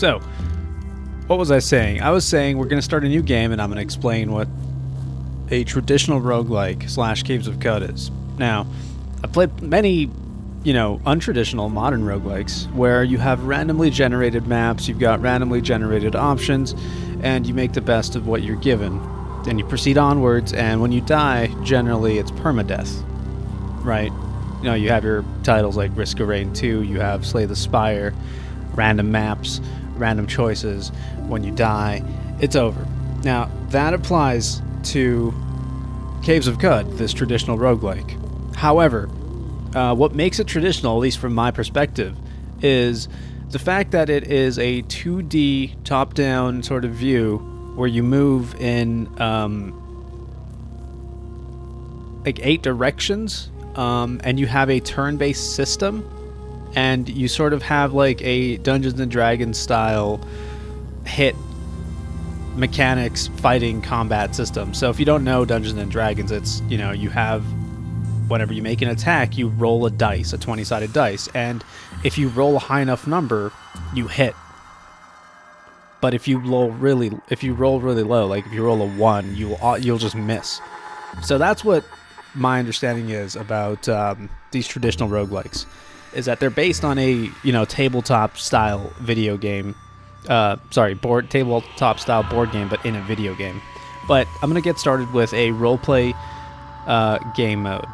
So, what was I saying? I was saying we're going to start a new game, and I'm going to explain what a traditional roguelike / Caves of Cud is. Now, I've played many, untraditional modern roguelikes where you have randomly generated maps, you've got randomly generated options, and you make the best of what you're given. Then you proceed onwards, and when you die, generally it's permadeath, right? You have your titles like Risk of Rain 2, you have Slay the Spire, random maps, random choices. When you die, it's over. Now, that applies to Caves of Cud, this traditional roguelike. However, what makes it traditional, at least from my perspective, is the fact that it is a 2D top-down sort of view where you move in like 8 directions, and you have a turn-based system, and you sort of have like a Dungeons and Dragons style hit mechanics fighting combat system. So if you don't know Dungeons and Dragons, it's, you have, whenever you make an attack, you roll a dice, a 20-sided dice, and if you roll a high enough number, you hit. But if you roll really low, like if you roll a 1, you'll just miss. So that's what my understanding is about these traditional roguelikes, is that they're based on a tabletop style video game. Tabletop style board game, but in a video game. But I'm gonna get started with a roleplay game mode.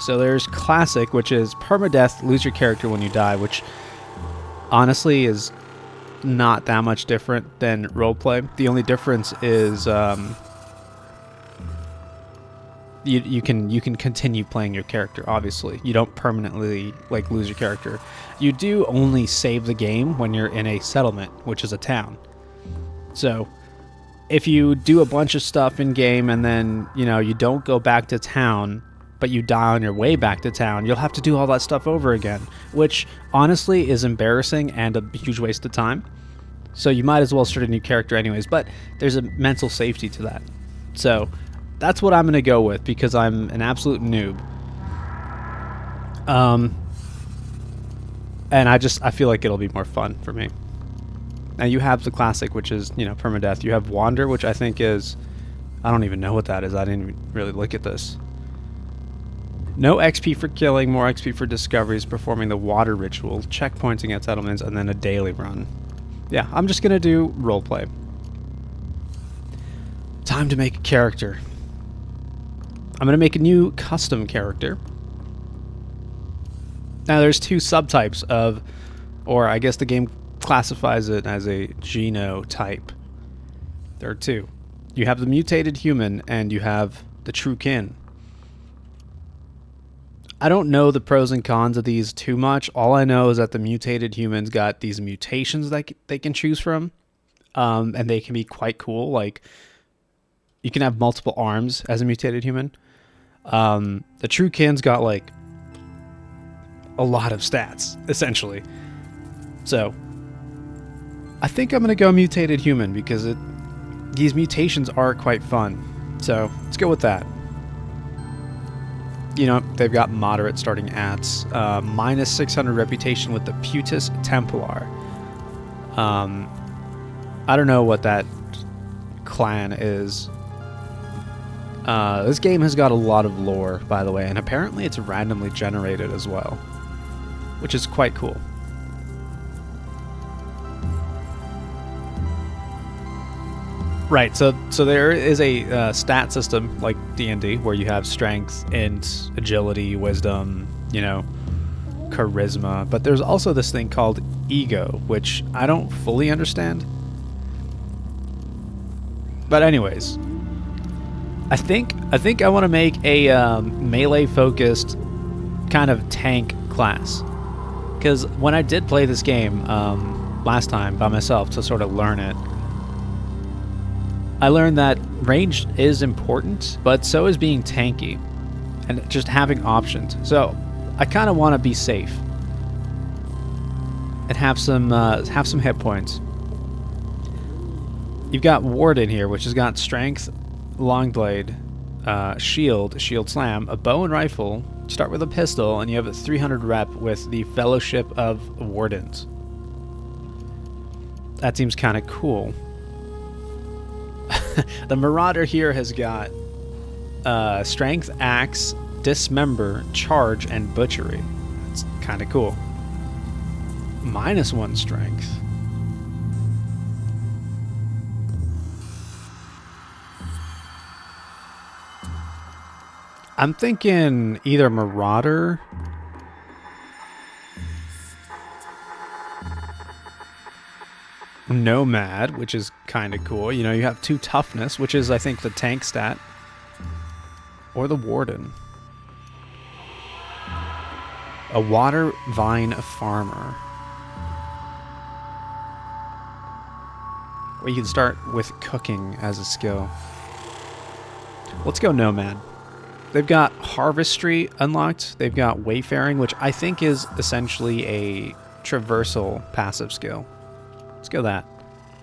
So there's classic, which is permadeath, lose your character when you die, which honestly is not that much different than roleplay. The only difference is you can continue playing your character. Obviously, you don't permanently lose your character. You do only save the game when you're in a settlement, which is a town. So if you do a bunch of stuff in game and then you don't go back to town, but you die on your way back to town, you'll have to do all that stuff over again, which honestly is embarrassing and a huge waste of time. So you might as well start a new character anyways, but there's a mental safety to that. So that's what I'm going to go with because I'm an absolute noob. And I feel like it'll be more fun for me. Now you have the classic, which is, permadeath. You have Wander, which I think is, I don't even know what that is. I didn't even really look at this. No XP for killing, more XP for discoveries, performing the water ritual, checkpoints against settlements, and then a daily run. Yeah, I'm just going to do roleplay. Time to make a character. I'm going to make a new custom character. Now there's 2 subtypes of, or I guess the game classifies it as a genotype. There are 2. You have the mutated human and you have the true kin. I don't know the pros and cons of these too much. All I know is that the mutated humans got these mutations that they can choose from, and they can be quite cool. Like, you can have multiple arms as a mutated human. The true kin's got like a lot of stats, essentially. So I think I'm gonna go mutated human because these mutations are quite fun. So let's go with that. They've got moderate starting ats, minus 600 reputation with the Putus Templar. I don't know what that clan is. This game has got a lot of lore, by the way, and apparently it's randomly generated as well, which is quite cool. Right, so there is a stat system like D&D where you have strength, int, agility, wisdom, charisma, but there's also this thing called ego, which I don't fully understand. But anyways, I think I want to make a melee-focused kind of tank class, because when I did play this game last time by myself to sort of learn it, I learned that range is important, but so is being tanky and just having options. So I kind of want to be safe and have some hit points. You've got Warden here, which has got strength, long blade, shield slam, a bow and rifle. Start with a pistol, and you have a 300 rep with the Fellowship of Wardens. That seems kind of cool. The Marauder here has got Strength, Axe, Dismember, Charge, and Butchery. That's kind of cool. -1 Strength. I'm thinking either Marauder Nomad, which is kind of cool. You know, you have 2 Toughness, which is, I think, the tank stat. Or the Warden. A Water Vine Farmer. Or you can start with cooking as a skill. Let's go Nomad. They've got Harvestry unlocked. They've got Wayfaring, which I think is essentially a traversal passive skill. Let's go that.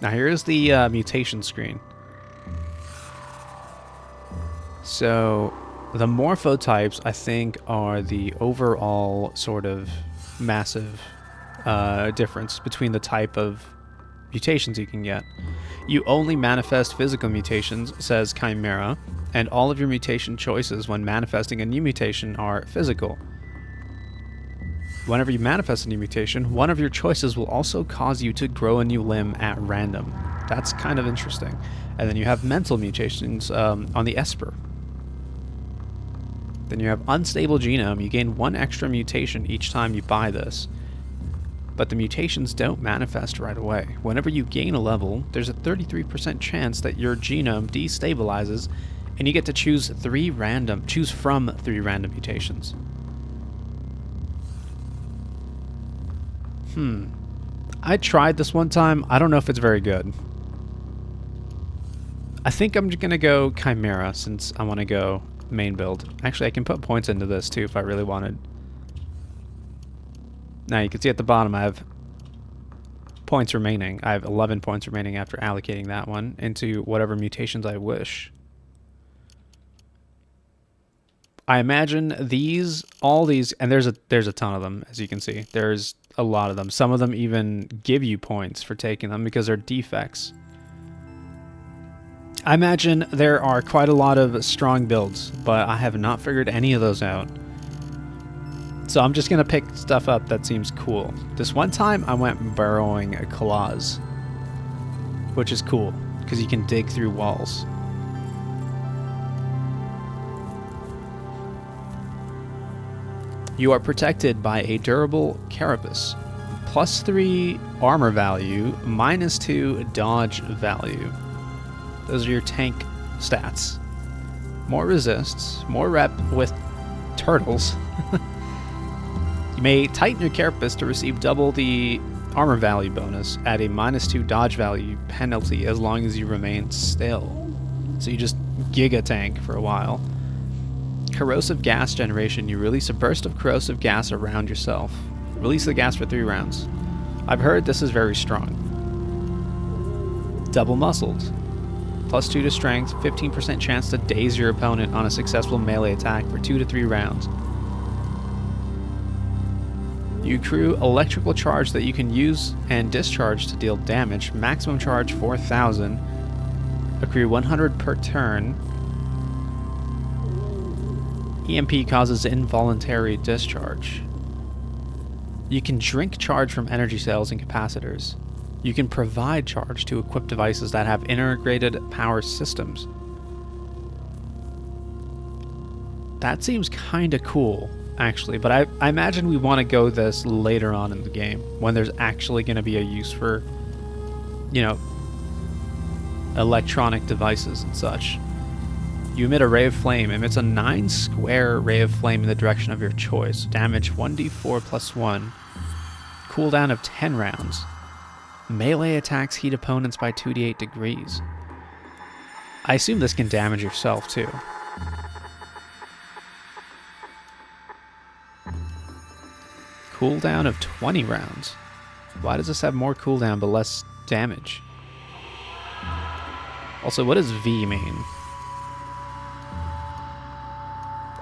Now here's the mutation screen. So the morphotypes, I think, are the overall sort of massive difference between the type of mutations you can get. You only manifest physical mutations, says Chimera, and all of your mutation choices when manifesting a new mutation are physical. Whenever you manifest a new mutation, one of your choices will also cause you to grow a new limb at random. That's kind of interesting. And then you have mental mutations on the Esper. Then you have Unstable Genome. You gain 1 extra mutation each time you buy this. But the mutations don't manifest right away. Whenever you gain a level, there's a 33% chance that your genome destabilizes, and you get to choose from 3 random mutations. I tried this one time. I don't know if it's very good. I think I'm just gonna go Chimera since I want to go main build. Actually, I can put points into this too if I really wanted. Now you can see at the bottom I have points remaining. I have 11 points remaining after allocating that one into whatever mutations I wish. I imagine all these, and there's a ton of them, as you can see. There's a lot of them. Some of them even give you points for taking them because they're defects. I imagine there are quite a lot of strong builds, but I have not figured any of those out. So I'm just going to pick stuff up that seems cool. This one time I went burrowing a claws, which is cool because you can dig through walls. You are protected by a durable carapace. +3 armor value, -2 dodge value. Those are your tank stats. More resists, more rep with turtles. You may tighten your carapace to receive double the armor value bonus at a -2 dodge value penalty as long as you remain still. So you just giga tank for a while. Corrosive gas generation. You release a burst of corrosive gas around yourself. Release the gas for 3 rounds. I've heard this is very strong. Double muscled. +2 to strength, 15% chance to daze your opponent on a successful melee attack for 2 to 3 rounds. You accrue electrical charge that you can use and discharge to deal damage. Maximum charge 4,000. Accrue 100 per turn. EMP causes involuntary discharge. You can drink charge from energy cells and capacitors. You can provide charge to equip devices that have integrated power systems. That seems kinda cool, actually, but I imagine we want to go this later on in the game, when there's actually going to be a use for, you know, electronic devices and such. You emit a ray of flame. Emits a 9 square ray of flame in the direction of your choice. Damage 1d4 + 1. Cooldown of 10 rounds. Melee attacks heat opponents by 2d8 degrees. I assume this can damage yourself too. Cooldown of 20 rounds. Why does this have more cooldown but less damage? Also, what does V mean?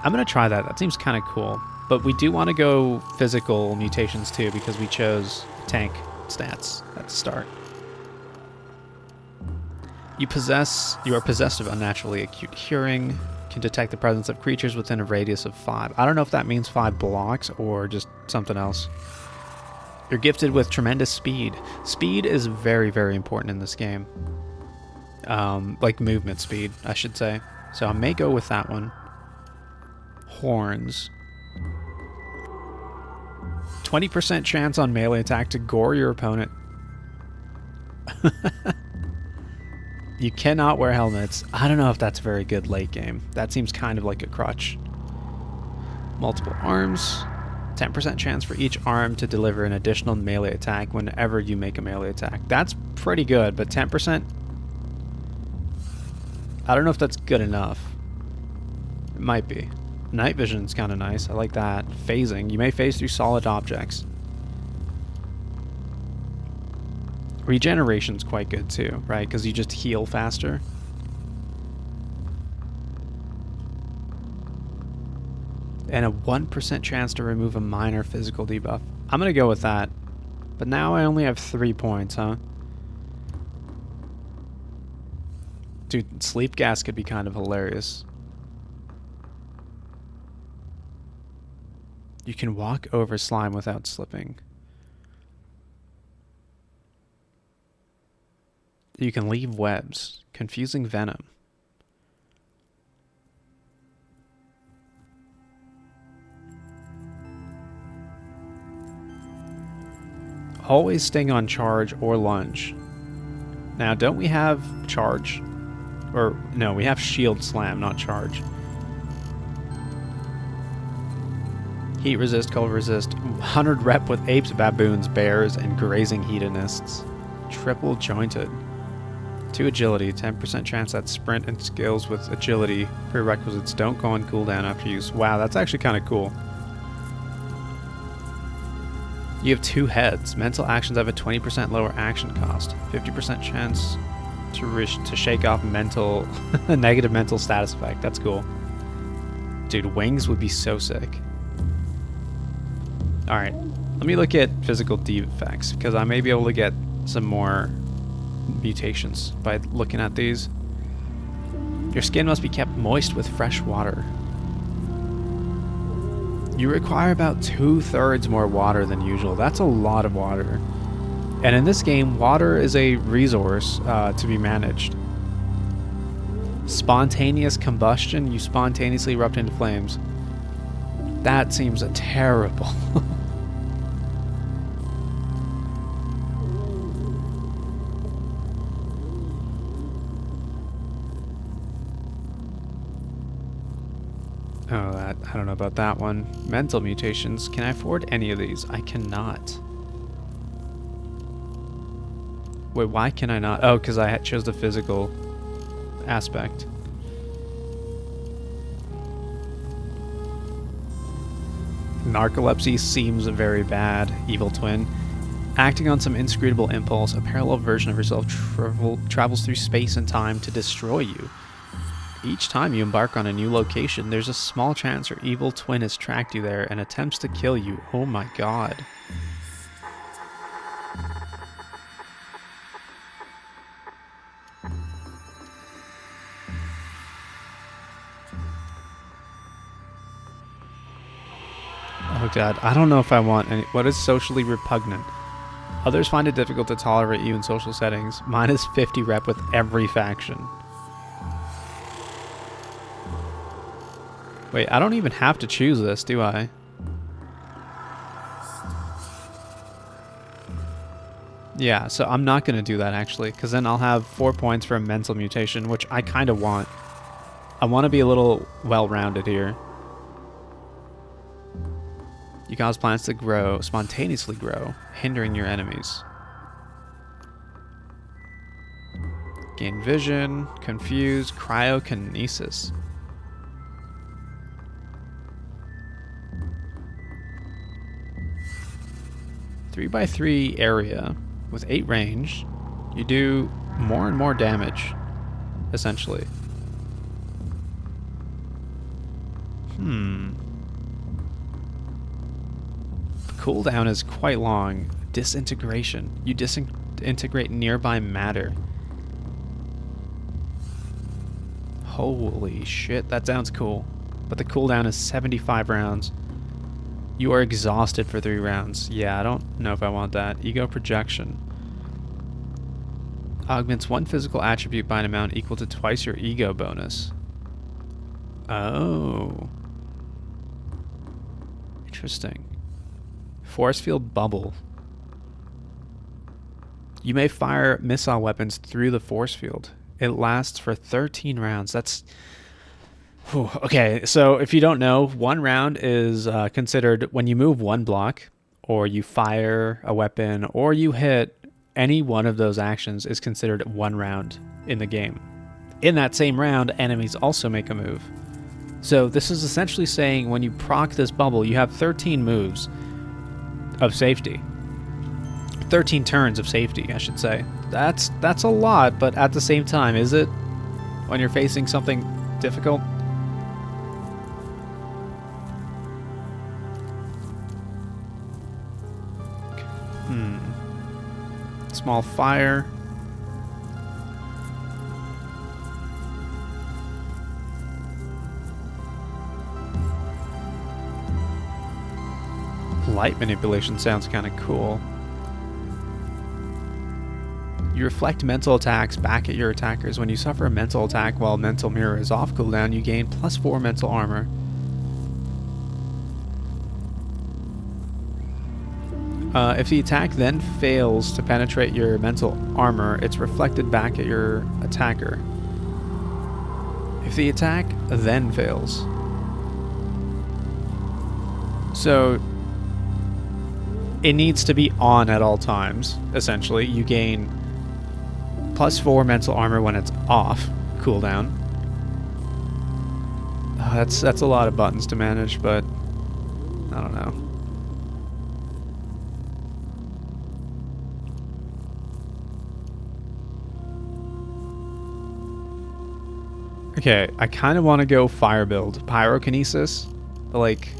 I'm going to try that. That seems kind of cool. But we do want to go physical mutations too because we chose tank stats at the start. You are possessed of unnaturally acute hearing, can detect the presence of creatures within a radius of 5. I don't know if that means 5 blocks or just something else. You're gifted with tremendous speed. Speed is very, very important in this game. Like movement speed, I should say. So I may go with that one. Horns. 20% chance on melee attack to gore your opponent. You cannot wear helmets. I don't know if that's very good late game. That seems kind of like a crutch. Multiple arms. 10% chance for each arm to deliver an additional melee attack whenever you make a melee attack. That's pretty good, but 10%... I don't know if that's good enough. It might be. Night vision's kind of nice. I like that. Phasing. You may phase through solid objects. Regeneration's quite good too, right? Because you just heal faster. And a 1% chance to remove a minor physical debuff. I'm going to go with that. But now I only have 3 points, huh? Dude, sleep gas could be kind of hilarious. You can walk over slime without slipping. You can leave webs. Confusing venom. Always sting on charge or lunge. Now, don't we have charge? Or, no, we have shield slam, not charge. Heat resist, cold resist. 100 rep with apes, baboons, bears, and grazing hedonists. Triple jointed. 2 agility, 10% chance that sprint and skills with agility prerequisites don't go on cooldown after use. Wow, that's actually kind of cool. You have 2 heads. Mental actions have a 20% lower action cost. 50% chance to shake off mental negative mental status effect. That's cool. Dude, wings would be so sick. Alright, let me look at physical defects, because I may be able to get some more mutations by looking at these. Your skin must be kept moist with fresh water. You require about 2/3 more water than usual. That's a lot of water. And in this game, water is a resource to be managed. Spontaneous combustion, you spontaneously erupt into flames. That seems terrible. Oh, I don't know about that one. Mental mutations. Can I afford any of these? I cannot. Wait, why can I not? Oh, because I chose the physical aspect. Narcolepsy seems very bad. Evil twin. Acting on some inscrutable impulse, a parallel version of yourself travels through space and time to destroy you. Each time you embark on a new location, there's a small chance your evil twin has tracked you there and attempts to kill you. Oh my god. Oh god, I don't know if I want any. What is socially repugnant? Others find it difficult to tolerate you in social settings. Mine is 50 rep with every faction. Wait, I don't even have to choose this, do I? Yeah, so I'm not going to do that actually, because then I'll have 4 points for a mental mutation, which I kind of want. I want to be a little well-rounded here. You cause plants to grow, spontaneously grow, hindering your enemies. Gain vision, confuse, cryokinesis. 3x3 area with 8 range. You do more and more damage, essentially. Cooldown is quite long. Disintegration. You disintegrate nearby matter. Holy shit, that sounds cool. But the cooldown is 75 rounds. You are exhausted for 3 rounds. Yeah, I don't know if I want that. Ego projection. Augments 1 physical attribute by an amount equal to twice your ego bonus. Oh. Interesting. Force field bubble. You may fire missile weapons through the force field. It lasts for 13 rounds. That's... Whew. Okay, so if you don't know, 1 round is considered when you move 1 block, or you fire a weapon, or you hit, any one of those actions is considered 1 round in the game. In that same round, enemies also make a move. So this is essentially saying when you proc this bubble, you have 13 moves of safety. 13 turns of safety, I should say. That's a lot, but at the same time, is it? When you're facing something difficult? Small fire. Light manipulation sounds kind of cool. You reflect mental attacks back at your attackers. When you suffer a mental attack while mental mirror is off cooldown, you gain +4 mental armor. If the attack then fails to penetrate your mental armor, it's reflected back at your attacker. If the attack then fails. So it needs to be on at all times, essentially. You gain +4 mental armor when it's off cooldown. That's a lot of buttons to manage, but I don't know. Okay, I kind of want to go fire build. Pyrokinesis, but like...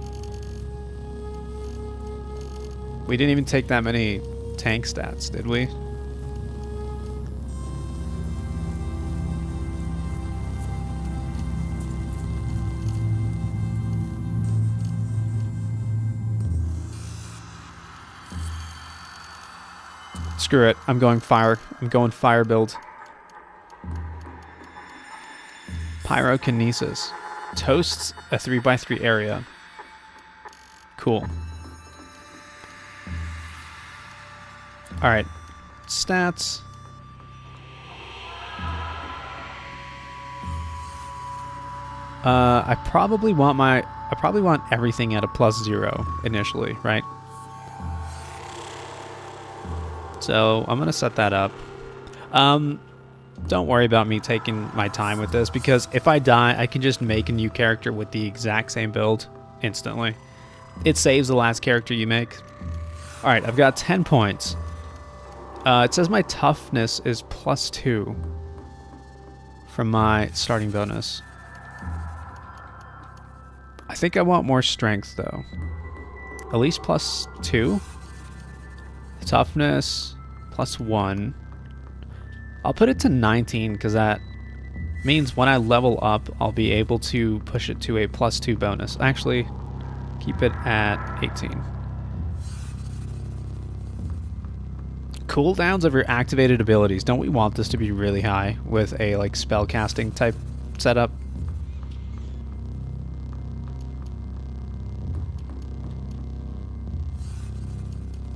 We didn't even take that many tank stats, did we? Screw it, I'm going fire. I'm going fire build. Pyrokinesis. Toasts a 3x3 area. Cool. Alright. Stats. I probably want everything at a +0 initially, right? So I'm gonna set that up. Don't worry about me taking my time with this, because if I die, I can just make a new character with the exact same build instantly. It saves the last character you make. Alright, I've got 10 points. It says my toughness is +2 from my starting bonus. I think I want more strength, though. At least +2. Toughness +1. I'll put it to 19, because that means when I level up, I'll be able to push it to a +2 bonus. Actually, keep it at 18. Cooldowns of your activated abilities. Don't we want this to be really high with a like spell casting type setup?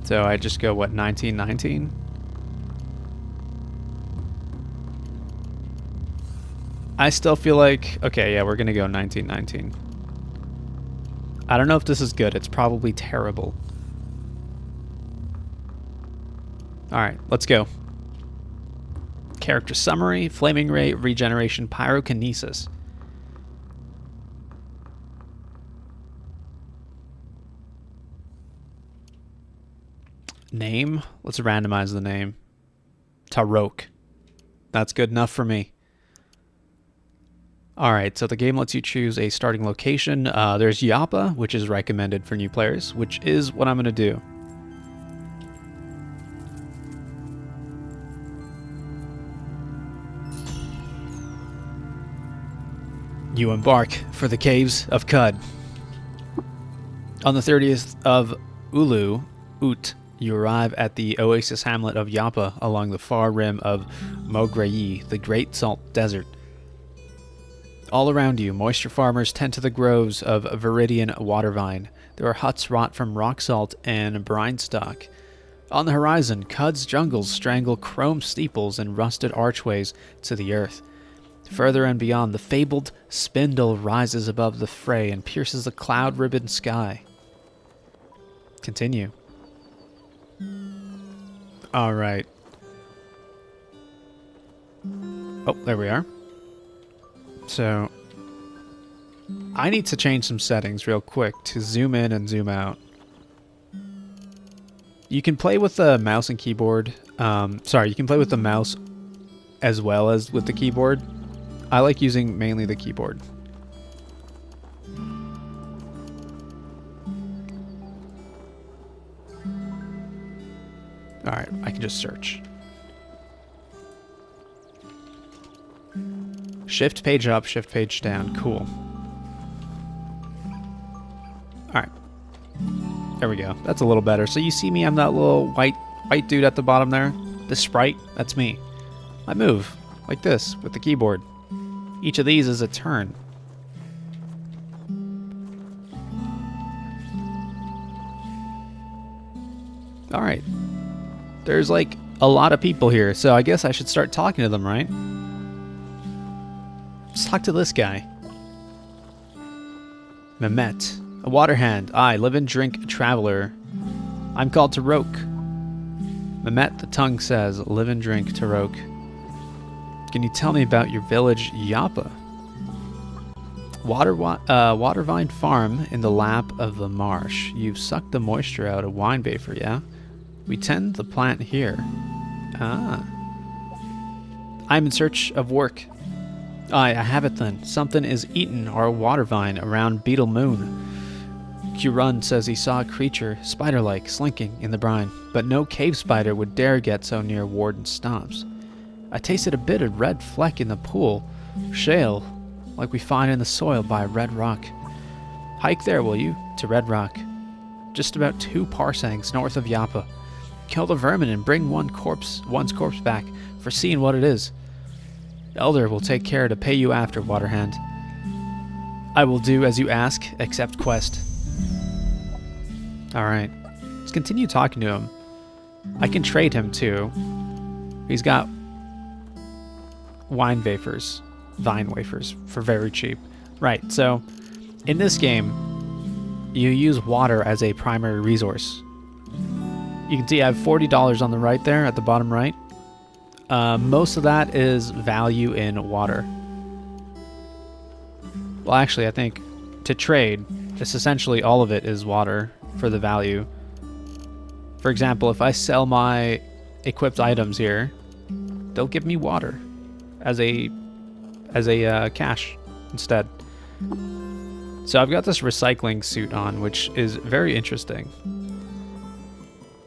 So I just go, what, 19, 19? I still feel like, okay, yeah, we're gonna go 19, 19. I don't know if this is good. It's probably terrible. Alright, let's go. Character summary, flaming ray, regeneration, pyrokinesis. Name? Let's randomize the name. Tarok. That's good enough for me. Alright, so the game lets you choose a starting location. There's Yappa, which is recommended for new players, which is what I'm going to do. You embark for the caves of Cud. On the 30th of Ulu, Ut, you arrive at the oasis hamlet of Yapa along the far rim of Mograyi, the Great Salt Desert. All around you, moisture farmers tend to the groves of Viridian watervine. There are huts wrought from rock salt and brine stock. On the horizon, Cud's jungles strangle chrome steeples and rusted archways to the earth. Further and beyond, the fabled spindle rises above the fray and pierces the cloud-ribboned sky. Continue. All right. Oh, there we are. So, I need to change some settings real quick to zoom in and zoom out. You can play with the mouse and keyboard. You can play with the mouse as well as with the keyboard. I like using mainly the keyboard. Alright, I can just search. Shift page up, shift page down. Cool. Alright. There we go. That's a little better. So you see me, I'm that little white dude at the bottom there. The sprite, that's me. I move like this with the keyboard. Each of these is a turn. Alright. There's like a lot of people here, so I guess I should start talking to them, right? Let's talk to this guy. Mehmet. A water hand. I live and drink traveler. I'm called Tarok. Mehmet, the tongue says, live and drink Tarok. Can you tell me about your village, Yapa? Watervine farm in the lap of the marsh. You've sucked the moisture out of wine wafer, yeah? We tend the plant here. Ah. I'm in search of work. I have it then. Something is eaten our watervine around Beetle Moon. Kurun says he saw a creature, spider-like, slinking in the brine, but no cave spider would dare get so near Warden Stomps. I tasted a bit of red fleck in the pool, shale, like we find in the soil by Red Rock. Hike there, will you, to Red Rock. Just about 2 parsangs north of Yapa. Kill the vermin and bring one's corpse back for seeing what it is. Elder will take care to pay you after, Waterhand. I will do as you ask, accept quest. Alright. Let's continue talking to him. I can trade him too. He's got vine wafers for very cheap. Right, so in this game, you use water as a primary resource. You can see I have $40 on the right there at the bottom right. Most of that is value in water. Well, actually, I think to trade, it's essentially all of it is water for the value. For example, if I sell my equipped items here, they'll give me water as a cash instead. So I've got this recycling suit on, which is very interesting.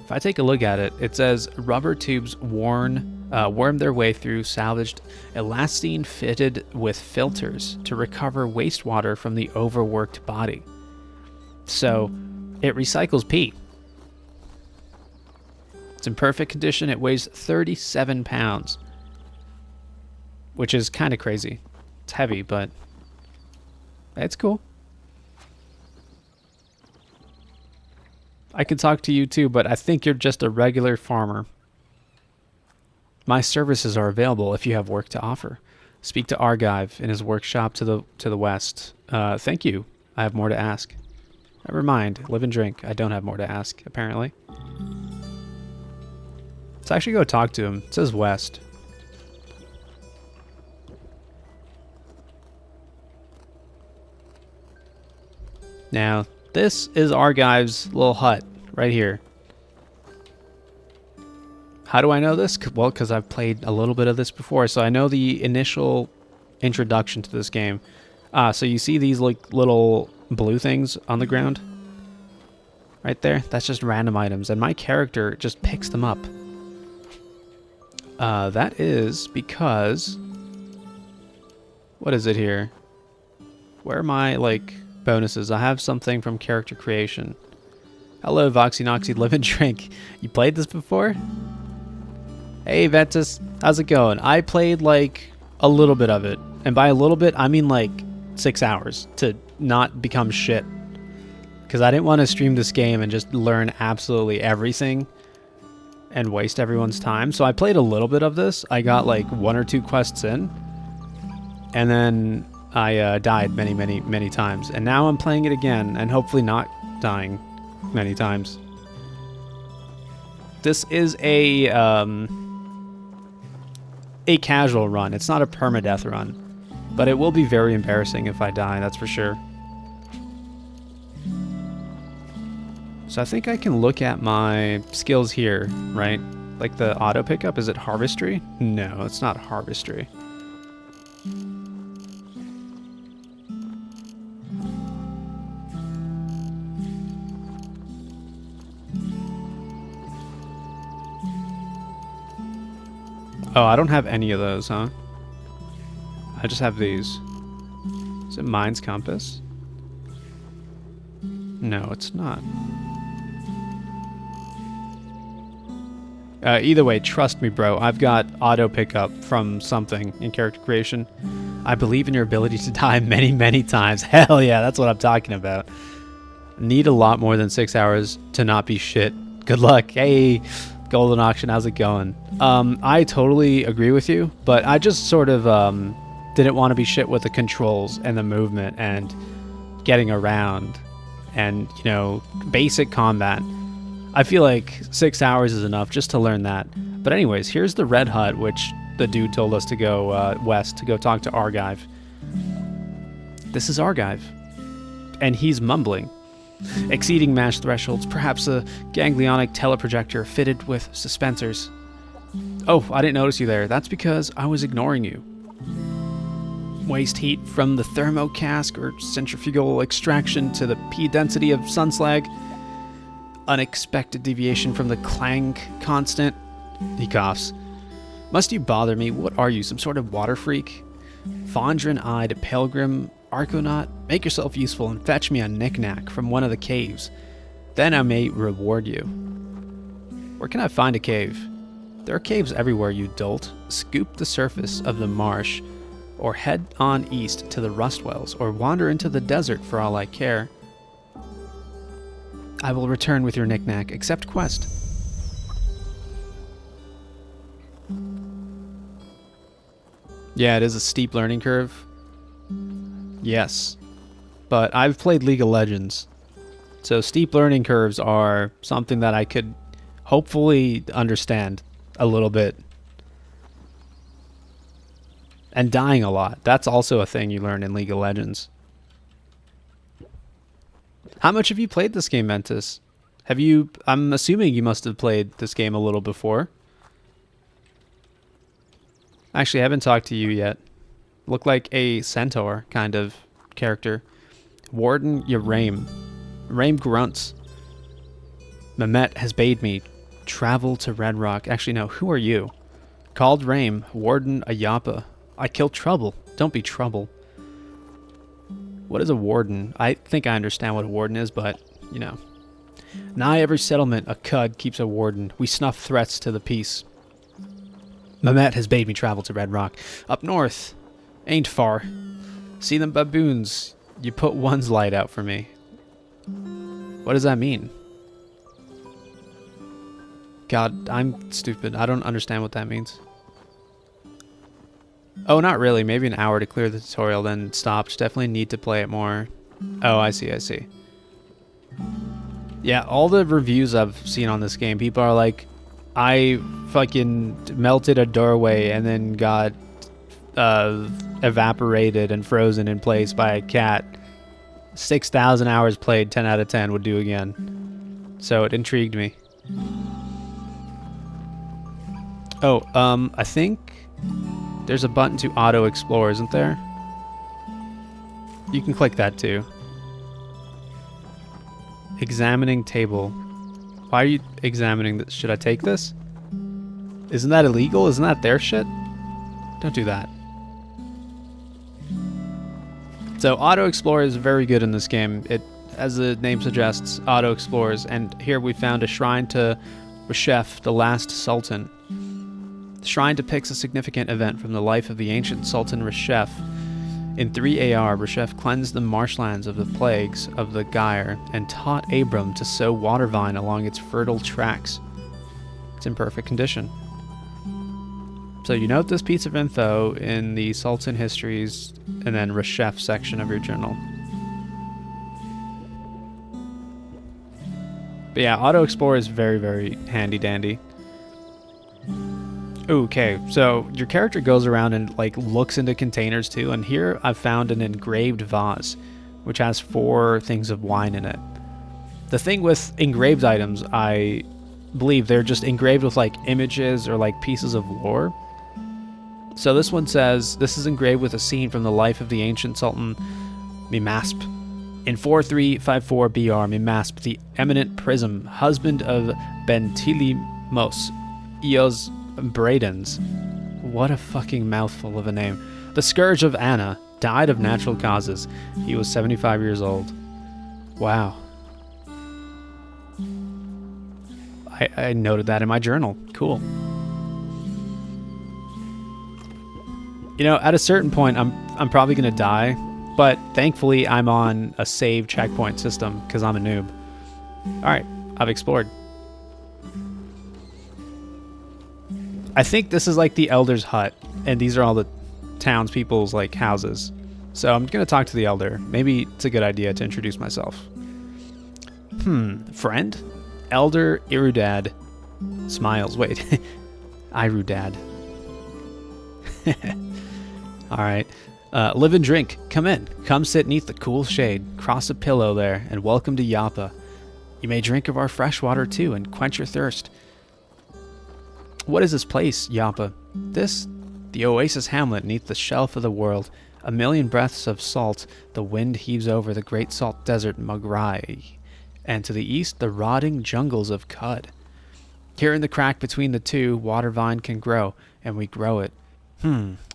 If I take a look at it, it says rubber tubes worm their way through salvaged elastine fitted with filters to recover wastewater from the overworked body. So it recycles pee. It's in perfect condition. It weighs 37 pounds, which is kind of crazy. It's heavy, but it's cool. I can talk to you too, but I think you're just a regular farmer. My services are available if you have work to offer. Speak to Argive in his workshop to the west. Thank you. I have more to ask. Never mind. Live and drink. I don't have more to ask, apparently. Let's actually go talk to him. It says west. Now, this is Argive's little hut right here. How do I know this? Well, because I've played a little bit of this before, so I know the initial introduction to this game. So you see these like little blue things on the ground? Right there? That's just random items, and my character just picks them up. That is because... What is it here? Where are my, like, bonuses? I have something from character creation. Hello, Voxy Noxy, live and drink. You played this before? Hey, Ventus. How's it going? I played, like, a little bit of it. And by a little bit, I mean, like, 6 hours to not become shit. Because I didn't want to stream this game and just learn absolutely everything and waste everyone's time. So I played a little bit of this. I got, like, 1 or 2 quests in. And then I died many, many, many times. And now I'm playing it again and hopefully not dying many times. This is a casual run. It's not a permadeath run. But it will be very embarrassing if I die, that's for sure. So I think I can look at my skills here, right? Like the auto pickup, is it harvestry? No, it's not harvestry. Oh, I don't have any of those, huh? I just have these. Is it Mind's Compass? No, it's not. Either way, trust me, bro. I've got auto pickup from something in character creation. I believe in your ability to die many, many times. Hell yeah, that's what I'm talking about. Need a lot more than 6 hours to not be shit. Good luck. Hey, Golden Auction, how's it going? I totally agree with you, but I just sort of didn't want to be shit with the controls and the movement and getting around and, you know, basic combat. I feel like 6 hours is enough just to learn that. But anyways, here's the Red Hut, which the dude told us to go west to go talk to Argive. This is Argive. And he's mumbling. Exceeding mash thresholds, perhaps a ganglionic teleprojector fitted with suspensors. Oh, I didn't notice you there. That's because I was ignoring you. Waste heat from the thermocask or centrifugal extraction to the P density of sun slag. Unexpected deviation from the Clang constant. He coughs. Must you bother me? What are you, some sort of water freak? Fondren-eyed pilgrim Arconaut? Make yourself useful and fetch me a knick-knack from one of the caves. Then I may reward you. Where can I find a cave? There are caves everywhere, you dolt. Scoop the surface of the marsh, or head on east to the Rustwells, or wander into the desert for all I care. I will return with your knick-knack. Accept quest. Yeah, it is a steep learning curve. Yes. But I've played League of Legends. So steep learning curves are something that I could hopefully understand a little bit. And dying a lot. That's also a thing you learn in League of Legends. How much have you played this game, Ventus? Have you... I'm assuming you must have played this game a little before. Actually, I haven't talked to you yet. Look like a centaur kind of character. Warden Yaraim. Raim grunts. Mehmet has bade me travel to Red Rock. Actually, no. Who are you? Called Raim. Warden Ayapa. I killed Trouble. Don't be Trouble. What is a warden? I think I understand what a warden is, but, you know. Nigh every settlement, a cud keeps a warden. We snuff threats to the peace. Mehmet has bade me travel to Red Rock. Up north. Ain't far. See them baboons. You put one's light out for me. What does that mean? God, I'm stupid. I don't understand what that means. Oh, not really. Maybe an hour to clear the tutorial, then stopped. Definitely need to play it more. Oh, I see, I see. Yeah, all the reviews I've seen on this game, people are like, I fucking melted a doorway and then got evaporated and frozen in place by a cat. 6,000 hours played, 10 out of 10 would do again. So it intrigued me. Oh, I think there's a button to auto explore, isn't there? You can click that too. Examining table. Why are you examining this? Should I take this? Isn't that illegal? Isn't that their shit? Don't do that. So auto explore is very good in this game. It, as the name suggests, auto explores, and here we found a shrine to Reshef, the last sultan. The shrine depicts a significant event from the life of the ancient Sultan Reshef. In 3 AR, Reshef cleansed the marshlands of the plagues of the Gyre and taught Abram to sow water vine along its fertile tracks. It's in perfect condition. So you note this piece of info in the Sultan Histories and then Reshef section of your journal. But yeah, auto explore is very, very handy dandy. Okay, so your character goes around and like looks into containers too, and here I've found an engraved vase, which has 4 things of wine in it. The thing with engraved items, I believe they're just engraved with like images or like pieces of lore. So this one says, this is engraved with a scene from the life of the ancient Sultan Mimasp. In 4354 BR, Mimasp, the eminent Prism, husband of Bentilimos, Eos Bradens. What a fucking mouthful of a name. The Scourge of Anna died of natural causes. He was 75 years old. Wow. I noted that in my journal. Cool. You know, at a certain point, I'm probably gonna die, but thankfully I'm on a save checkpoint system because I'm a noob. All right, I've explored. I think this is like the Elder's hut, and these are all the townspeople's like houses. So I'm gonna talk to the Elder. Maybe it's a good idea to introduce myself. Friend? Elder Irudad smiles. Wait, Irudad. All right. Live and drink. Come in. Come sit neath the cool shade. Cross a pillow there, and welcome to Joppa. You may drink of our fresh water too, and quench your thirst. What is this place, Joppa? This, the oasis hamlet neath the shelf of the world. A million breaths of salt. The wind heaves over the great salt desert Magrai, and to the east the rotting jungles of Cud. Here in the crack between the two, water vine can grow, and we grow it.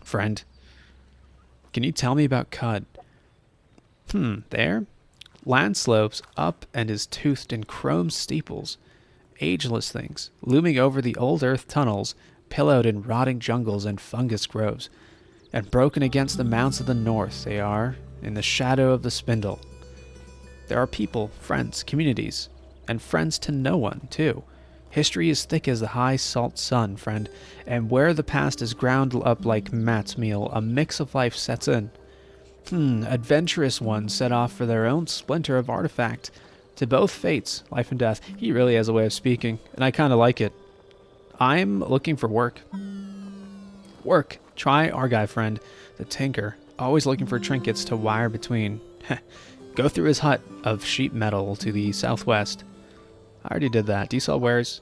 Friend. Can you tell me about Cud? There? Land slopes up and is toothed in chrome steeples. Ageless things, looming over the old earth tunnels, pillowed in rotting jungles and fungus groves. And broken against the mounts of the north they are, in the shadow of the spindle. There are people, friends, communities, and friends to no one, too. History is thick as the high salt sun, friend, and where the past is ground up like mat's meal, a mix of life sets in. Adventurous ones set off for their own splinter of artifact. To both fates, life and death. He really has a way of speaking, and I kind of like it. I'm looking for work. Work. Try our guy friend, the tinker, always looking for trinkets to wire between. Go through his hut of sheet metal to the southwest. I already did that. Do you sell wares?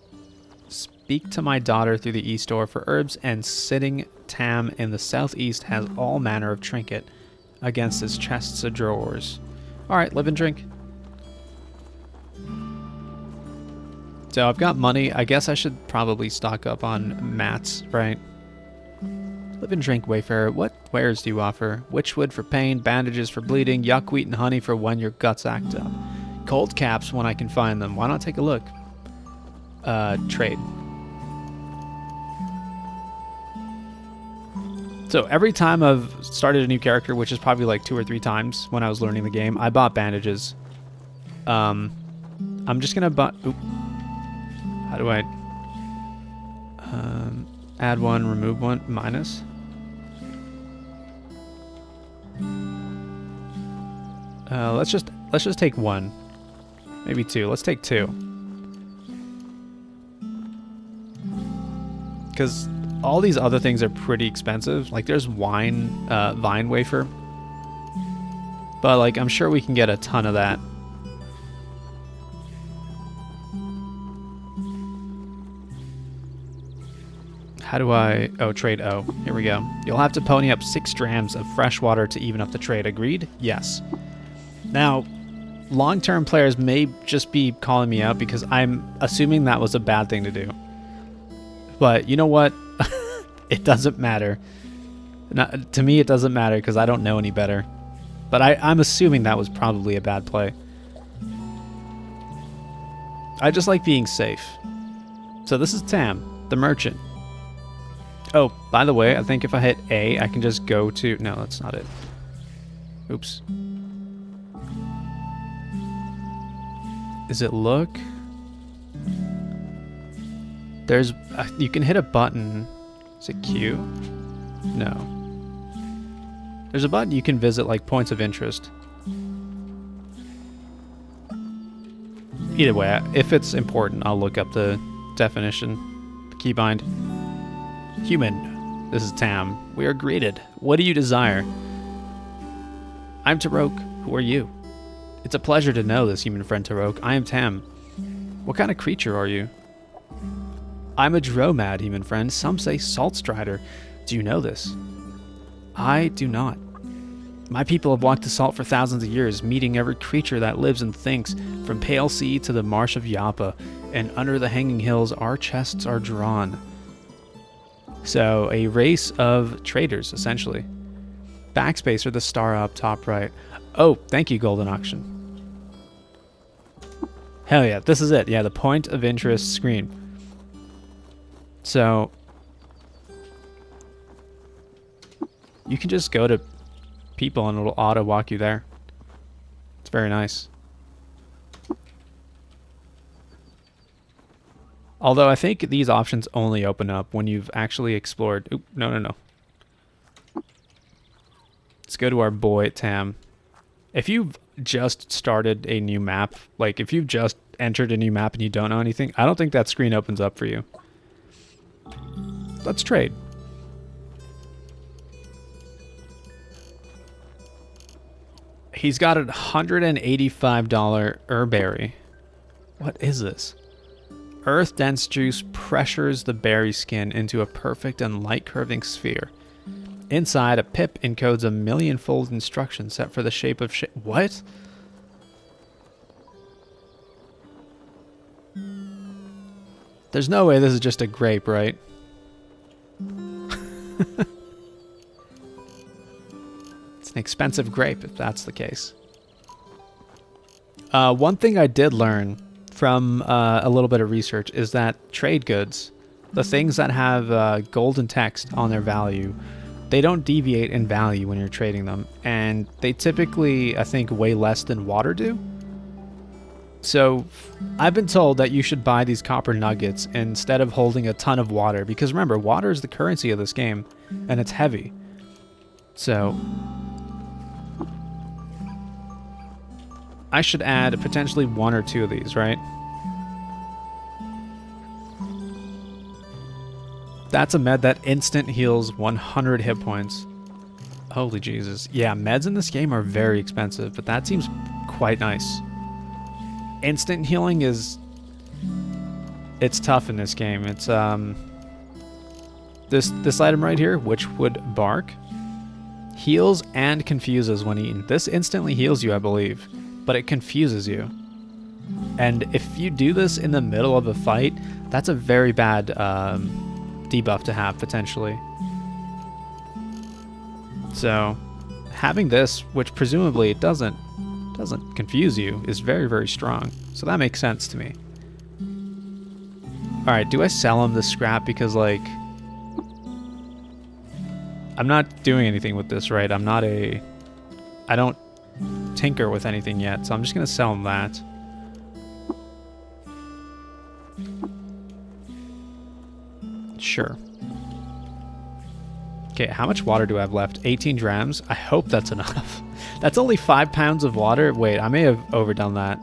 Speak to my daughter through the east door for herbs, and sitting Tam in the southeast has all manner of trinket against his chests of drawers. Alright, live and drink. So I've got money. I guess I should probably stock up on mats, right? Live and drink, wayfarer. What wares do you offer? Witchwood for pain, bandages for bleeding, yuckweed and honey for when your guts act up. Cold caps when I can find them. Why not take a look? Trade. So every time I've started a new character, which is probably like 2 or 3 times when I was learning the game, I bought bandages. I'm just gonna buy... Oop. How do I... add one, remove one, minus? Let's just take 1. Maybe 2. Let's take 2. Because all these other things are pretty expensive. Like there's vine wafer. But like I'm sure we can get a ton of that. How do I... Oh, trade O. Here we go. You'll have to pony up 6 drams of fresh water to even up the trade. Agreed? Yes. Now, long-term players may just be calling me out because I'm assuming that was a bad thing to do. But you know what? It doesn't matter. To me, it doesn't matter because I don't know any better. But I'm assuming that was probably a bad play. I just like being safe. So this is Tam, the merchant. Oh, by the way, I think if I hit A, I can just go to... No, that's not it. Oops. Is it look? There's... you can hit a button. Is it Q? No. There's a button you can visit, like, points of interest. Either way, if it's important, I'll look up the definition. Keybind. Human, this is Tam. We are greeted. What do you desire? I'm Tarok. Who are you? It's a pleasure to know this, human friend Tarok. I am Tam. What kind of creature are you? I'm a dromad, human friend. Some say salt strider. Do you know this? I do not. My people have walked the salt for thousands of years, meeting every creature that lives and thinks, from Pale Sea to the Marsh of Yapa, and under the hanging hills our chests are drawn. So, a race of traders, essentially. Backspace or the star up top right. Oh, thank you, Golden Auction. Hell yeah, this is it. Yeah, the point of interest screen. So, you can just go to people and it'll auto walk you there. It's very nice. Although I think these options only open up when you've actually explored. Oop, no. Let's go to our boy Tam. If you've just started a new map, like if you've just entered a new map and you don't know anything, I don't think that screen opens up for you. Let's trade. He's got a $185 herberry. What is this? Earth dense juice pressures the berry skin into a perfect and light curving sphere. Inside, a pip encodes a million-fold instruction set for the shape of what? There's no way this is just a grape, right? It's an expensive grape if that's the case. One thing I did learn from a little bit of research is that trade goods, the things that have golden text on their value, they don't deviate in value when you're trading them, and they typically, I think, weigh less than water do. So I've been told that you should buy these copper nuggets instead of holding a ton of water, because remember, water is the currency of this game, and it's heavy. So I should add potentially one or two of these, right? That's a med that instant heals 100 hit points. Holy Jesus. Yeah, meds in this game are very expensive, but that seems quite nice. Instant healing is... it's tough in this game. It's, this item right here, Witchwood Bark, heals and confuses when eaten. This instantly heals you, I believe, but it confuses you. And if you do this in the middle of a fight, that's a very bad debuff to have, potentially. So, having this, which presumably it doesn't confuse you, is very, very strong. So that makes sense to me. Alright, do I sell him the scrap because, like... I'm not doing anything with this, right? I don't tinker with anything yet, so I'm just gonna sell him that. Sure. Okay, how much water do I have left? 18 drams? I hope that's enough. That's only 5 pounds of water? Wait, I may have overdone that.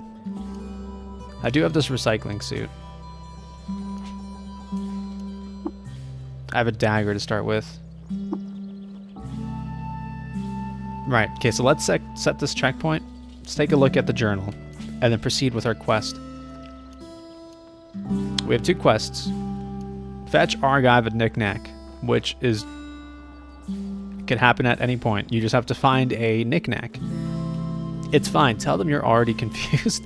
I do have this recycling suit. I have a dagger to start with. Right, okay, so let's set this checkpoint. Let's take a look at the journal, and then proceed with our quest. We have 2 quests. Fetch Argive a knickknack, which is... could happen at any point. You just have to find a knickknack. It's fine, tell them you're already confused.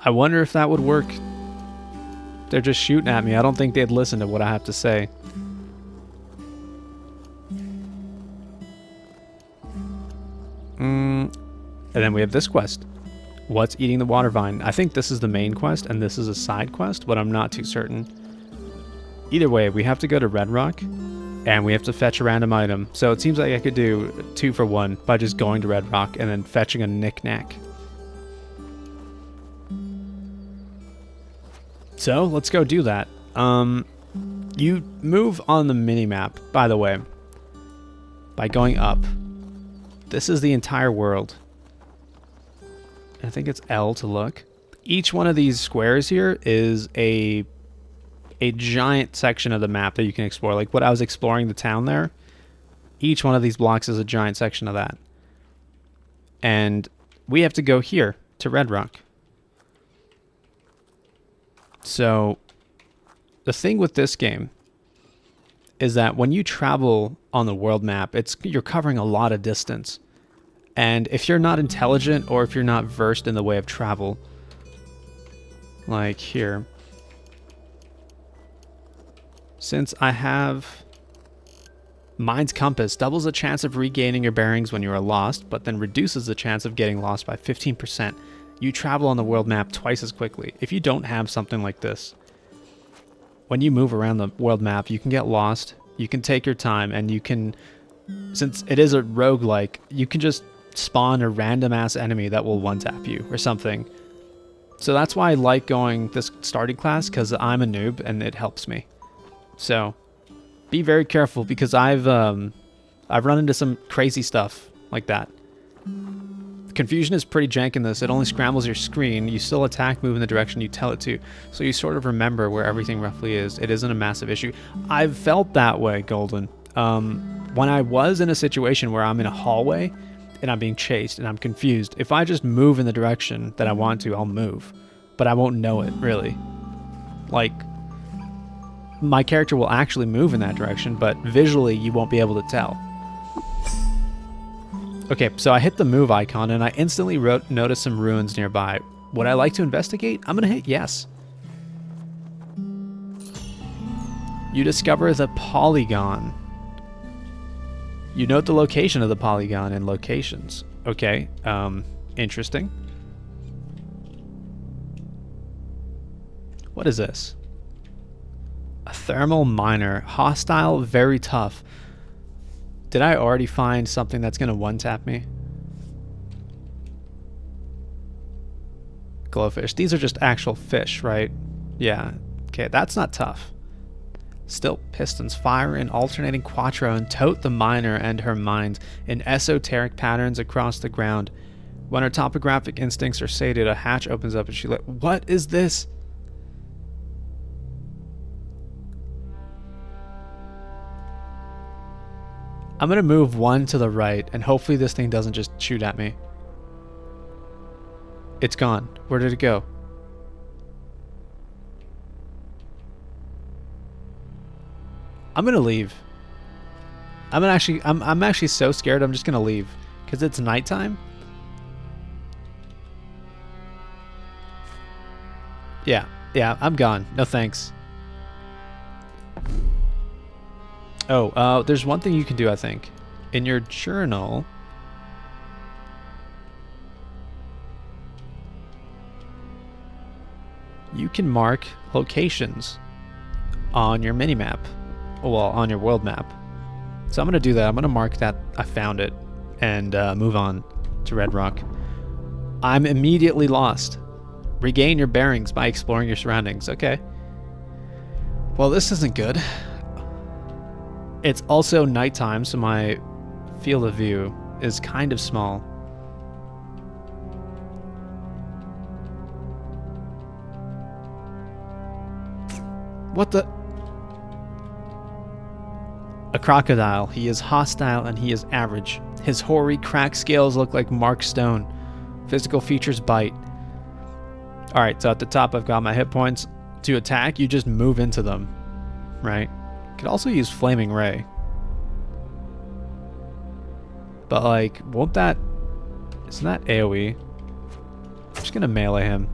I wonder if that would work. They're just shooting at me. I don't think they'd listen to what I have to say. And then we have this quest. What's eating the water vine? I think this is the main quest and this is a side quest, but I'm not too certain. Either way, we have to go to Red Rock and we have to fetch a random item. So it seems like I could do 2 for 1 by just going to Red Rock and then fetching a knick-knack. So let's go do that. You move on the mini-map, by the way, by going up. This is the entire world. I think it's L to look. Each one of these squares here is a giant section of the map that you can explore. Like what I was exploring the town there, each one of these blocks is a giant section of that. And we have to go here to Red Rock. So the thing with this game is that when you travel on the world map, you're covering a lot of distance. And if you're not intelligent or if you're not versed in the way of travel, like here, since I have Mind's Compass, doubles the chance of regaining your bearings when you are lost, but then reduces the chance of getting lost by 15%. You travel on the world map twice as quickly. If you don't have something like this, when you move around the world map, you can get lost, you can take your time, and you can, since it is a roguelike, you can just spawn a random ass enemy that will one-tap you or something. So that's why I like going this starting class, because I'm a noob and it helps me. So be very careful, because I've run into some crazy stuff like that. Confusion is pretty jank in this. It only scrambles your screen. You still attack, move in the direction you tell it to, so you sort of remember where everything roughly is. It isn't a massive issue. I've felt that way, Golden. When I was in a situation where I'm in a hallway and I'm being chased and I'm confused, if I just move in the direction that I want to, I'll move. But I won't know it, really. Like, my character will actually move in that direction, but visually you won't be able to tell. Okay, so I hit the move icon and I instantly noticed some ruins nearby. Would I like to investigate? I'm gonna hit yes. You discover the polygon. You note the location of the polygon in locations. Okay, interesting. What is this? A thermal miner. Hostile, very tough. Did I already find something that's gonna one-tap me? Glowfish. These are just actual fish, right? Yeah. Okay, that's not tough. Still, pistons fire in alternating quattro and tote the miner and her mind in esoteric patterns across the ground. When her topographic instincts are sated, a hatch opens up and she what is this? I'm gonna move one to the right and hopefully this thing doesn't just shoot at me. It's gone. Where did it go? I'm gonna leave. I'm actually so scared I'm just gonna leave. Because it's nighttime. Yeah, I'm gone. No thanks. Oh, there's one thing you can do, I think. In your journal, you can mark locations on your mini-map. Well, on your world map. So I'm going to do that. I'm going to mark that I found it and move on to Red Rock. I'm immediately lost. Regain your bearings by exploring your surroundings. Okay. Well, this isn't good. It's also nighttime, so my field of view is kind of small. What the? A crocodile. He is hostile and he is average. His hoary, cracked scales look like marked stone. Physical features bite. Alright, so at the top I've got my hit points. To attack, you just move into them. Right? Could also use Flaming Ray. But like, won't that... Isn't that AoE? I'm just gonna melee him.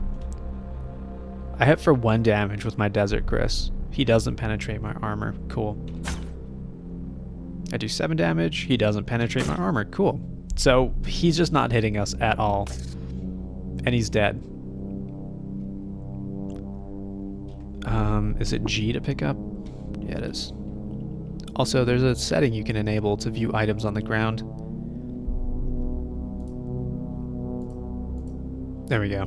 I hit for 1 damage with my Desert Chris. He doesn't penetrate my armor. Cool. I do 7 damage. He doesn't penetrate my armor. Cool. So he's just not hitting us at all. And he's dead. Is it G to pick up? Yeah, it is. Also, there's a setting you can enable to view items on the ground. There we go.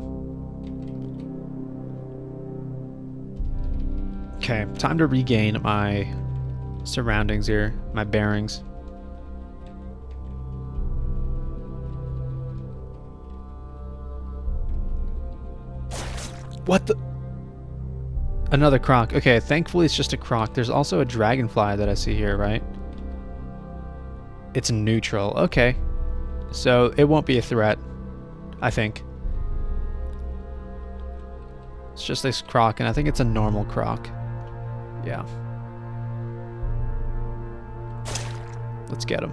Okay, time to regain my surroundings here, my bearings. What the? Another croc. Okay, thankfully it's just a croc. There's also a dragonfly that I see here, right? It's neutral. Okay. So it won't be a threat, I think. It's just this croc, and I think it's a normal croc. Yeah. Let's get him.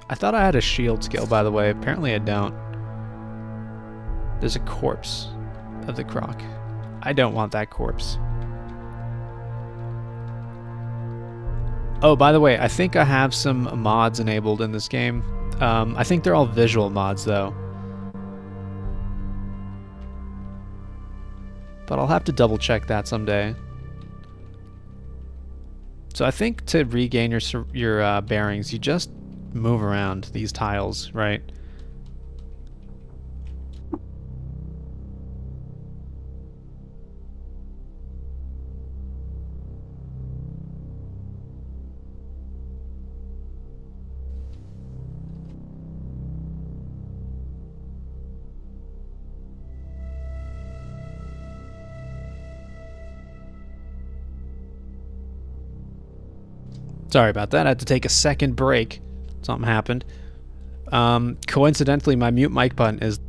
I thought I had a shield skill, by the way. Apparently I don't. There's a corpse of the croc. I don't want that corpse. Oh, by the way, I think I have some mods enabled in this game. I think they're all visual mods, though. But I'll have to double check that someday. So I think to regain your bearings, you just move around these tiles, right? Sorry about that. I had to take a second break. Something happened. Coincidentally, my mute mic button is...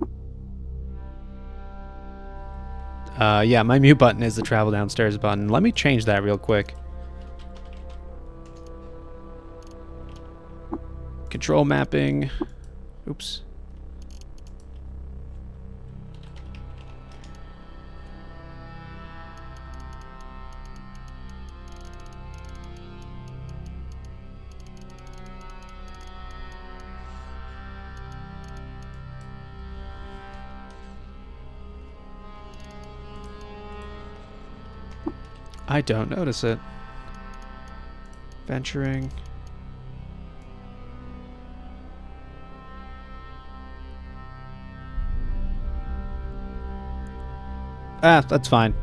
yeah, my mute button is the travel downstairs button. Let me change that real quick. Control mapping. Oops. I don't notice it. Venturing. Ah, that's fine.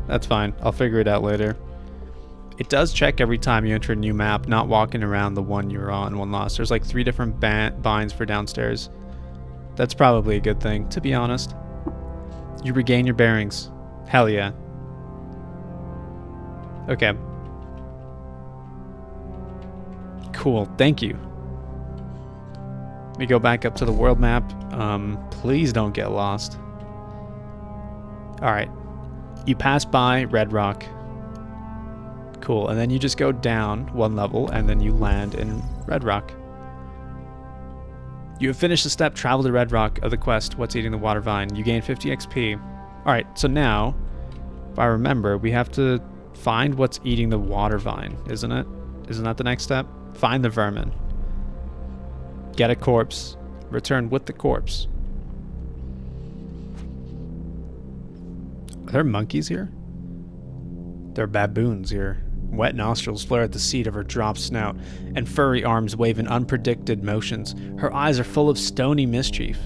That's fine. I'll figure it out later. It does check every time you enter a new map, not walking around the one you're on when lost. There's like 3 different binds for downstairs. That's probably a good thing, to be honest. You regain your bearings. Hell yeah. Okay. Cool, thank you. Let me go back up to the world map. Please don't get lost. Alright. You pass by Red Rock. Cool, and then you just go down 1 level, and then you land in Red Rock. You have finished the step, travel to Red Rock of the quest, What's Eating the Water Vine. You gain 50 XP. Alright, so now, if I remember, we have to find what's eating the water vine, isn't it? Isn't that the next step? Find the vermin. Get a corpse. Return with the corpse. Are there monkeys here? There are baboons here. Wet nostrils flare at the seat of her dropped snout, and furry arms wave in unpredicted motions. Her eyes are full of stony mischief.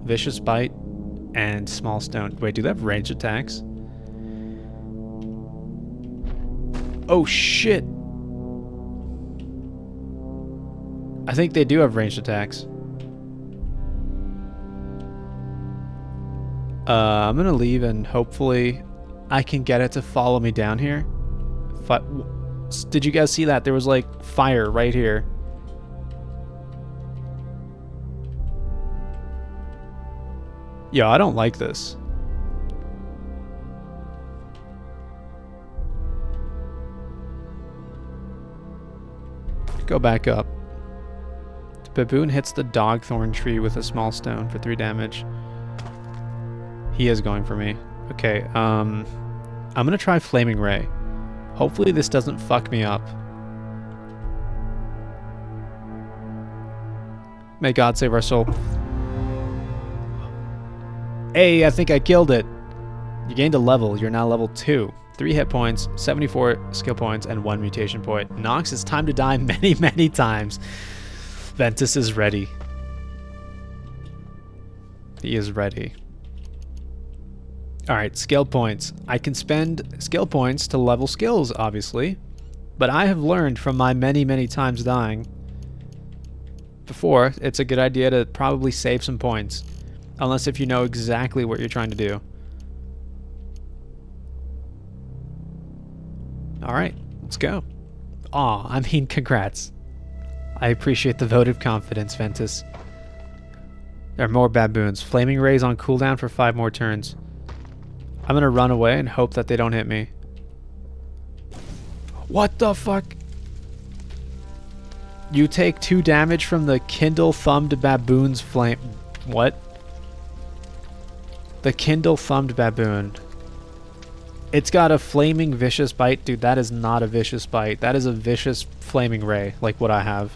Vicious bite and small stone. Wait, do they have range attacks? Oh shit! I think they do have ranged attacks. I'm gonna leave and hopefully I can get it to follow me down here. Did you guys see that? There was like fire right here. Yo, I don't like this. Go back up. The baboon hits the dogthorn tree with a small stone for 3 damage. He is going for me. Okay, I'm gonna try Flaming Ray. Hopefully this doesn't fuck me up. May God save our soul. Hey, I think I killed it. You gained a level. You're now level 2. 3 hit points, 74 skill points, and 1 mutation point. Nox, it's time to die many, many times. Ventus is ready. He is ready. Alright, skill points. I can spend skill points to level skills, obviously. But I have learned from my many, many times dying before, it's a good idea to probably save some points. Unless if you know exactly what you're trying to do. Alright, let's go. Aw, I mean, congrats. I appreciate the vote of confidence, Ventus. There are more baboons. Flaming rays on cooldown for 5 more turns. I'm gonna run away and hope that they don't hit me. What the fuck? You take 2 damage from the Kindle-thumbed baboon's flame... What? The Kindle-thumbed baboon. It's got a flaming vicious bite. Dude, that is not a vicious bite. That is a vicious flaming ray, like what I have.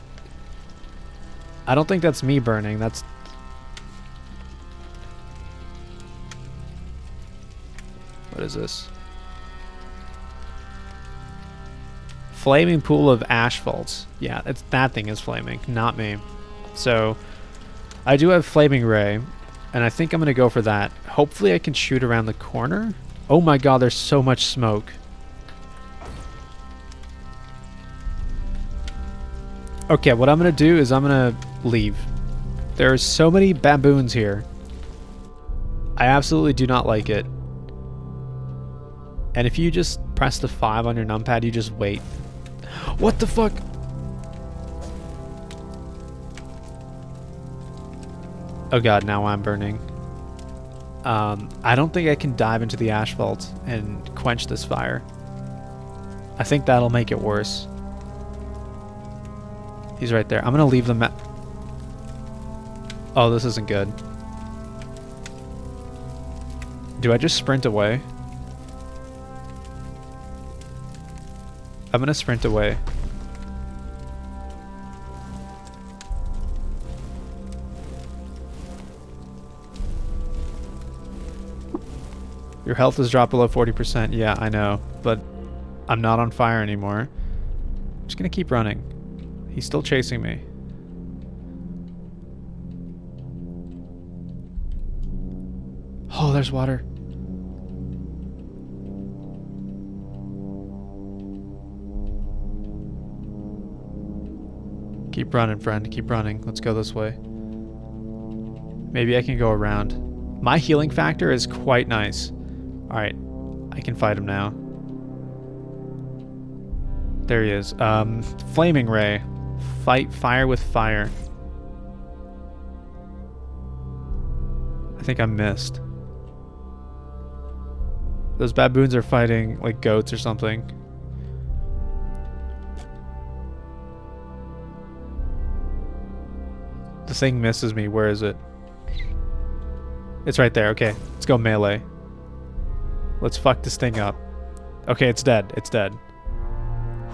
I don't think that's me burning. That's... What is this? Flaming pool of asphalt. Yeah, that thing is flaming, not me. So, I do have flaming ray, and I think I'm gonna go for that. Hopefully I can shoot around the corner. Oh my god, there's so much smoke. Okay, what I'm gonna do is I'm gonna leave. There's so many baboons here. I absolutely do not like it. And if you just press the 5 on your numpad, you just wait. What the fuck? Oh god, now I'm burning. I don't think I can dive into the asphalt and quench this fire. I think that'll make it worse. He's right there. I'm gonna leave the map. Oh, this isn't good. Do I just sprint away? I'm gonna sprint away. Your health has dropped below 40%. Yeah, I know. But I'm not on fire anymore. I'm just gonna keep running. He's still chasing me. Oh, there's water. Keep running, friend. Keep running. Let's go this way. Maybe I can go around. My healing factor is quite nice. Alright. I can fight him now. There he is. Flaming ray. Fight fire with fire. I think I missed. Those baboons are fighting like goats or something. The thing misses me. Where is it? It's right there. Okay, let's go melee. Let's fuck this thing up. Okay, it's dead. It's dead.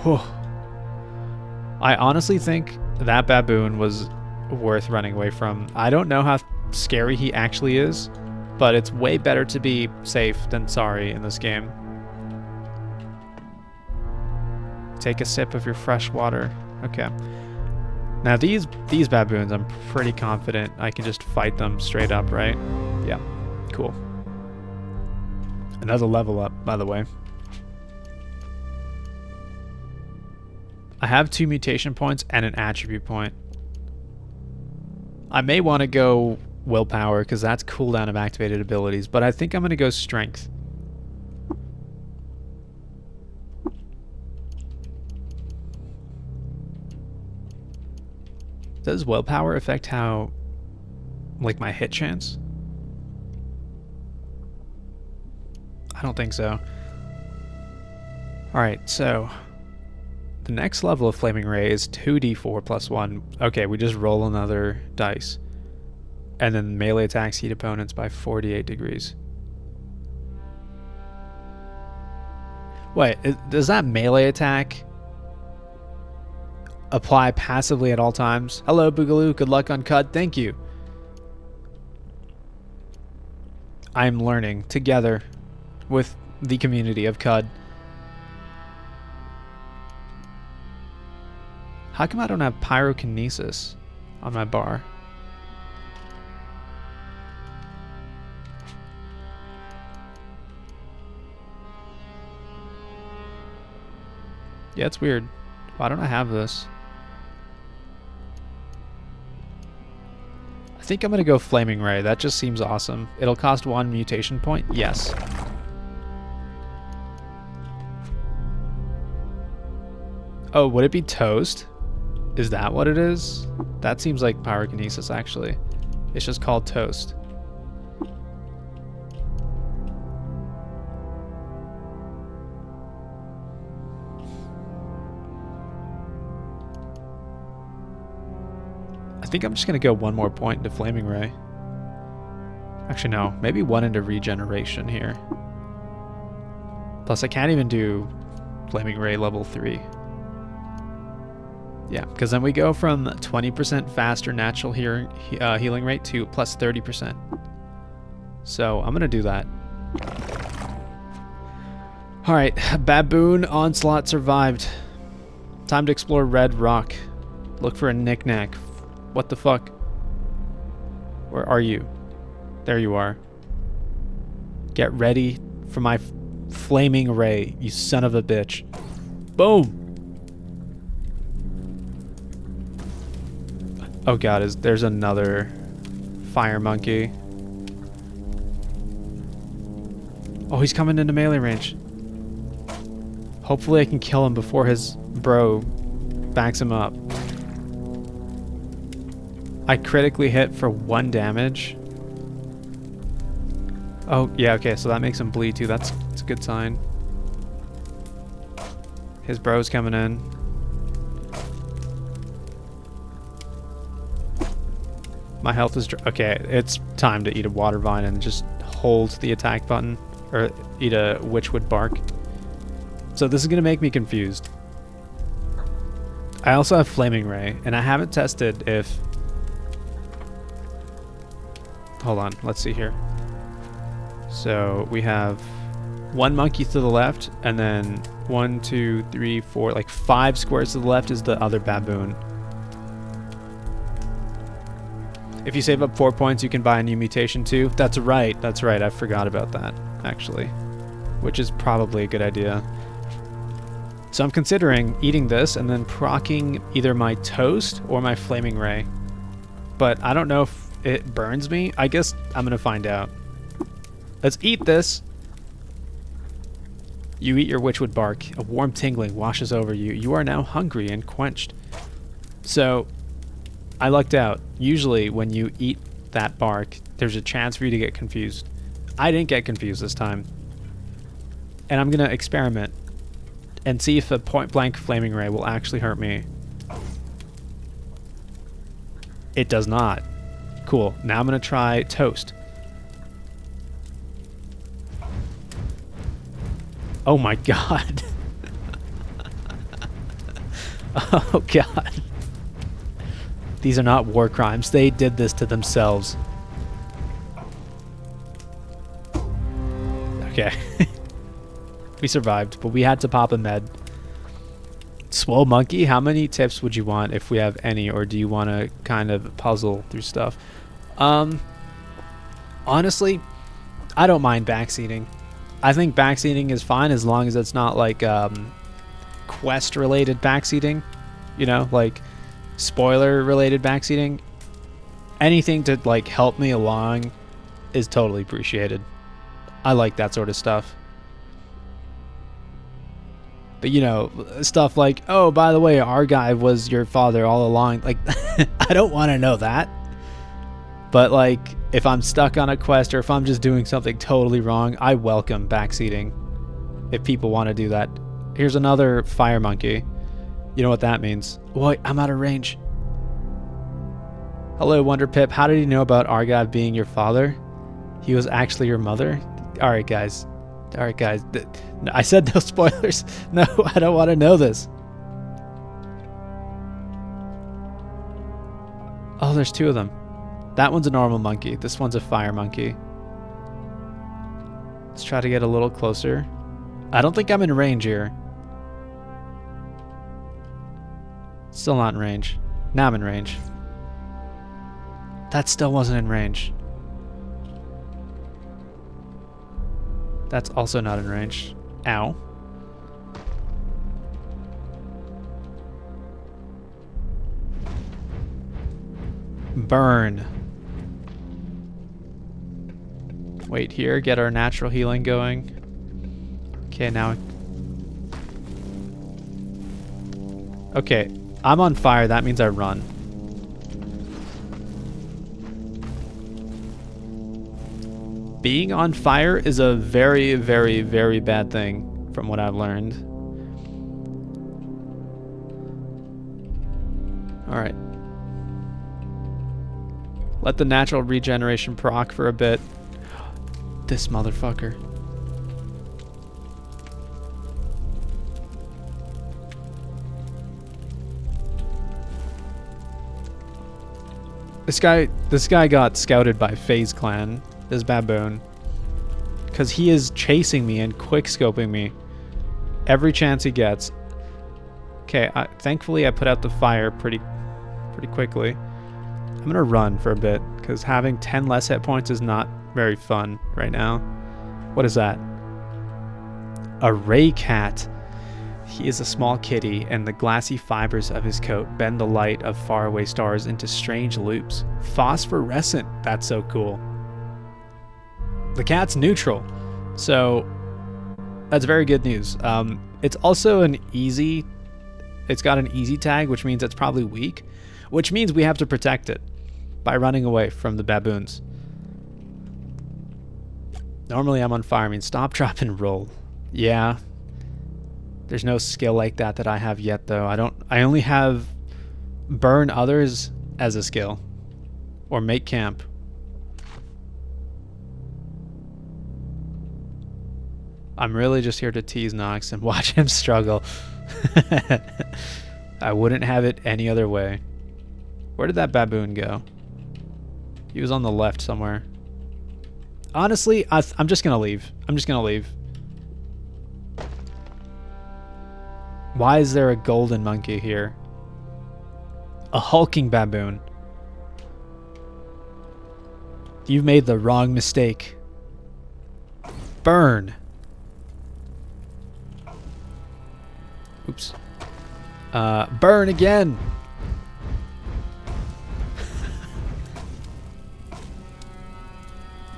Whew. I honestly think that baboon was worth running away from. I don't know how scary he actually is, but it's way better to be safe than sorry in this game. Take a sip of your fresh water. Okay. Now these baboons, I'm pretty confident I can just fight them straight up, right? Yeah, cool. Another level up, by the way. I have 2 mutation points and an attribute point. I may want to go willpower because that's cooldown of activated abilities, but I think I'm going to go strength. Does willpower affect how, like, my hit chance? I don't think so. Alright, so the next level of Flaming Ray is 2d4 plus 1. Okay, we just roll another dice. And then melee attacks heat opponents by 48 degrees. Wait, does that melee attack apply passively at all times. Hello, Boogaloo. Good luck on CUD. Thank you. I am learning together with the community of CUD. How come I don't have pyrokinesis on my bar? Yeah, it's weird. Why don't I have this? I think I'm gonna go Flaming Ray. That just seems awesome. It'll cost 1 mutation point? Yes. Oh, would it be Toast? Is that what it is? That seems like pyrokinesis, actually. It's just called Toast. I think I'm just going to go 1 more point into Flaming Ray. Actually, no. Maybe 1 into Regeneration here. Plus, I can't even do Flaming Ray level 3. Yeah, because then we go from 20% faster natural healing rate to plus 30%. So I'm going to do that. Alright, Baboon Onslaught survived. Time to explore Red Rock. Look for a knick-knack. What the fuck? Where are you? There you are. Get ready for my Flaming Ray, you son of a bitch. Boom! Oh god, there's another fire monkey. Oh, he's coming into melee range. Hopefully I can kill him before his bro backs him up. I critically hit for 1 damage. Oh, yeah, okay, so that makes him bleed too. That's a good sign. His bro's coming in. My health is... Okay, it's time to eat a water vine and just hold the attack button. Or eat a witchwood bark. So this is going to make me confused. I also have Flaming Ray, and I haven't tested if... Hold on, let's see here. So we have 1 monkey to the left, and then 1, 2, 3, 4, like 5 squares to the left is the other baboon. If you save up 4 points, you can buy a new mutation too. That's right, I forgot about that, actually. Which is probably a good idea. So I'm considering eating this and then proccing either my Toast or my Flaming Ray. But I don't know if it burns me. I guess I'm gonna find out. Let's eat this. You eat your witchwood bark. A warm tingling washes over you. You are now hungry and quenched. So, I lucked out. Usually, when you eat that bark, there's a chance for you to get confused. I didn't get confused this time. And I'm gonna experiment and see if a point-blank Flaming Ray will actually hurt me. It does not. Cool. Now I'm gonna try Toast. Oh my god. Oh god. These are not war crimes. They did this to themselves. Okay. We survived, but we had to pop a med. Swole Monkey, how many tips would you want if we have any, or do you want to kind of puzzle through stuff? Honestly, I don't mind backseating. I think backseating is fine as long as it's not like quest-related backseating, you know, like spoiler-related backseating. Anything to like help me along is totally appreciated. I like that sort of stuff. But you know, stuff like, oh, by the way, our guy was your father all along. Like, I don't want to know that. But like, if I'm stuck on a quest or if I'm just doing something totally wrong, I welcome backseating. If people want to do that. Here's another fire monkey. You know what that means. Wait, I'm out of range. Hello, Wonder Pip. How did you know about Argav being your father? He was actually your mother? Alright, guys. Alright, guys. I said no spoilers. No, I don't want to know this. there's two of them. That one's a normal monkey. This one's a fire monkey. Let's try to get a little closer. I don't think I'm in range here. Still not in range. Now I'm in range. That still wasn't in range. That's also not in range. Ow. Burn. Wait here, get our natural healing going. Okay, now. Okay, I'm on fire. That means I run. Being on fire is a very, very, very bad thing from what I've learned. Alright. Let the natural regeneration proc for a bit. This motherfucker. This guy got scouted by FaZe Clan, this baboon, because he is chasing me and quick-scoping me every chance he gets. Okay, thankfully I put out the fire pretty quickly. I'm gonna run for a bit, because having 10 less hit points is not very fun right now. What is that? A ray cat. He is a small kitty, and the glassy fibers of his coat bend the light of faraway stars into strange loops. Phosphorescent. That's so cool. The cat's neutral, so that's very good news. It's also an easy... It's got an easy tag, which means it's probably weak, which means we have to protect it by running away from the baboons. Normally I'm on fire. I mean, stop, drop, and roll. Yeah. There's no skill like that I have yet, though. I only have burn others as a skill. Or make camp. I'm really just here to tease Nox and watch him struggle. I wouldn't have it any other way. Where did that baboon go? He was on the left somewhere. Honestly, I'm just gonna leave. I'm just gonna leave. Why is there a golden monkey here? A hulking baboon. You've made the wrong mistake. Burn. Oops. Burn again.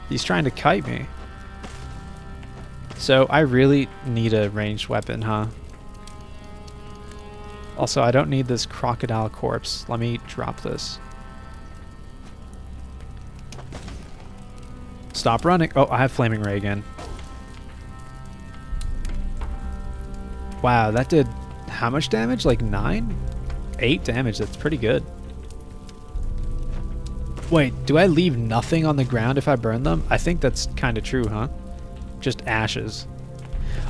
He's trying to kite me. So I really need a ranged weapon, huh? Also, I don't need this crocodile corpse. Let me drop this. Stop running. Oh, I have Flaming Ray again. Wow, that did how much damage? Like 9? 8 damage. That's pretty good. Wait, do I leave nothing on the ground if I burn them? I think that's kind of true, huh? Just ashes.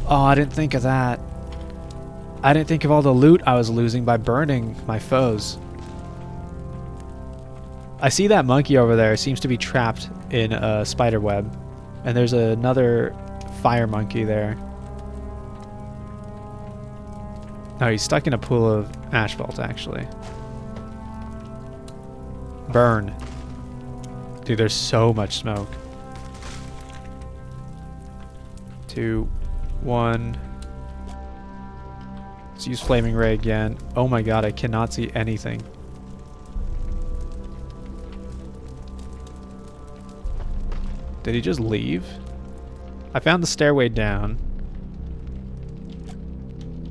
Oh, I didn't think of that. I didn't think of all the loot I was losing by burning my foes. I see that monkey over there. Seems to be trapped in a spider web. And there's another fire monkey there. Oh, he's stuck in a pool of asphalt, actually. Burn. Dude, there's so much smoke. 2, 1. Let's use Flaming Ray again. Oh my god, I cannot see anything. Did he just leave? I found the stairway down.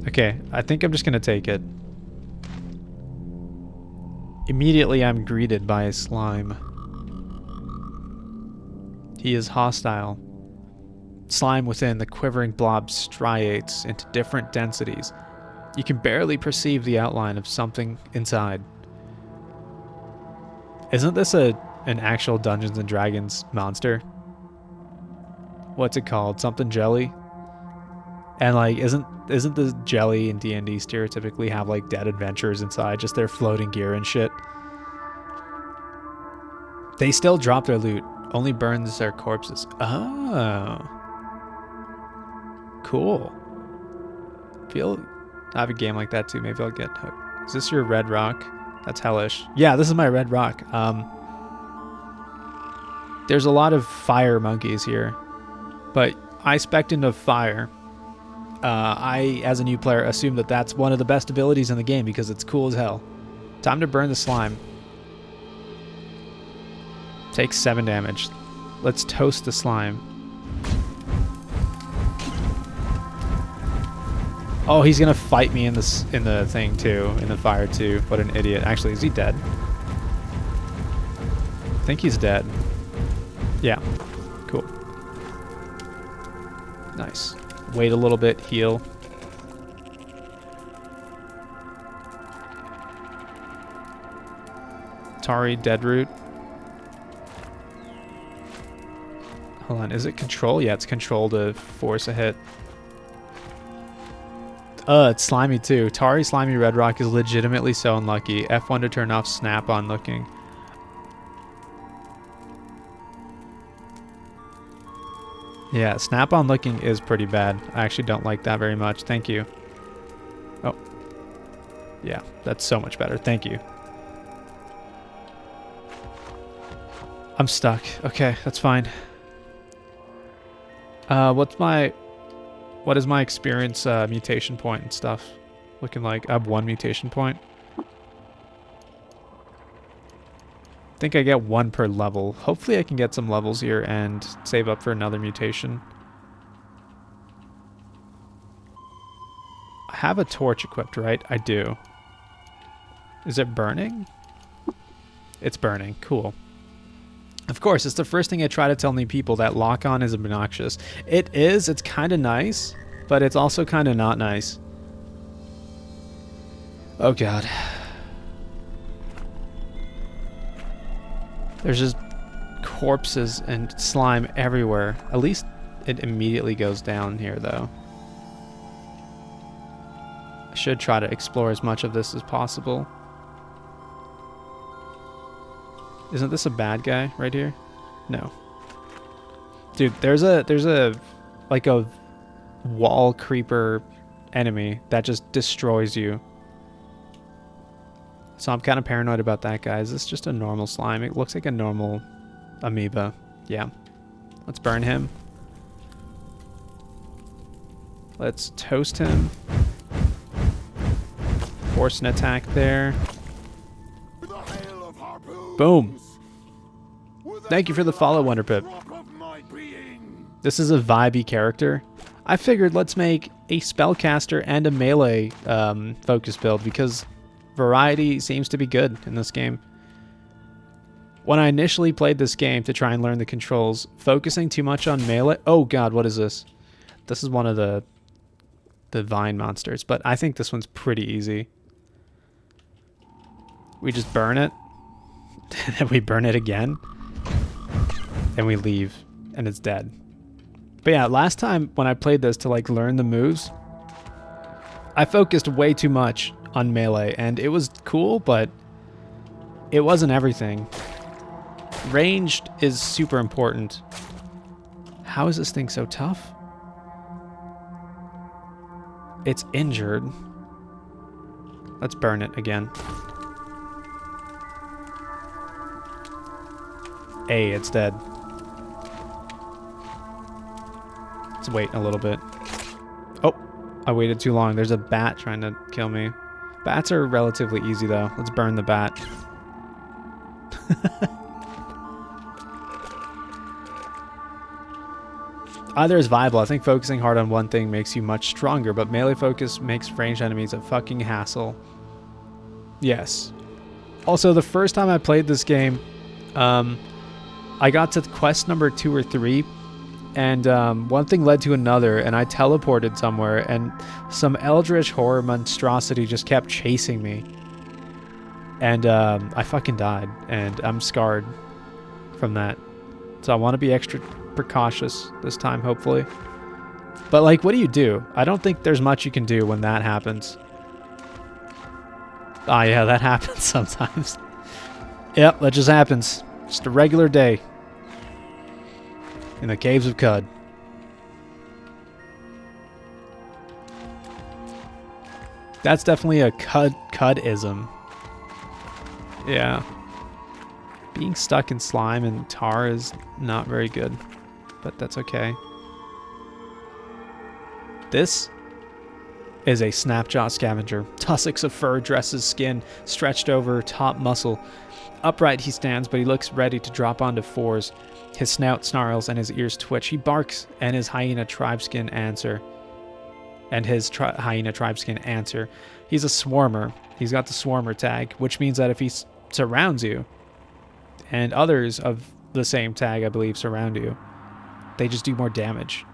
Okay, I think I'm just gonna take it. Immediately I'm greeted by a slime. He is hostile. Slime within, the quivering blob striates into different densities. You can barely perceive the outline of something inside. Isn't this an actual Dungeons and Dragons monster? What's it called? Something jelly? And like, isn't the jelly in D&D stereotypically have like dead adventurers inside, just their floating gear and shit? They still drop their loot. Only burns their corpses. Oh. Cool. I have a game like that too. Maybe I'll get hooked. Is this your red rock? That's hellish. Yeah, this is my red rock. There's a lot of fire monkeys here, but I spec'd into fire. I, as a new player, assume that that's one of the best abilities in the game because it's cool as hell. Time to burn the slime. Takes 7 damage. Let's toast the slime. Oh, he's gonna fight me in the thing too, in the fire too. What an idiot! Actually, is he dead? I think he's dead. Yeah. Cool. Nice. Wait a little bit. Heal. Tari Deadroot. Hold on. Is it control? Yeah, it's control to force a hit. It's slimy too. Tari Slimy Red Rock is legitimately so unlucky. F1 to turn off snap-on looking. Yeah, snap-on looking is pretty bad. I actually don't like that very much. Thank you. Oh. Yeah, that's so much better. Thank you. I'm stuck. Okay, that's fine. What is my experience mutation point and stuff looking like? I have 1 mutation point. I think I get 1 per level. Hopefully I can get some levels here and save up for another mutation. I have a torch equipped, right? I do. Is it burning? It's burning. Cool. Of course, it's the first thing I try to tell new people, that lock-on is obnoxious. It is. It's kind of nice, but it's also kind of not nice. Oh, God. There's just corpses and slime everywhere. At least it immediately goes down here, though. I should try to explore as much of this as possible. Isn't this a bad guy right here? No. Dude, there's a like a wall creeper enemy that just destroys you. So I'm kind of paranoid about that guy. Is this just a normal slime? It looks like a normal amoeba. Yeah. Let's burn him. Let's toast him. Force an attack there. Boom. Thank you for the follow, Wonderpip. This is a vibey character. I figured let's make a spellcaster and a melee focus build because variety seems to be good in this game. When I initially played this game to try and learn the controls, focusing too much on melee... Oh god, what is this? This is one of the vine monsters, but I think this one's pretty easy. We just burn it. Then we burn it again, and we leave, and it's dead. But yeah, last time when I played this to like learn the moves, I focused way too much on melee, and it was cool, but it wasn't everything. Ranged is super important. How is this thing so tough? It's injured. Let's burn it again. Hey, it's dead. Let's wait a little bit. Oh, I waited too long. There's a bat trying to kill me. Bats are relatively easy, though. Let's burn the bat. Either is viable. I think focusing hard on one thing makes you much stronger, but melee focus makes ranged enemies a fucking hassle. Yes. Also, the first time I played this game, I got to quest number 2 or 3, and one thing led to another, and I teleported somewhere, and some eldritch horror monstrosity just kept chasing me. And I fucking died, and I'm scarred from that. So I want to be extra precautious this time, hopefully. But, like, what do you do? I don't think there's much you can do when that happens. Ah, yeah, that happens sometimes. Yep, that just happens. Just a regular day in the caves of Cud. That's definitely a Cudism. Yeah. Being stuck in slime and tar is not very good, but that's okay. This is a Snapjaw scavenger. Tussocks of fur dresses skin, stretched over top muscle. Upright he stands, but he looks ready to drop onto fours. His snout snarls and his ears twitch. He barks, and his hyena tribeskin answer. He's a swarmer. He's got the swarmer tag, which means that if he surrounds you, and others of the same tag, I believe, surround you, they just do more damage.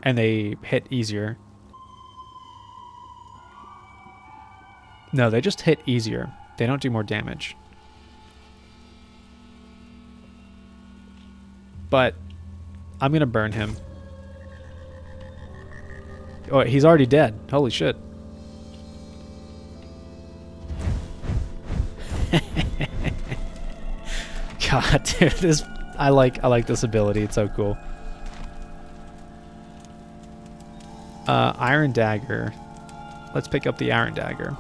And they hit easier. No, they just hit easier. They don't do more damage. But I'm going to burn him. Oh, he's already dead. Holy shit. God, dude, this I like this ability. It's so cool. Iron Dagger. Let's pick up the Iron Dagger.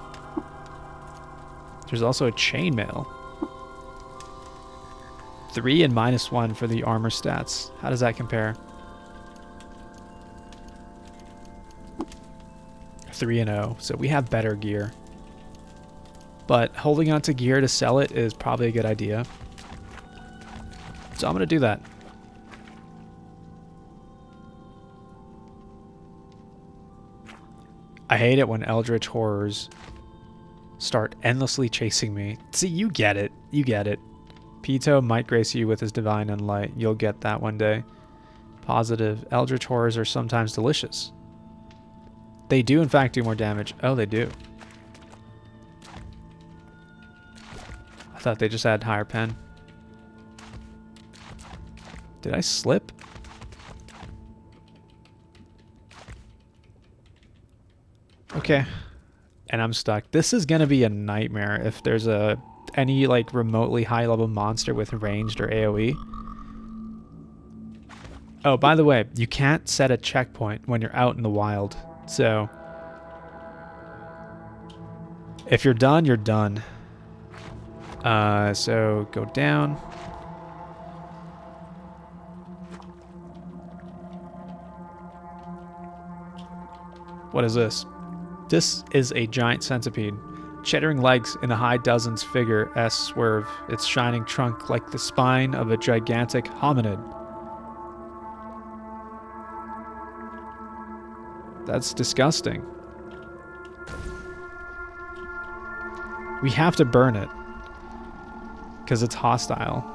There's also a Chainmail. 3 and -1 for the armor stats. How does that compare? 3 and 0. So we have better gear. But holding on to gear to sell it is probably a good idea. So I'm going to do that. I hate it when Eldritch Horrors start endlessly chasing me. See, you get it. You get it. Pito might grace you with his divine unlight. You'll get that one day. Positive. Eldritch Horrors are sometimes delicious. They do, in fact, do more damage. Oh, they do. I thought they just had higher pen. Did I slip? Okay. And I'm stuck. This is going to be a nightmare if there's any like remotely high level monster with ranged or AoE. Oh, by the way, you can't set a checkpoint when you're out in the wild. So if you're done, you're done. So go down. What is this? This is a giant centipede. Chittering legs in the high dozens figure S swerve, its shining trunk like the spine of a gigantic hominid. That's disgusting. We have to burn it. Because it's hostile.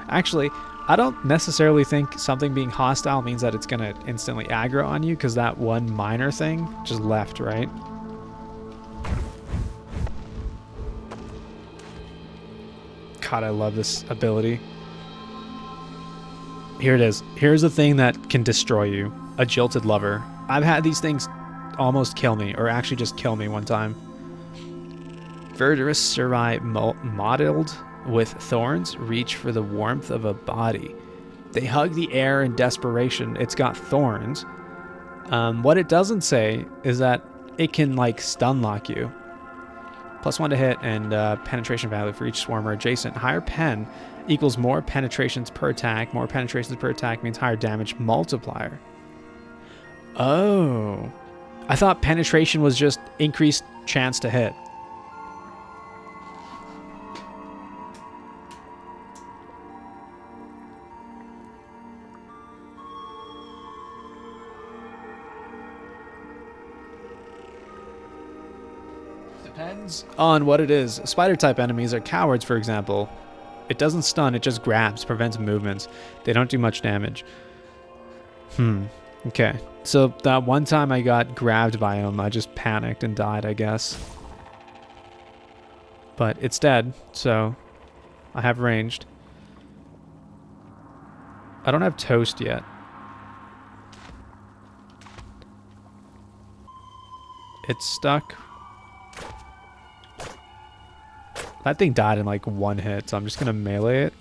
Actually, I don't necessarily think something being hostile means that it's going to instantly aggro on you, because that one minor thing just left, right? God, I love this ability. Here it is. Here's the thing that can destroy you. A jilted lover. I've had these things almost kill me, or actually just kill me one time. Verdurous Surai mottled with thorns reach for the warmth of a body. They hug the air in desperation. It's got thorns. What it doesn't say is that it can like stun lock you. +1 to hit and penetration value for each swarmer adjacent. Higher pen equals more penetrations per attack. More penetrations per attack means higher damage multiplier. Oh. I thought penetration was just increased chance to hit. Depends on what it is. Spider-type enemies are cowards, for example. It doesn't stun, it just grabs, prevents movements. They don't do much damage. Okay. So that one time I got grabbed by him, I just panicked and died, I guess. But it's dead, so I have ranged. I don't have toast yet. It's stuck. That thing died in like one hit, so I'm just gonna melee it.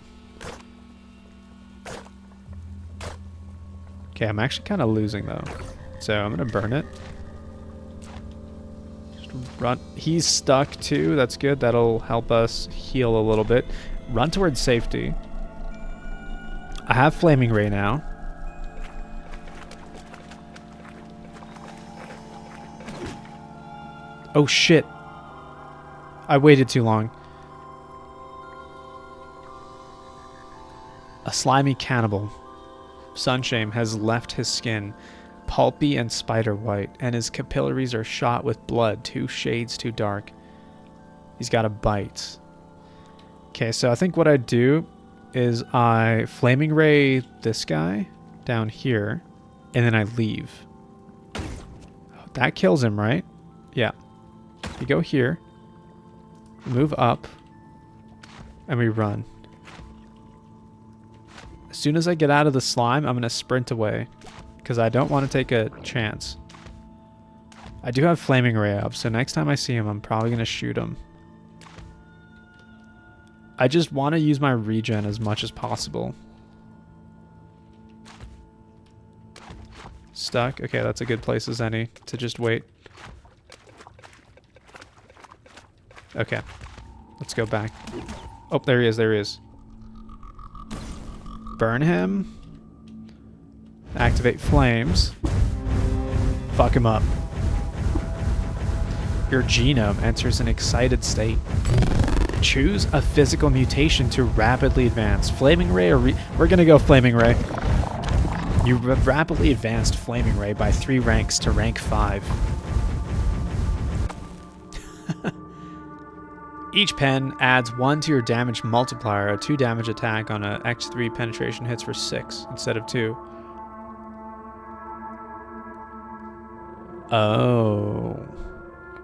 Okay, I'm actually kind of losing though. So I'm gonna burn it. Just run. He's stuck too. That's good. That'll help us heal a little bit. Run towards safety. I have Flaming Ray now. Oh shit. I waited too long. A slimy cannibal. Sunshame has left his skin, pulpy and spider white, and his capillaries are shot with blood 2 shades too dark. He's got a bite. Okay, so I think what I do is I Flaming Ray this guy down here, and then I leave. That kills him, right? Yeah. You go here, move up, and we run. As soon as I get out of the slime, I'm going to sprint away because I don't want to take a chance. I do have Flaming Ray up, so next time I see him, I'm probably going to shoot him. I just want to use my regen as much as possible. Stuck? Okay, that's a good place as any to just wait. Okay, let's go back. Oh, there he is, there he is. Burn him. Activate flames. Fuck him up. Your genome enters an excited state. Choose a physical mutation to rapidly advance. Flaming Ray or we're gonna go Flaming Ray. You rapidly advanced Flaming Ray by 3 ranks to rank 5. Each pen adds 1 to your damage multiplier, a 2 damage attack on a X3 penetration hits for 6 instead of 2. Oh.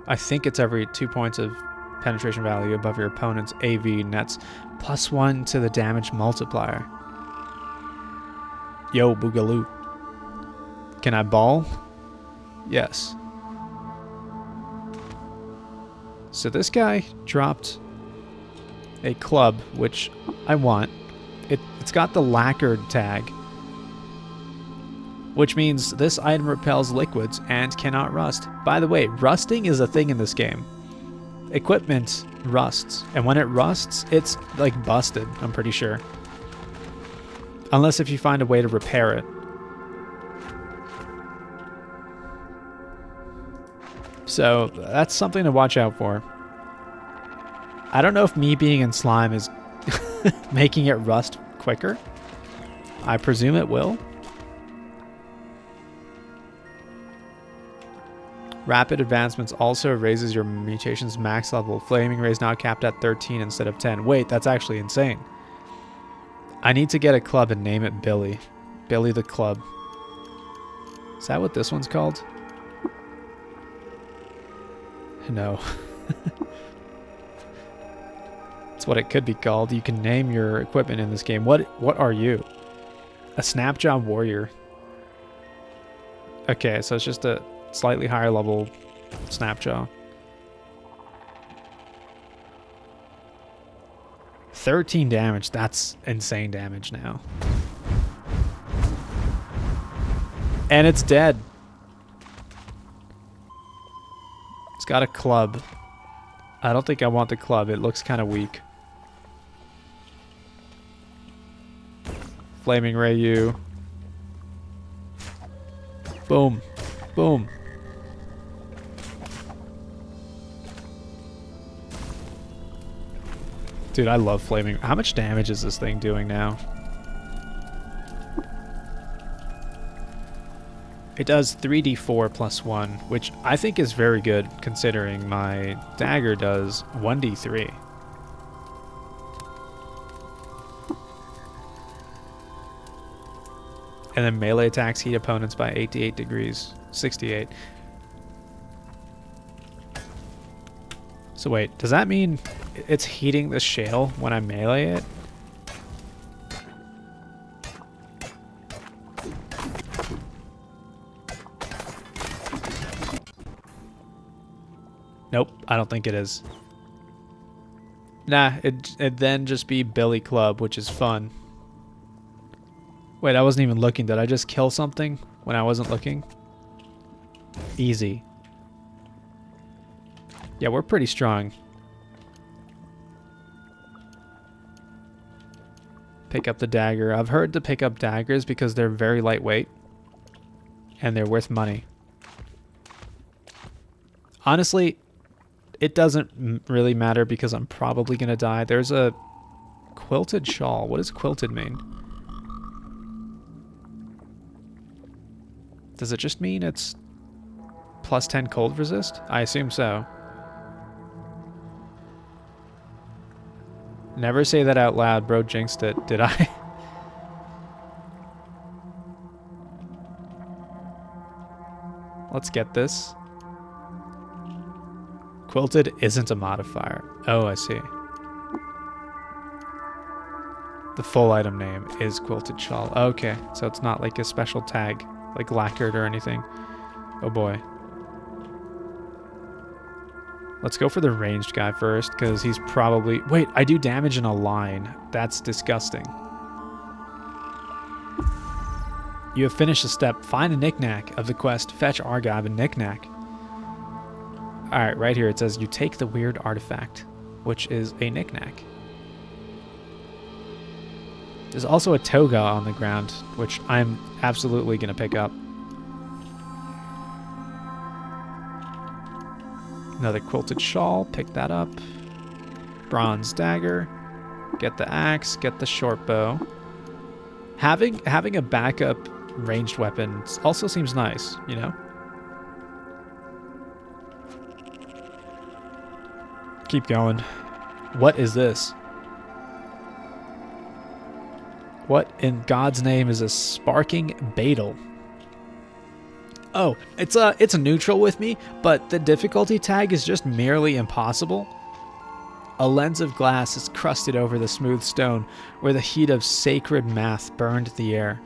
I think it's every 2 points of penetration value above your opponent's AV nets +1 to the damage multiplier. Yo, Boogaloo. Can I ball? Yes. So this guy dropped a club, which I want. It's got the lacquered tag, which means this item repels liquids and cannot rust. By the way, rusting is a thing in this game. Equipment rusts, and when it rusts, it's like busted, I'm pretty sure. Unless if you find a way to repair it. So that's something to watch out for. I don't know if me being in slime is making it rust quicker. I presume it will. Rapid advancements also raises your mutation's max level. Flaming Ray is now capped at 13 instead of 10. Wait, that's actually insane. I need to get a club and name it Billy. Billy the Club. Is that what this one's called? No. That's what it could be called. You can name your equipment in this game. What are you? A Snapjaw Warrior. Okay, so it's just a slightly higher level Snapjaw. 13 damage. That's insane damage now. And it's dead. It's got a club. I don't think I want the club. It looks kind of weak. Flaming Ray you. Boom. Boom. Dude, I love Flaming. How much damage is this thing doing now? It does 3d4 plus 1, which I think is very good considering my dagger does 1d3. And then melee attacks heat opponents by 88 degrees. 68. So wait, does that mean it's heating the shale when I melee it? Nope, I don't think it is. Nah, it'd then just be Billy Club, which is fun. Wait, I wasn't even looking. Did I just kill something when I wasn't looking? Easy. Yeah, we're pretty strong. Pick up the dagger. I've heard to pick up daggers because they're very lightweight. And they're worth money. Honestly, it doesn't really matter because I'm probably going to die. There's a quilted shawl. What does quilted mean? Does it just mean it's plus 10 cold resist? I assume so. Never say that out loud, bro. Jinxed it. Did I? Let's get this. Quilted isn't a modifier. Oh, I see. The full item name is quilted shawl. Okay, so it's not like a special tag, like lacquered or anything. Oh boy. Let's go for the ranged guy first, because he's probably... Wait, I do damage in a line. That's disgusting. You have finished a step. Find a knickknack of the quest. Fetch Argive a knickknack. Alright, right here it says you take the weird artifact, which is a knickknack. There's also a toga on the ground, which I'm absolutely going to pick up. Another quilted shawl, pick that up. Bronze dagger. Get the axe, get the short bow. Having a backup ranged weapon also seems nice, you know? Keep going. What is this? What in God's name is a sparking beetle? Oh, it's a neutral with me, but the difficulty tag is just merely impossible. A lens of glass is crusted over the smooth stone, where the heat of sacred math burned the air,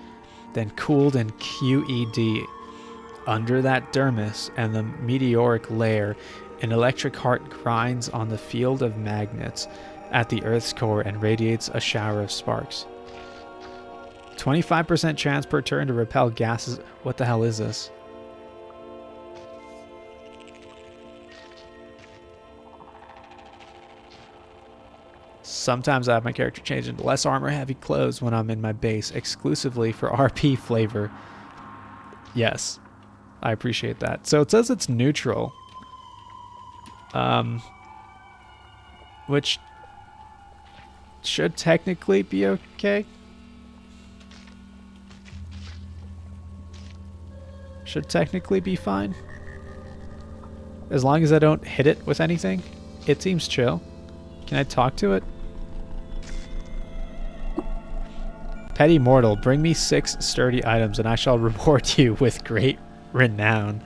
then cooled in QED. Under that dermis and the meteoric layer, an electric heart grinds on the field of magnets at the Earth's core and radiates a shower of sparks. 25% chance per turn to repel gases. What the hell is this? Sometimes I have my character change into less armor heavy clothes when I'm in my base, exclusively for RP flavor. Yes, I appreciate that. So it says it's neutral. Which should technically be okay. Should technically be fine. As long as I don't hit it with anything, it seems chill. Can I talk to it? Petty mortal, bring me 6 sturdy items and I shall reward you with great renown.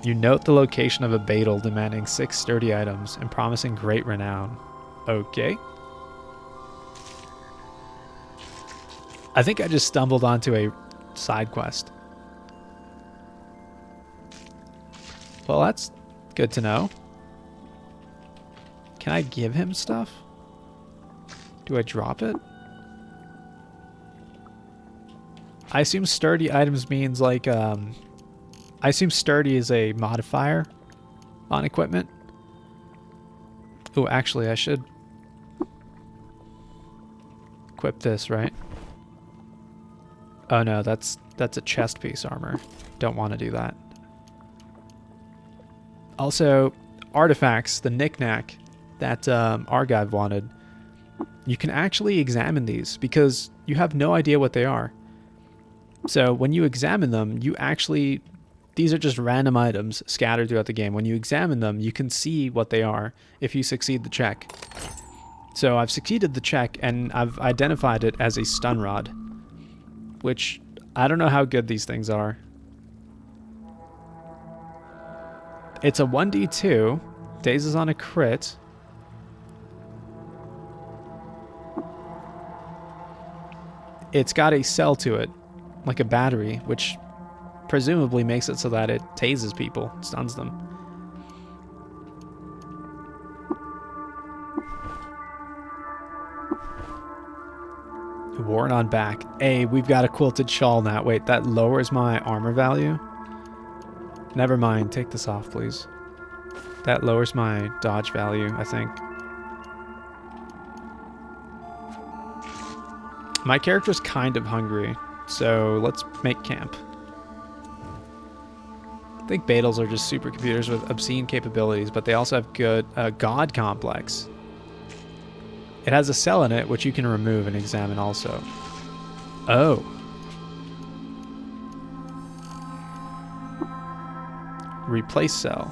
You note the location of a beetle demanding 6 sturdy items and promising great renown. Okay. I think I just stumbled onto a side quest. Well, that's good to know. Can I give him stuff? Do I drop it? I assume sturdy items means like, I assume sturdy is a modifier on equipment. Oh, actually, I should equip this, right? Oh no, that's a chest piece armor. Don't want to do that. Also, artifacts, the knickknack that Argive wanted. You can actually examine these because you have no idea what they are. So when you examine them, you actually... These are just random items scattered throughout the game. When you examine them, you can see what they are if you succeed the check. So I've succeeded the check, and I've identified it as a stun rod. Which, I don't know how good these things are. It's a 1d2. Dazes on a crit. It's got a cell to it, like a battery, which presumably makes it so that it tases people, stuns them. Worn on back. Hey, we've got a quilted shawl now. Wait, that lowers my armor value? Never mind. Take this off, please. That lowers my dodge value, I think. My character's kind of hungry, so let's make camp. I think Beetles are just supercomputers with obscene capabilities, but they also have good God complex. It has a cell in it, which you can remove and examine also. Oh. Replace cell.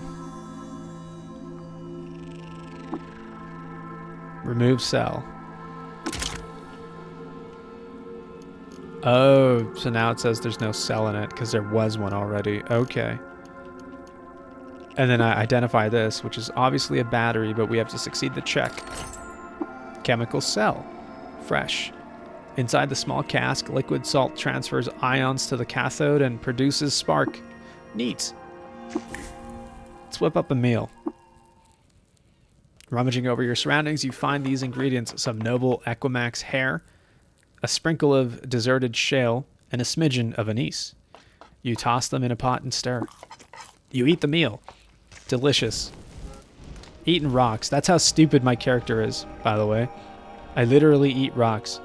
Remove cell. Oh, so now it says there's no cell in it because there was one already. Okay. And then I identify this, which is obviously a battery, but we have to succeed the check. Chemical cell. Fresh. Inside the small cask, liquid salt transfers ions to the cathode and produces spark. Neat. Let's whip up a meal. Rummaging over your surroundings, you find these ingredients: some noble Equimax hair, a sprinkle of deserted shale, and a smidgen of anise. You toss them in a pot and stir. You eat the meal. Delicious. Eating rocks. That's how stupid my character is, by the way. I literally eat rocks.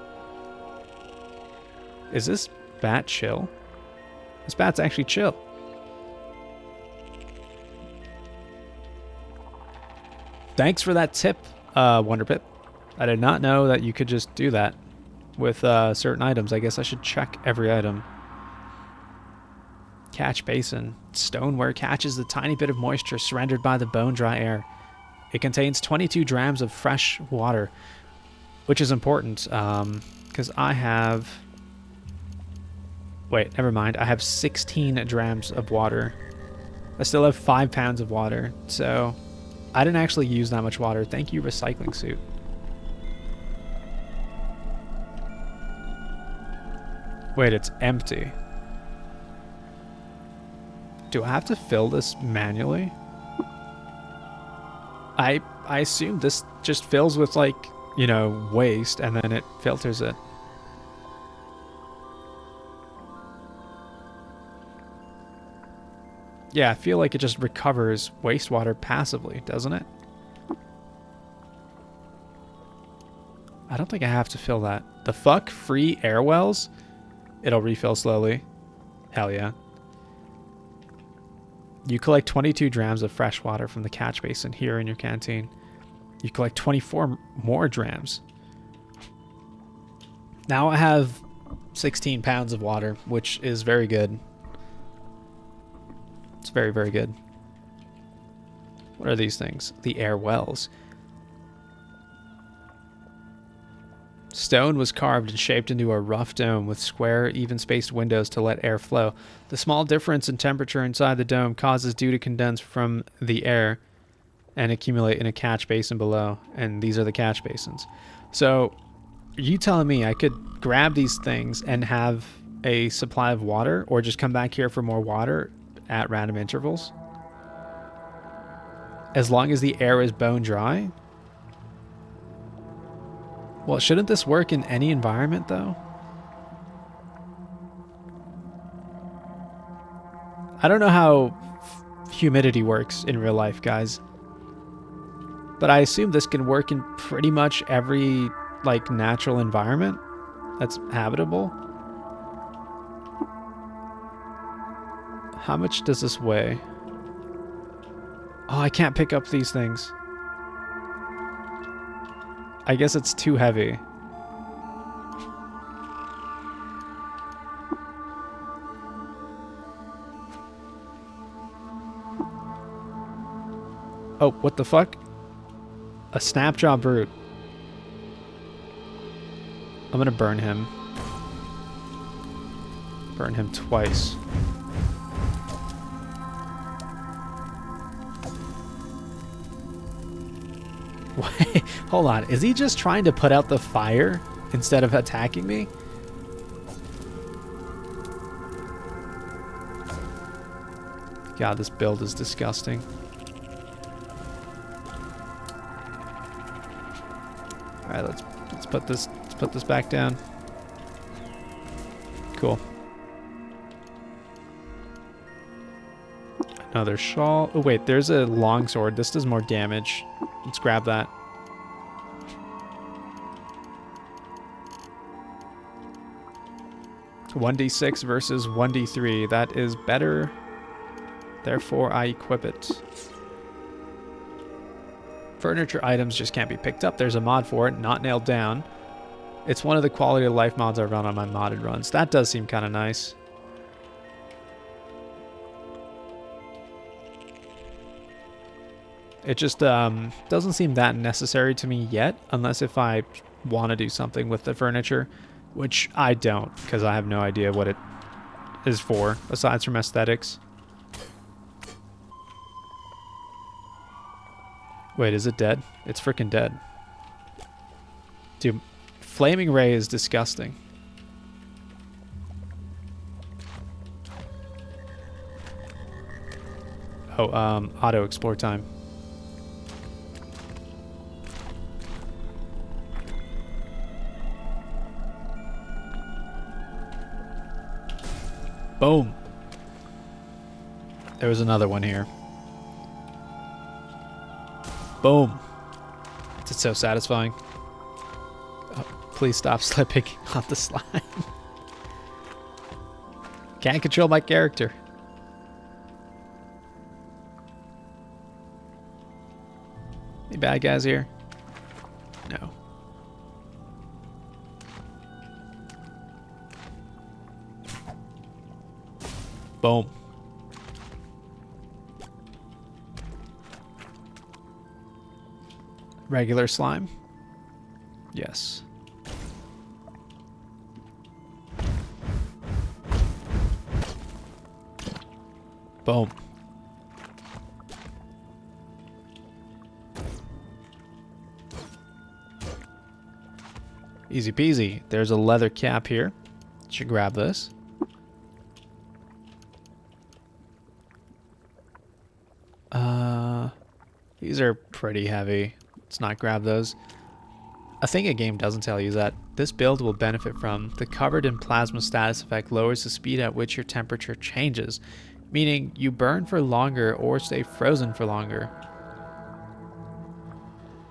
Is this bat chill? This bat's actually chill. Thanks for that tip, Wonderpip. I did not know that you could just do that with certain items. I guess I should check every item. Catch basin. Stoneware catches the tiny bit of moisture surrendered by the bone-dry air. It contains 22 drams of fresh water, which is important because I have... Wait, never mind. I have 16 drams of water. I still have 5 pounds of water, so I didn't actually use that much water. Thank you, recycling suit. Wait, it's empty. Do I have to fill this manually? I assume this just fills with, like, you know, waste, and then it filters it. Yeah, I feel like it just recovers wastewater passively, doesn't it? I don't think I have to fill that. The fuck? Free air wells? It'll refill slowly. Hell yeah. You collect 22 drams of fresh water from the catch basin here in your canteen. You collect 24 more drams. Now I have 16 pounds of water, which is very good. It's very, very good. What are these things? The air wells. Stone was carved and shaped into a rough dome with square, even-spaced windows to let air flow. The small difference in temperature inside the dome causes dew to condense from the air and accumulate in a catch basin below. And these are the catch basins. So, are you telling me I could grab these things and have a supply of water, or just come back here for more water at random intervals? As long as the air is bone dry? Well, shouldn't this work in any environment, though? I don't know how humidity works in real life, guys. But I assume this can work in pretty much every, like, natural environment that's habitable. How much does this weigh? Oh, I can't pick up these things. I guess it's too heavy. Oh, what the fuck? A Snapjaw Brute. I'm gonna burn him. Burn him twice. Wait, hold on. Is he just trying to put out the fire instead of attacking me? God, this build is disgusting. All right, let's put this back down. Cool. Another shawl. Oh, wait, there's a longsword. This does more damage. Let's grab that. $1d6 versus 1d3. That is better. Therefore, I equip it. Furniture items just can't be picked up. There's a mod for it, not nailed down. It's one of the quality of life mods I run on my modded runs. That does seem kind of nice. It just doesn't seem that necessary to me yet, unless if I want to do something with the furniture, which I don't, because I have no idea what it is for, aside from aesthetics. Wait, is it dead? It's freaking dead. Dude, Flaming Ray is disgusting. Oh, auto explore time. Boom. There was another one here. Boom. It's so satisfying. Oh, please stop slipping on the slime. Can't control my character. Any bad guys here? No. Boom. Regular slime? Yes. Boom. Easy peasy. There's a leather cap here. Should grab this. These are pretty heavy. Let's not grab those. A thing a game doesn't tell you is that this build will benefit from the covered in plasma status effect lowers the speed at which your temperature changes, meaning you burn for longer or stay frozen for longer.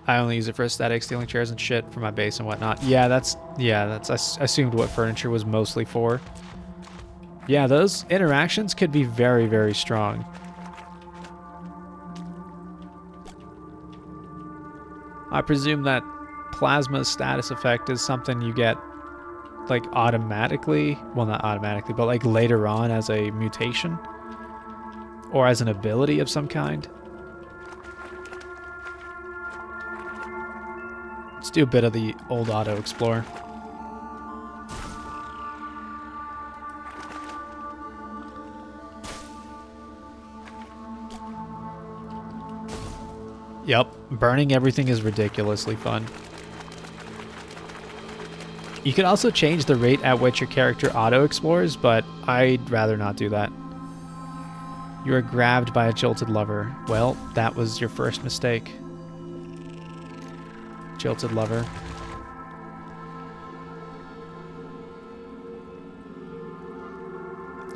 I only use it for aesthetics, stealing chairs and shit for my base and whatnot. Yeah, that's I assumed what furniture was mostly for. Yeah, those interactions could be very, very strong. I presume that plasma status effect is something you get like automatically, well, not automatically, but like later on as a mutation or as an ability of some kind. Let's do a bit of the old auto explore. Yep, burning everything is ridiculously fun. You can also change the rate at which your character auto-explores, but I'd rather not do that. You are grabbed by a jilted lover. Well, that was your first mistake. Jilted lover.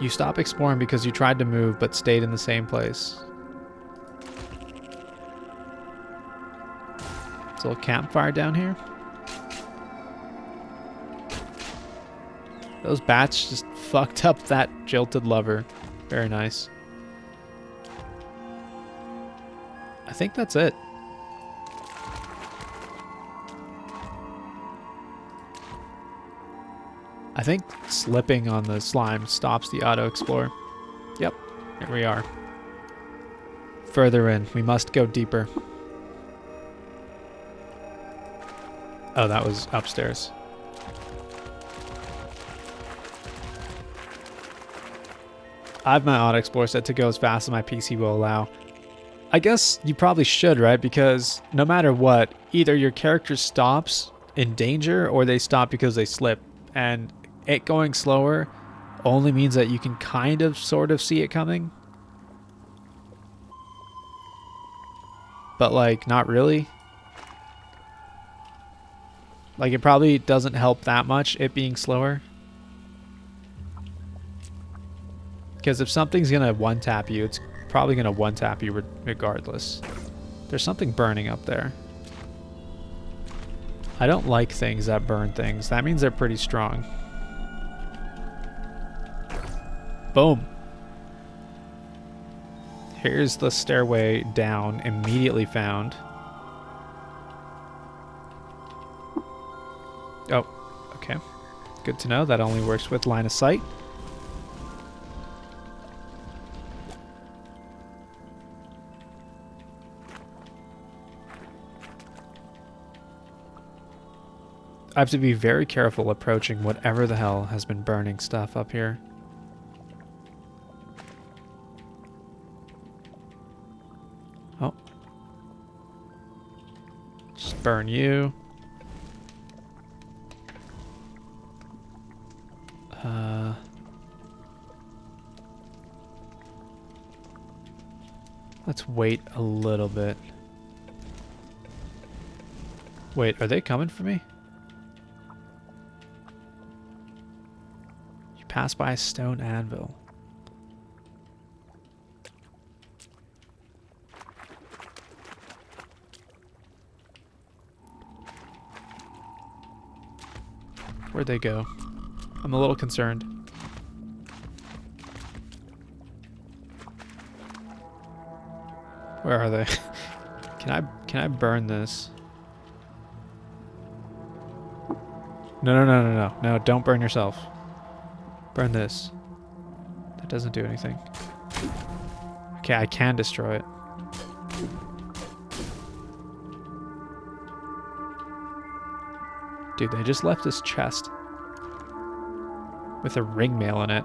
You stop exploring because you tried to move but stayed in the same place. There's a little campfire down here. Those bats just fucked up that jilted lover. Very nice. I think that's it. I think slipping on the slime stops the auto-explore. Yep, here we are. Further in. We must go deeper. Oh, that was upstairs. I have my auto-explore set to go as fast as my PC will allow. I guess you probably should, right? Because no matter what, either your character stops in danger or they stop because they slip. And it going slower only means that you can kind of sort of see it coming. But like, not really. Like, it probably doesn't help that much, it being slower. Because if something's going to one-tap you, it's probably going to one-tap you regardless. There's something burning up there. I don't like things that burn things. That means they're pretty strong. Boom. Here's the stairway down, immediately found. Oh, okay. Good to know. That only works with line of sight. I have to be very careful approaching whatever the hell has been burning stuff up here. Oh. Just burn you. Let's wait a little bit. Wait, are they coming for me? You pass by a stone anvil. Where'd they go? I'm a little concerned. Where are they? Can I burn this? No, don't burn yourself. Burn this. That doesn't do anything. Okay, I can destroy it. Dude, they just left this chest with a ring mail in it.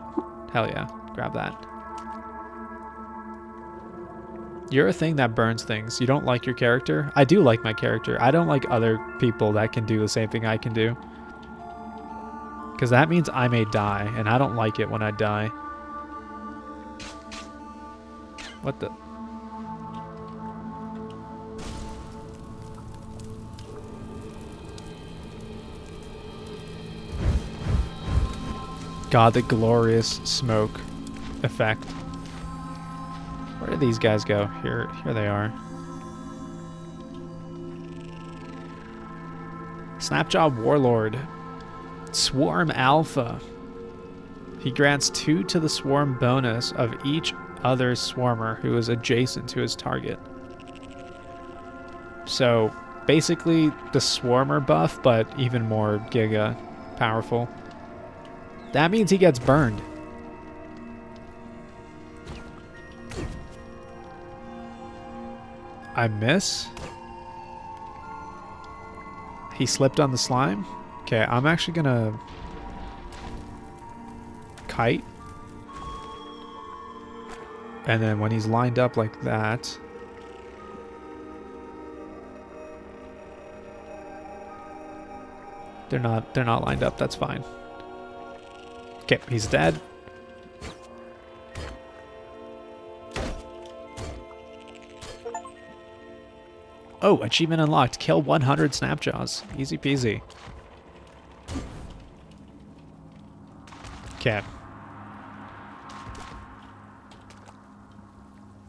Hell yeah, grab that. You're a thing that burns things. You don't like your character? I do like my character. I don't like other people that can do the same thing I can do. Because that means I may die, and I don't like it when I die. What the... God, the glorious smoke effect. Where did these guys go? Here they are. Snapjaw Warlord. Swarm Alpha. He grants 2 to the swarm bonus of each other swarmer who is adjacent to his target. So basically the swarmer buff, but even more giga powerful. That means he gets burned. I miss. He slipped on the slime. Okay, I'm actually gonna kite. And then when he's lined up like that, they're not lined up, that's fine. Okay, he's dead. Oh, achievement unlocked. Kill 100 Snapjaws. Easy peasy. Okay.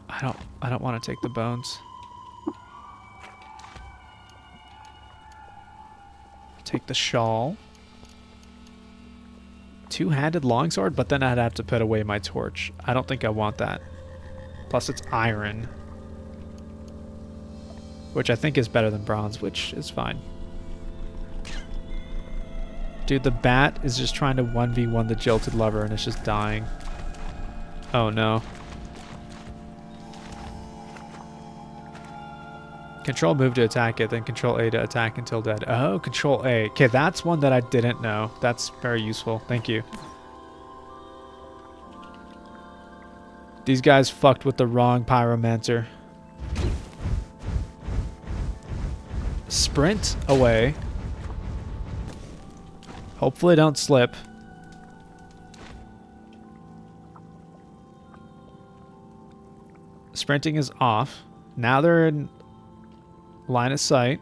I don't want to take the bones. Take the shawl. Two-handed longsword, but then I'd have to put away my torch. I don't think I want that. Plus it's iron. Which I think is better than bronze, which is fine. Dude, the bat is just trying to 1v1 the jilted lover and it's just dying. Oh no. Control move to attack it, then control A to attack until dead. Oh, control A. Okay, that's one that I didn't know. That's very useful. Thank you. These guys fucked with the wrong pyromancer. Sprint away. Hopefully don't slip. Sprinting is off. Now they're in line of sight.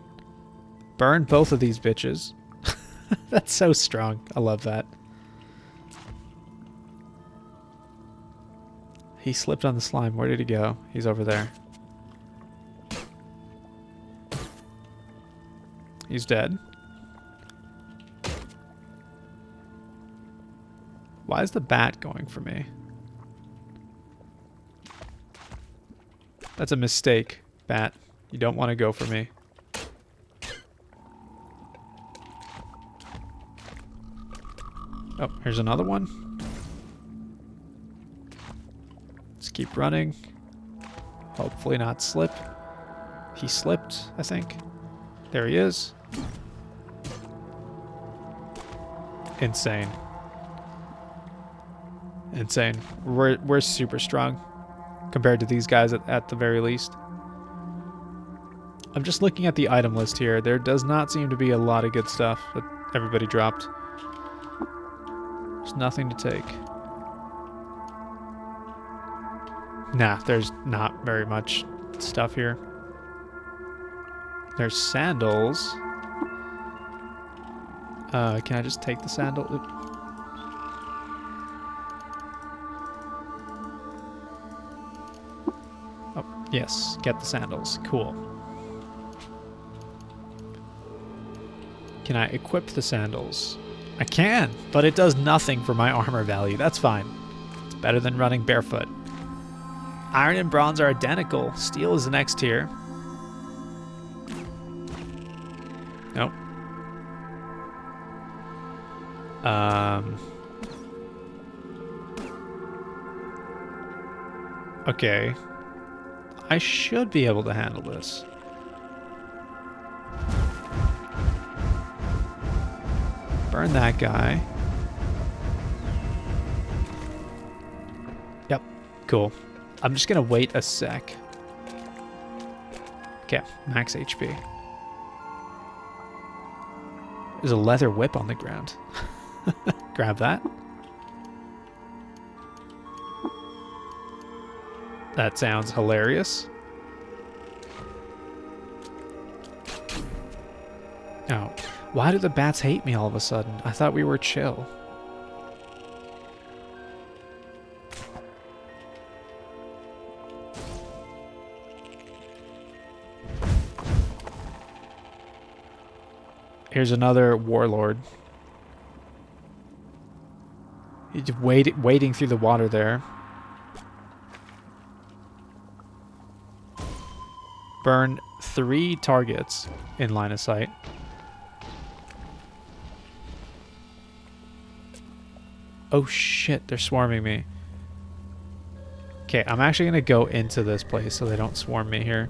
Burn both of these bitches. That's so strong. I love that. He slipped on the slime. Where did he go? He's over there. He's dead. Why is the bat going for me? That's a mistake, bat. You don't want to go for me. Oh, here's another one. Let's keep running. Hopefully not slip. He slipped, I think. There he is. Insane. Insane. We're super strong compared to these guys at the very least. I'm just looking at the item list here. There does not seem to be a lot of good stuff that everybody dropped. There's nothing to take. Nah, there's not very much stuff here. There's sandals. Can I just take the sandal? Oop. Oh, yes. Get the sandals. Cool. Can I equip the sandals? I can, but it does nothing for my armor value. That's fine. It's better than running barefoot. Iron and bronze are identical. Steel is the next tier. Nope. Okay. I should be able to handle this. Burn that guy. Yep. Cool. I'm just gonna wait a sec. Okay, max HP. There's a leather whip on the ground. Grab that. That sounds hilarious. Oh, why do the bats hate me all of a sudden? I thought we were chill. Here's another warlord. He's wading through the water there. Burn 3 targets in line of sight. Oh shit, they're swarming me. Okay, I'm actually gonna go into this place so they don't swarm me here.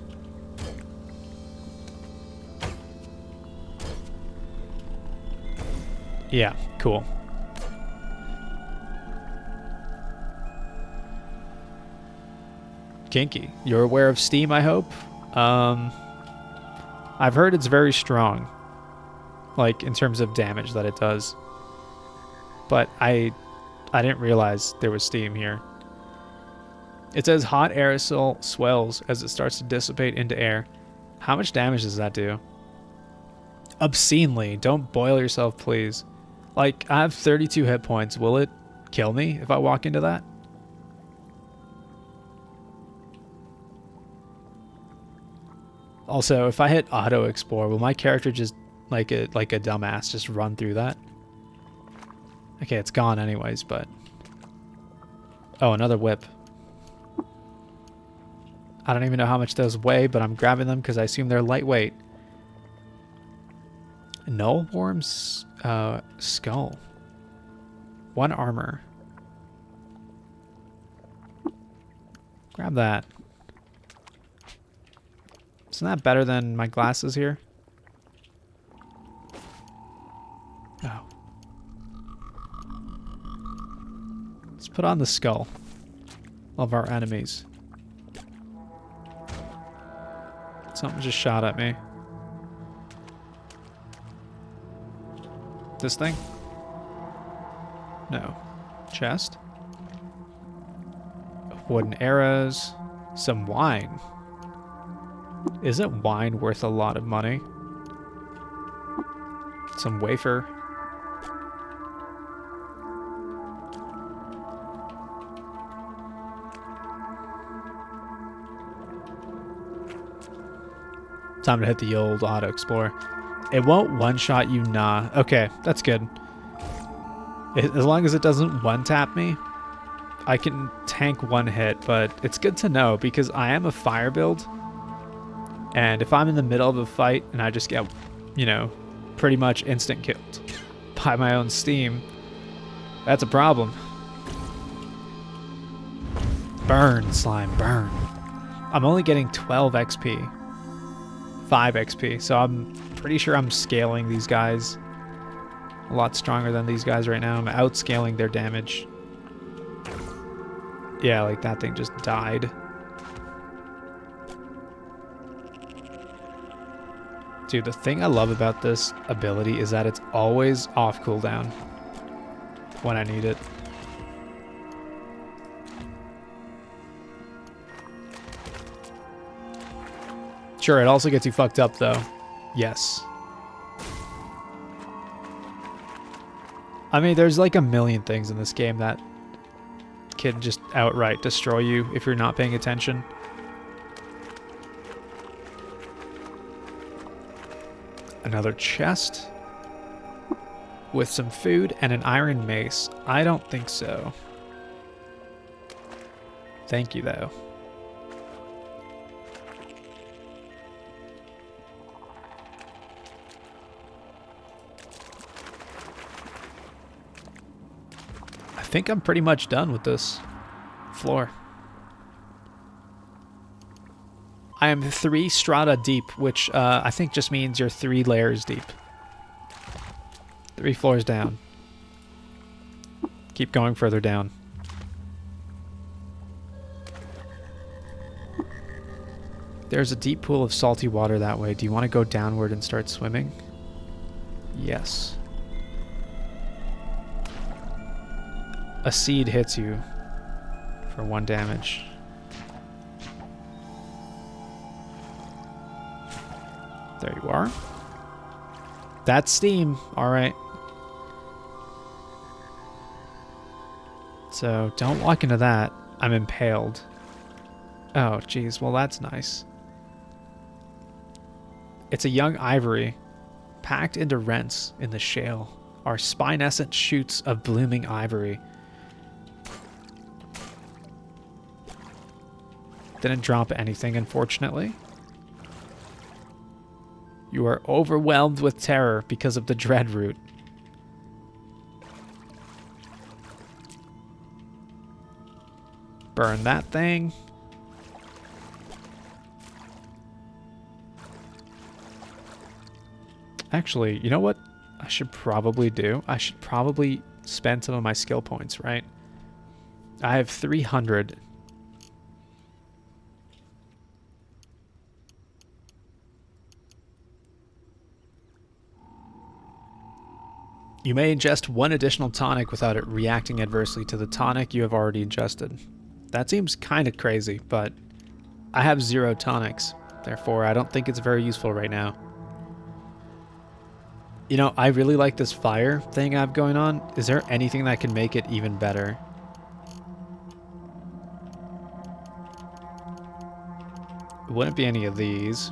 Yeah, cool. Kinky. You're aware of Steam, I hope? I've heard it's very strong. Like, in terms of damage that it does. But I didn't realize there was Steam here. It says hot aerosol swells as it starts to dissipate into air. How much damage does that do? Obscenely. Don't boil yourself, please. Like, I have 32 hit points. Will it kill me if I walk into that? Also, if I hit auto explore, will my character just like a dumbass just run through that? Okay, it's gone anyways, but oh, another whip. I don't even know how much those weigh, but I'm grabbing them because I assume they're lightweight. Nullworm's skull. 1 armor. Grab that. Isn't that better than my glasses here? Oh. Let's put on the skull of our enemies. Something just shot at me. This thing? No. Chest? Wooden arrows. Some wine. Isn't wine worth a lot of money? Some wafer. Time to hit the old auto explore. It won't one-shot you, nah. Okay, that's good. As long as it doesn't one-tap me, I can tank one hit, but it's good to know because I am a fire build. And if I'm in the middle of a fight and I just get, you know, pretty much instant killed by my own steam, that's a problem. Burn, slime, burn. I'm only getting 12 XP. 5 XP, so I'm pretty sure I'm scaling these guys a lot stronger than these guys right now. I'm outscaling their damage. Yeah, like that thing just died. Dude, the thing I love about this ability is that it's always off cooldown when I need it. Sure, it also gets you fucked up though. Yes. I mean, there's like a million things in this game that can just outright destroy you if you're not paying attention. Another chest with some food and an iron mace. I don't think so. Thank you, though. I think I'm pretty much done with this floor. I am 3 strata deep, which I think just means you're 3 layers deep. 3 floors down. Keep going further down. There's a deep pool of salty water that way. Do you want to go downward and start swimming? Yes. A seed hits you for 1 damage. There you are. That's steam. All right. So don't walk into that. I'm impaled. Oh, geez. Well, that's nice. It's a young ivory. Packed into rents in the shale are spinescent shoots of blooming ivory. Didn't drop anything, unfortunately. You are overwhelmed with terror because of the dread root. Burn that thing. Actually, you know what I should probably do? I should probably spend some of my skill points, right? I have 300. You may ingest 1 additional tonic without it reacting adversely to the tonic you have already ingested. That seems kind of crazy, but I have 0 tonics. Therefore, I don't think it's very useful right now. You know, I really like this fire thing I have going on. Is there anything that can make it even better? It wouldn't be any of these.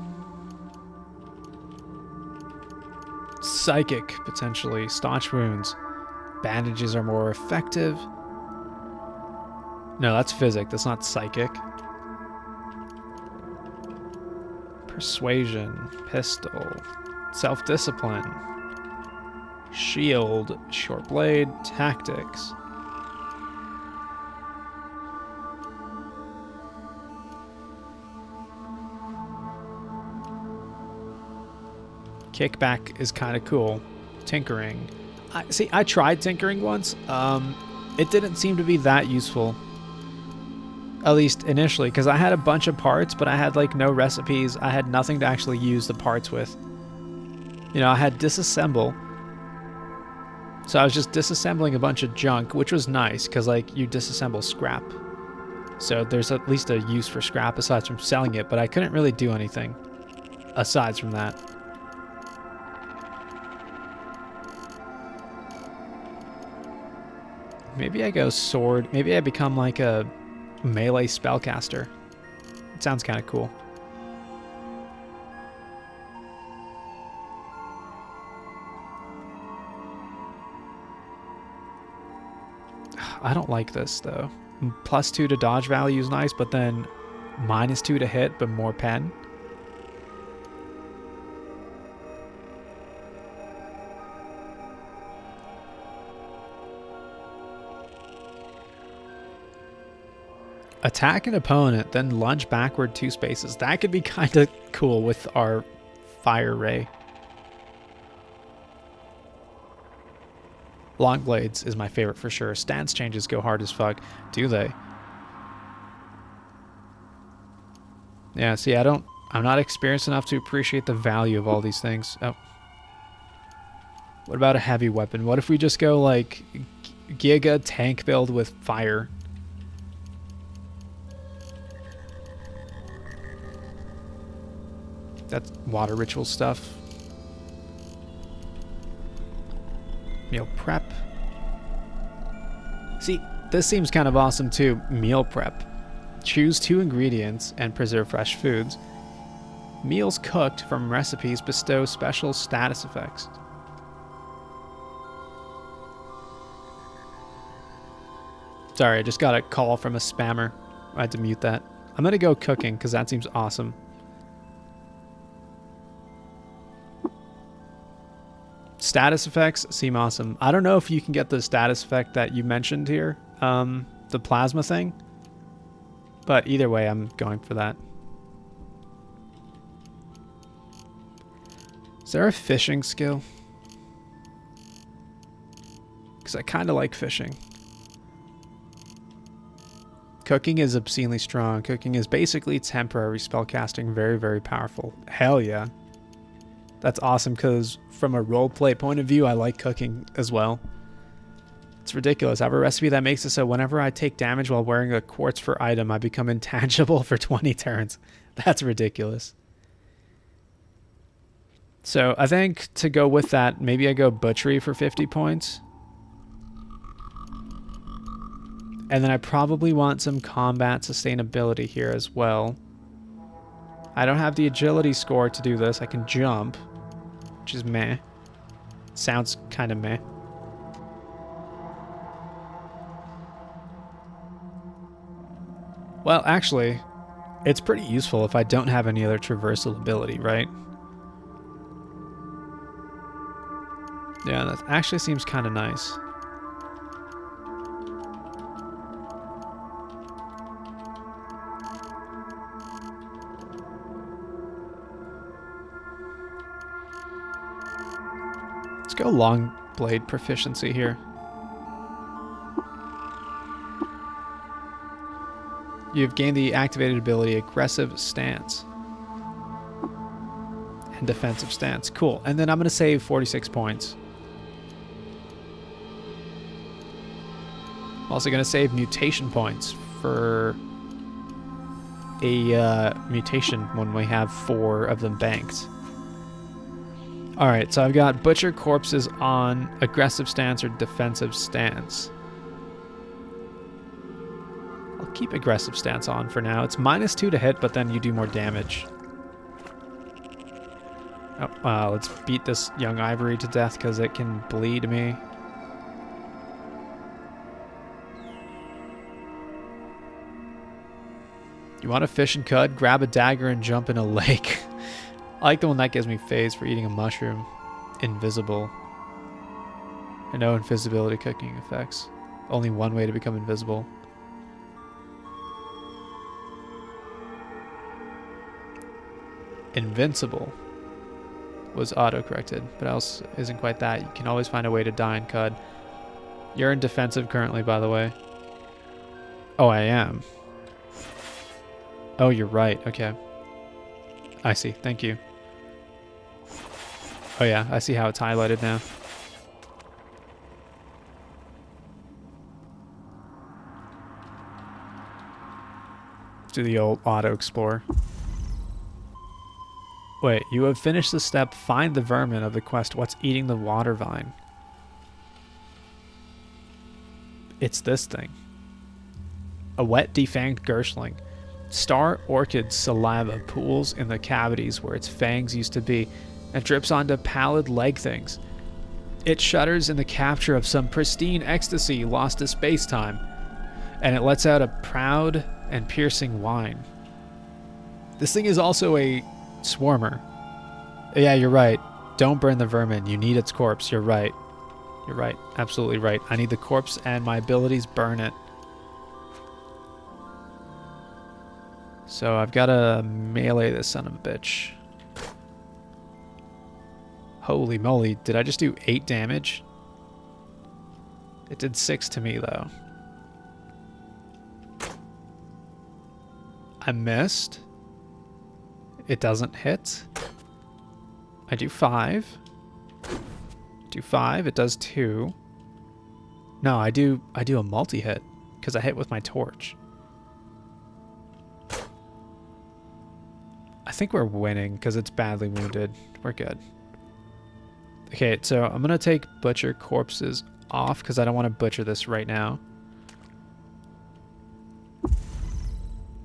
Psychic, potentially. Staunch wounds. Bandages are more effective. No, that's physic. That's not psychic. Persuasion. Pistol. Self-discipline. Shield. Short blade. Tactics. Kickback is kind of cool. Tinkering. I tried tinkering once. It didn't seem to be that useful. At least initially, because I had a bunch of parts, but I had like no recipes. I had nothing to actually use the parts with. You know, I had disassemble. So I was just disassembling a bunch of junk, which was nice, because like you disassemble scrap. So there's at least a use for scrap aside from selling it, but I couldn't really do anything aside from that. Maybe I go sword. Maybe I become like a melee spellcaster. It sounds kind of cool. I don't like this, though. +2 to dodge value is nice, but then -2 to hit, but more pen. Attack an opponent, then lunge backward 2 spaces. That could be kind of cool with our fire ray. Long blades is my favorite for sure. Stance changes go hard as fuck. Do they? Yeah, see, I'm not experienced enough to appreciate the value of all these things. Oh. What about a heavy weapon? What if we just go like Giga tank build with fire? That's water ritual stuff. Meal prep. See, this seems kind of awesome too. Meal prep. Choose 2 ingredients and preserve fresh foods. Meals cooked from recipes bestow special status effects. Sorry, I just got a call from a spammer. I had to mute that. I'm gonna go cooking because that seems awesome. Status effects seem awesome. I don't know if you can get the status effect that you mentioned here, the plasma thing, but either way, I'm going for that. Is there a fishing skill? Because I kind of like fishing. Cooking is obscenely strong. Cooking is basically temporary spellcasting, very, very powerful. Hell yeah. That's awesome because from a roleplay point of view, I like cooking as well. It's ridiculous. I have a recipe that makes it so whenever I take damage while wearing a quartz for item, I become intangible for 20 turns. That's ridiculous. So I think to go with that, maybe I go butchery for 50 points. And then I probably want some combat sustainability here as well. I don't have the agility score to do this. I can jump, which is meh. Sounds kind of meh. Well, actually, it's pretty useful if I don't have any other traversal ability, right? Yeah, that actually seems kind of nice. Let's go long blade proficiency here. You've gained the activated ability aggressive stance and defensive stance. Cool. And then I'm going to save 46 points. I'm also going to save mutation points for a mutation when we have 4 of them banked. Alright, so I've got Butcher Corpses on aggressive stance or defensive stance. I'll keep aggressive stance on for now. It's -2 to hit, but then you do more damage. Oh, let's beat this young ivory to death because it can bleed me. You want to fish and cut? Grab a dagger and jump in a lake. I like the one that gives me phase for eating a mushroom. Invisible. And no invisibility cooking effects. Only one way to become invisible. Invincible was auto-corrected, but else isn't quite that. You can always find a way to die in Cud. You're in defensive currently, by the way. Oh, I am. Oh, you're right. Okay. I see. Thank you. Oh yeah, I see how it's highlighted now. Let's do the old auto explore. Wait, you have finished the step, find the vermin of the quest. What's eating the water vine? It's this thing. A wet, defanged Gershling. Star orchid saliva pools in the cavities where its fangs used to be and drips onto pallid leg things. It shudders in the capture of some pristine ecstasy lost to space-time, and it lets out a proud and piercing whine. This thing is also a swarmer. Yeah, you're right. Don't burn the vermin. You need its corpse. You're right. You're right. Absolutely right. I need the corpse and my abilities burn it. So I've got to melee this son of a bitch. Holy moly. Did I just do 8 damage? It did 6 to me, though. I missed. It doesn't hit. I do 5. Do 5. It does 2. No, I do a multi-hit because I hit with my torch. I think we're winning because it's badly wounded. We're good. Okay, so I'm going to take butcher corpses off because I don't want to butcher this right now.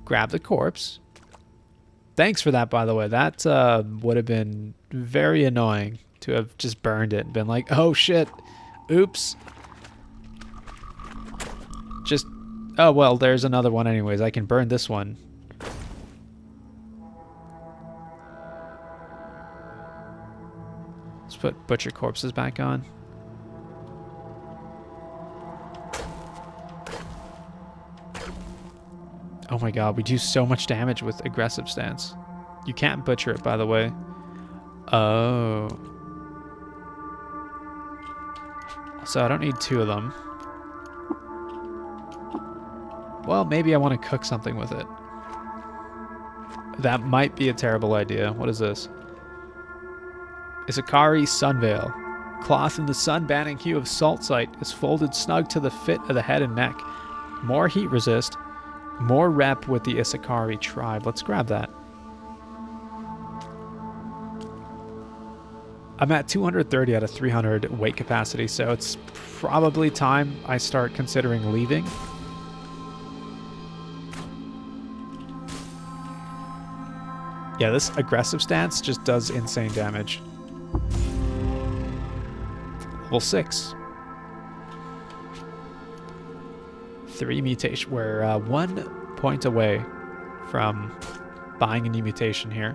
Grab the corpse. Thanks for that, by the way. That would have been very annoying to have just burned it and been like, oh shit, oops. Just, oh well, there's another one anyways. I can burn this one. Let's put butcher corpses back on. Oh my god, we do so much damage with aggressive stance. You can't butcher it, by the way. Oh. So I don't need 2 of them. Well, maybe I want to cook something with it. That might be a terrible idea. What is this? Isakari Sunveil. Cloth in the sun-banning hue of saltzite is folded snug to the fit of the head and neck. More heat resist. More rep with the Isakari tribe. Let's grab that. I'm at 230 out of 300 weight capacity, so it's probably time I start considering leaving. Yeah, this aggressive stance just does insane damage. Level 6. 3 mutation. We're 1 point away from buying a new mutation here.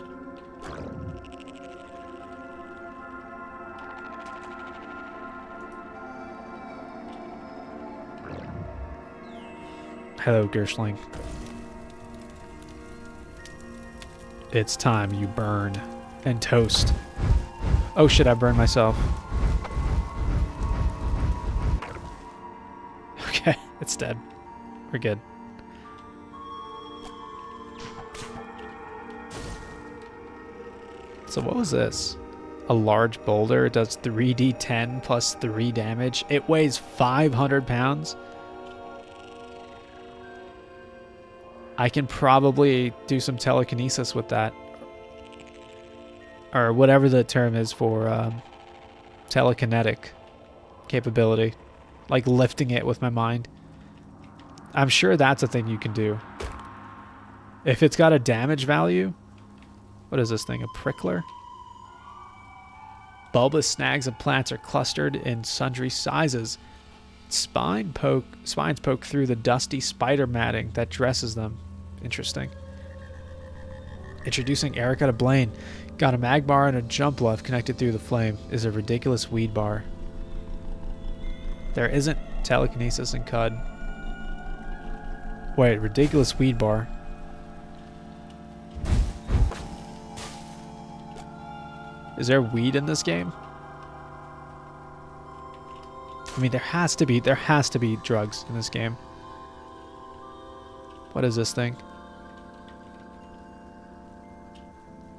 Hello, Gershling. It's time you burn and toast. Oh shit, I burned myself. Okay, it's dead. We're good. So what was this? A large boulder. It does 3d10 plus 3 damage. It weighs 500 pounds. I can probably do some telekinesis with that. Or whatever the term is for telekinetic capability. Like lifting it with my mind. I'm sure that's a thing you can do. If it's got a damage value. What is this thing? A prickler? Bulbous snags of plants are clustered in sundry sizes. Spines poke through the dusty spider matting that dresses them. Interesting. Introducing Erica to Blaine. Got a mag bar and a jump left connected through the flame. Is a ridiculous weed bar. There isn't telekinesis in CUD. Wait, ridiculous weed bar. Is there weed in this game? I mean, there has to be drugs in this game. What is this thing?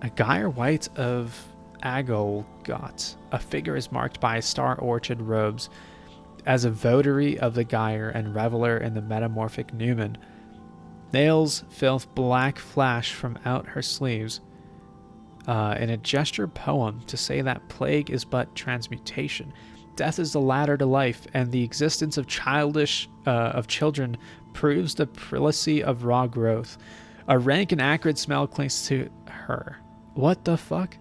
A Geyer White of Agolgot. A figure is marked by star orchid robes. As a votary of the Geyer and reveler in the metamorphic Newman. Nails filth black flash from out her sleeves. In a gesture poem to say that plague is but transmutation. Death is the ladder to life, and the existence of children proves the primacy of raw growth. A rank and acrid smell clings to her. What the fuck?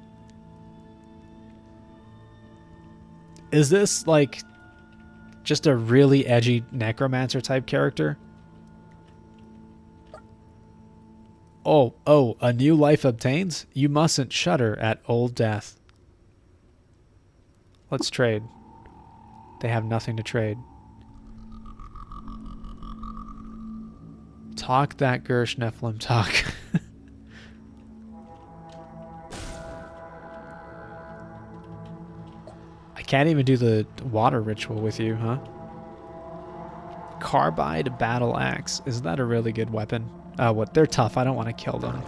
Is this like just a really edgy necromancer type character? Oh, a new life obtains? You mustn't shudder at old death. Let's trade. They have nothing to trade. Talk that Gersh Nephilim talk. I can't even do the water ritual with you, huh? Carbide battle axe. Is that a really good weapon? What? They're tough. I don't want to kill them.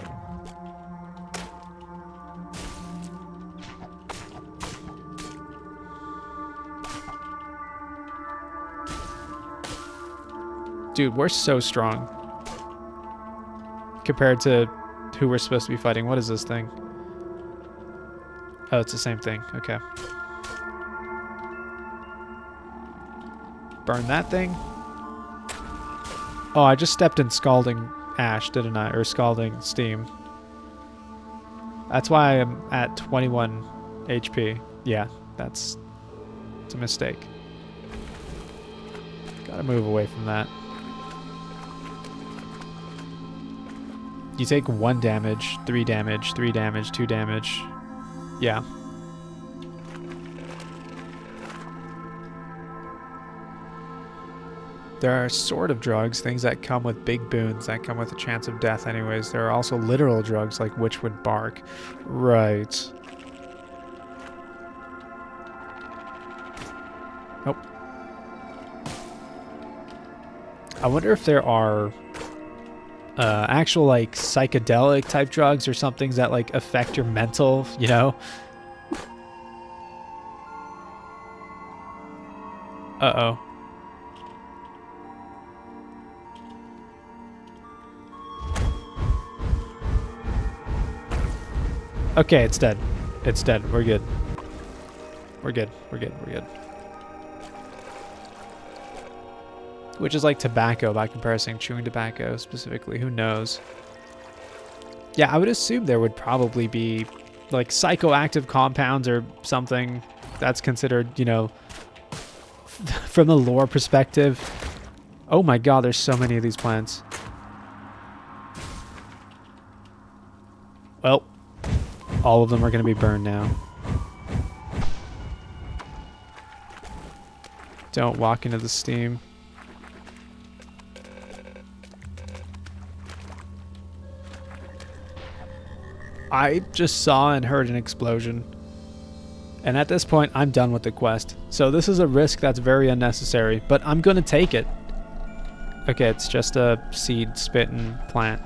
Dude, we're so strong. Compared to who we're supposed to be fighting. What is this thing? Oh, it's the same thing. Okay. Burn that thing. Oh, I just stepped in Scalding Ash, didn't I? Or Scalding Steam. That's why I'm at 21 HP. Yeah, it's a mistake. Gotta move away from that. You take 1 damage, 3 damage, 3 damage, 2 damage. Yeah. There are sort of drugs, things that come with big boons, that come with a chance of death anyways. There are also literal drugs like Witchwood Bark. Right. Nope. I wonder if there are actual like psychedelic type drugs or something that like affect your mental, you know? Uh-oh. Okay, it's dead. It's dead. We're good. We're good. We're good. We're good. Which is like tobacco by comparison, chewing tobacco specifically. Who knows? Yeah, I would assume there would probably be like psychoactive compounds or something that's considered, you know, from the lore perspective. Oh my god, there's so many of these plants. Well, all of them are going to be burned now. Don't walk into the steam. I just saw and heard an explosion. And at this point, I'm done with the quest. So this is a risk that's very unnecessary, but I'm going to take it. Okay, it's just a seed spitting plant.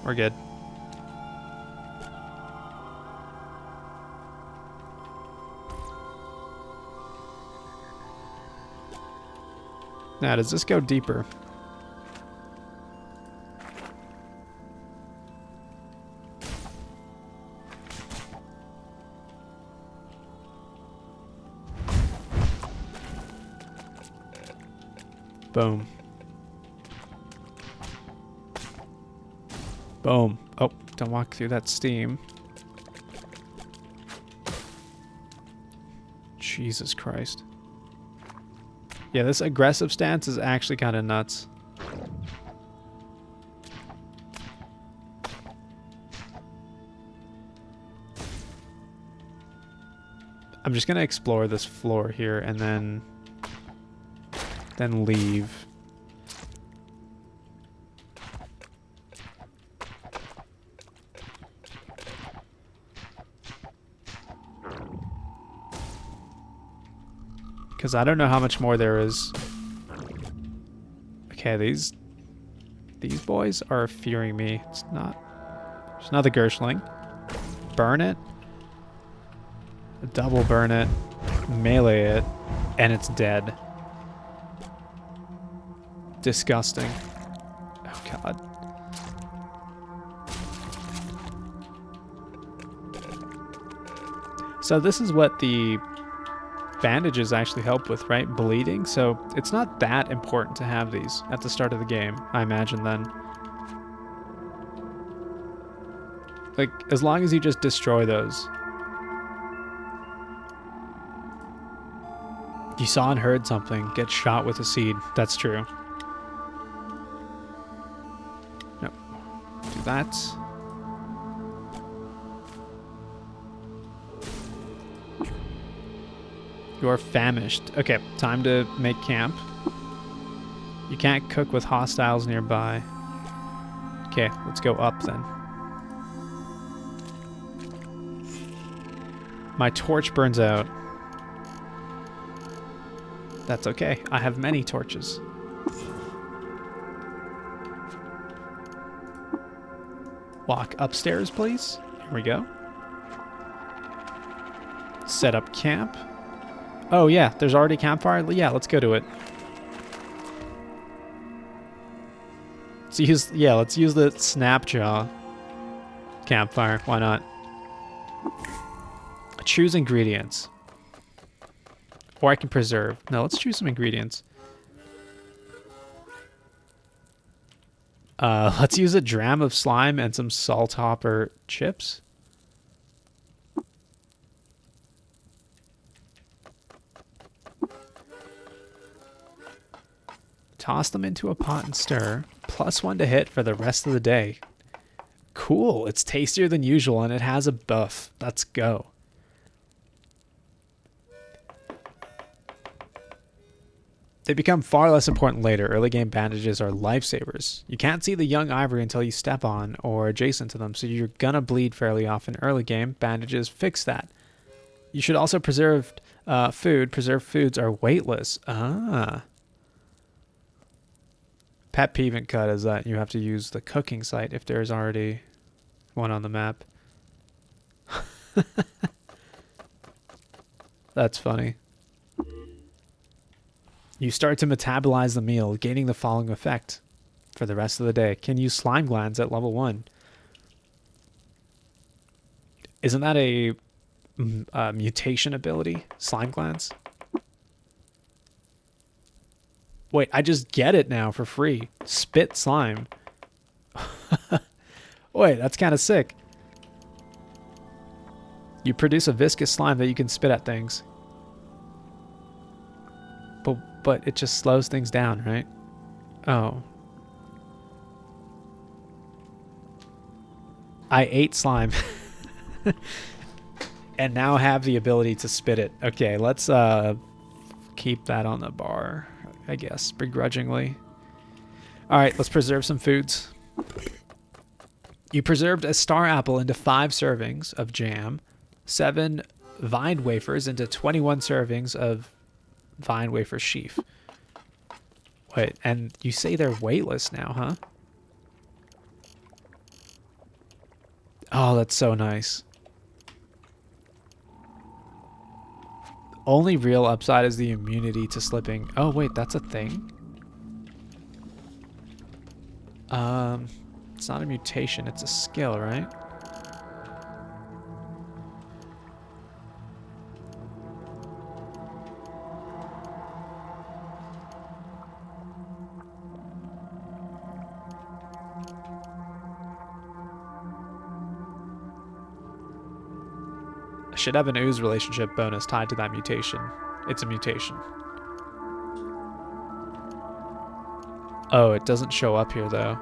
We're good. Now, does this go deeper? Boom. Boom. Oh, don't walk through that steam. Jesus Christ. Yeah, this aggressive stance is actually kind of nuts. I'm just going to explore this floor here and then leave. Because I don't know how much more there is. Okay, these boys are fearing me. It's not... There's another Gershling. Burn it. Double burn it. Melee it. And it's dead. Disgusting. Oh, God. So this is what the bandages actually help with, right? Bleeding. So it's not that important to have these at the start of the game, I imagine then. Like, as long as you just destroy those. You saw and heard something. Get shot with a seed. That's true. Nope. Do that. You're famished. Okay, time to make camp. You can't cook with hostiles nearby. Okay, let's go up then. My torch burns out. That's okay. I have many torches. Walk upstairs, please. Here we go. Set up camp. Oh yeah, there's already a campfire? Yeah, let's go to it. Let's use the Snapjaw campfire. Why not? Choose ingredients. Or I can preserve. No, let's choose some ingredients. Let's use a dram of slime and some salt hopper chips. Toss them into a pot and stir. +1 to hit for the rest of the day. Cool. It's tastier than usual and it has a buff. Let's go. They become far less important later. Early game bandages are lifesavers. You can't see the young ivory until you step on or adjacent to them, so you're gonna bleed fairly often early game. Bandages fix that. You should also preserve food. Preserved foods are weightless. Ah. Pet peeve in Cut is that you have to use the cooking site if there's already one on the map. That's funny. You start to metabolize the meal, gaining the following effect for the rest of the day. Can use slime glands at level 1. Isn't that a mutation ability? Slime glands? Wait, I just get it now for free. Spit slime. Wait, that's kind of sick. You produce a viscous slime that you can spit at things. But it just slows things down, right? Oh. I ate slime. And now have the ability to spit it. Okay, let's keep that on the bar, I guess, begrudgingly. Alright, let's preserve some foods. You preserved a star apple into 5 servings of jam, 7 vine wafers into 21 servings of vine wafer sheaf. Wait, and you say they're weightless now, huh? Oh, that's so nice. Only real upside is the immunity to slipping. Oh, wait, that's a thing? It's not a mutation, it's a skill, right? Should have an ooze relationship bonus tied to that mutation. It's a mutation. Oh, it doesn't show up here though.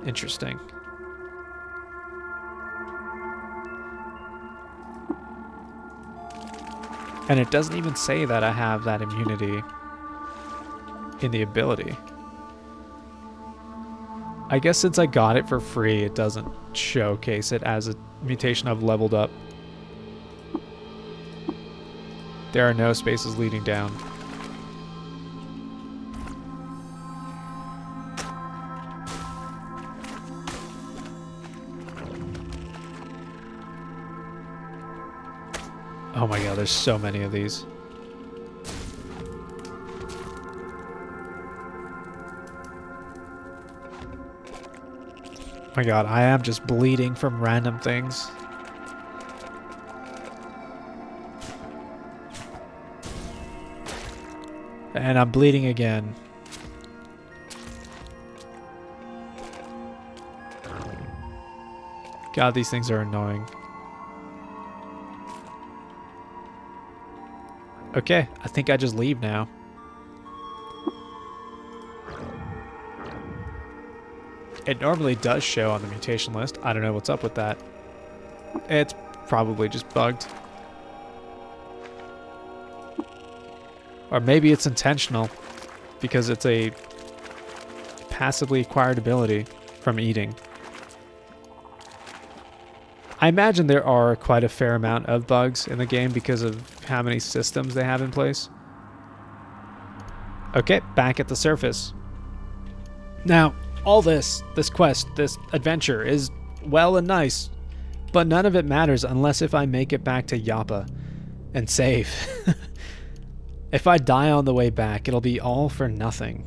Interesting. And it doesn't even say that I have that immunity in the ability. I guess since I got it for free, it doesn't showcase it as a mutation I've leveled up. There are no spaces leading down. Oh my god, there's so many of these. My god, I am just bleeding from random things. And I'm bleeding again. God, these things are annoying. Okay, I think I just leave now. It normally does show on the mutation list. I don't know what's up with that. It's probably just bugged. Or maybe it's intentional because it's a passively acquired ability from eating. I imagine there are quite a fair amount of bugs in the game because of how many systems they have in place. Okay, back at the surface. Now, all this quest, this adventure is well and nice, but none of it matters unless if I make it back to Yappa and save. If I die on the way back, it'll be all for nothing.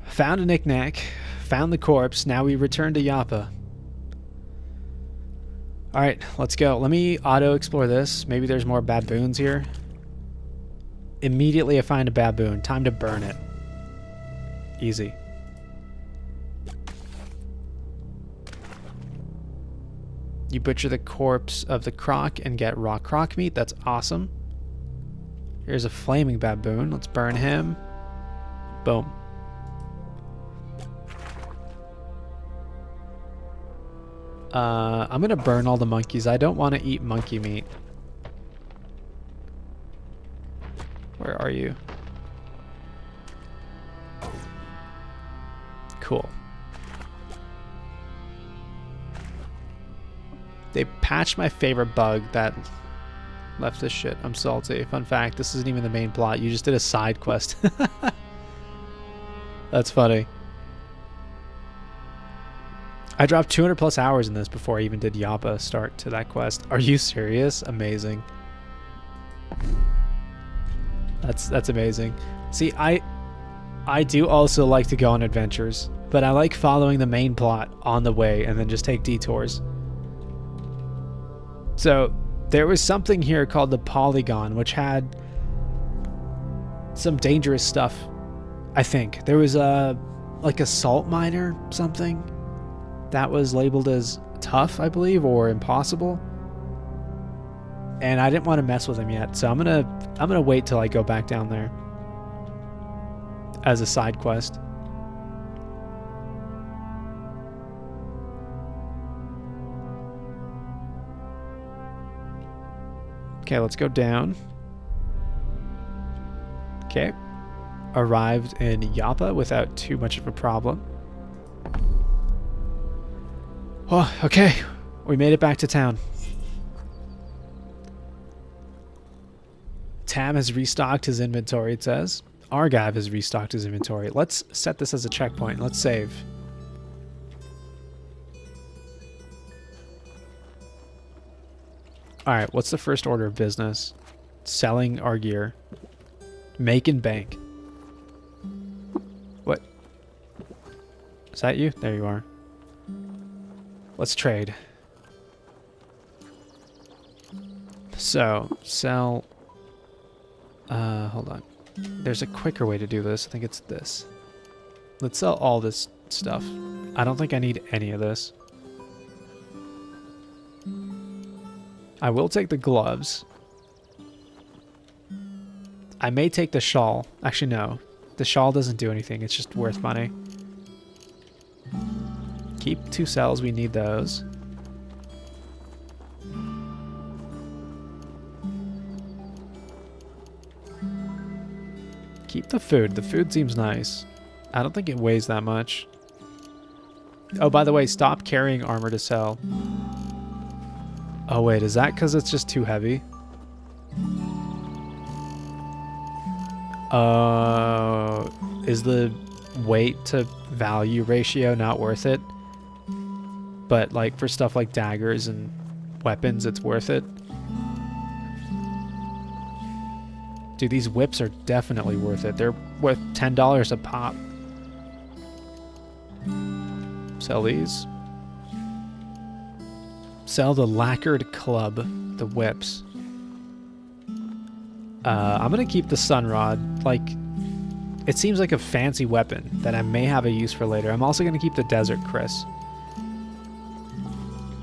Found a knick-knack, found the corpse, now we return to Yappa. Alright, let's go. Let me auto-explore this. Maybe there's more baboons here. Immediately I find a baboon. Time to burn it. Easy. You butcher the corpse of the croc and get raw croc meat. That's awesome. Here's a flaming baboon. Let's burn him. Boom. I'm gonna burn all the monkeys. I don't want to eat monkey meat. Where are you? Cool. They patched my favorite bug that left this shit. I'm salty. Fun fact, this isn't even the main plot. You just did a side quest. That's funny. I dropped 200 plus hours in this before I even did Yappa start to that quest. Are you serious? Amazing. That's amazing. See, I do also like to go on adventures, but I like following the main plot on the way and then just take detours. So there was something here called the Polygon, which had some dangerous stuff. I think there was like a salt mine or something that was labeled as tough, I believe, or impossible. And I didn't want to mess with him yet, so I'm gonna wait till I go back down there as a side quest. Okay, let's go down. Okay. Arrived in Yappa without too much of a problem. Oh, okay. We made it back to town. Tam has restocked his inventory, it says. Argive has restocked his inventory. Let's set this as a checkpoint. Let's save. Alright, what's the first order of business? Selling our gear. Making bank. What? Is that you? There you are. Let's trade. So, sell... hold on. There's a quicker way to do this. I think it's this. Let's sell all this stuff. I don't think I need any of this. I will take the gloves. I may take the shawl. Actually, no. The shawl doesn't do anything. It's just worth money. Keep 2 cells. We need those. Keep the food. The food seems nice. I don't think it weighs that much. Oh, by the way, stop carrying armor to sell. Oh, wait. Is that because it's just too heavy? Is the weight to value ratio not worth it? But, like, for stuff like daggers and weapons, it's worth it. Dude, these whips are definitely worth it. They're worth $10 a pop. Sell these. Sell the lacquered club, the whips. I'm gonna keep the sun rod. Like, it seems like a fancy weapon that I may have a use for later. I'm also gonna keep the desert Chris.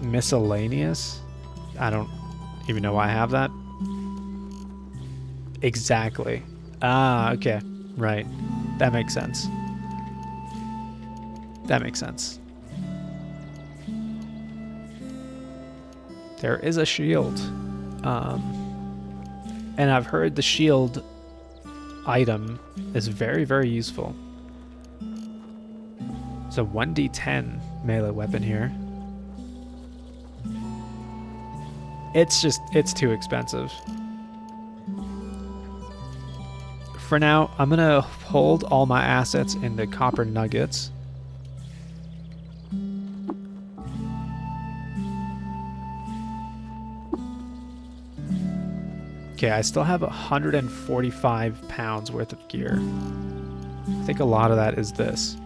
Miscellaneous? I don't even know why I have that. Exactly. Ah, okay. Right. That makes sense. That makes sense. There is a shield. And I've heard the shield item is very, very useful. So 1d10 melee weapon here. It's too expensive. For now, I'm gonna hold all my assets in the copper nuggets. Okay, I still have 145 pounds worth of gear. I think a lot of that is this.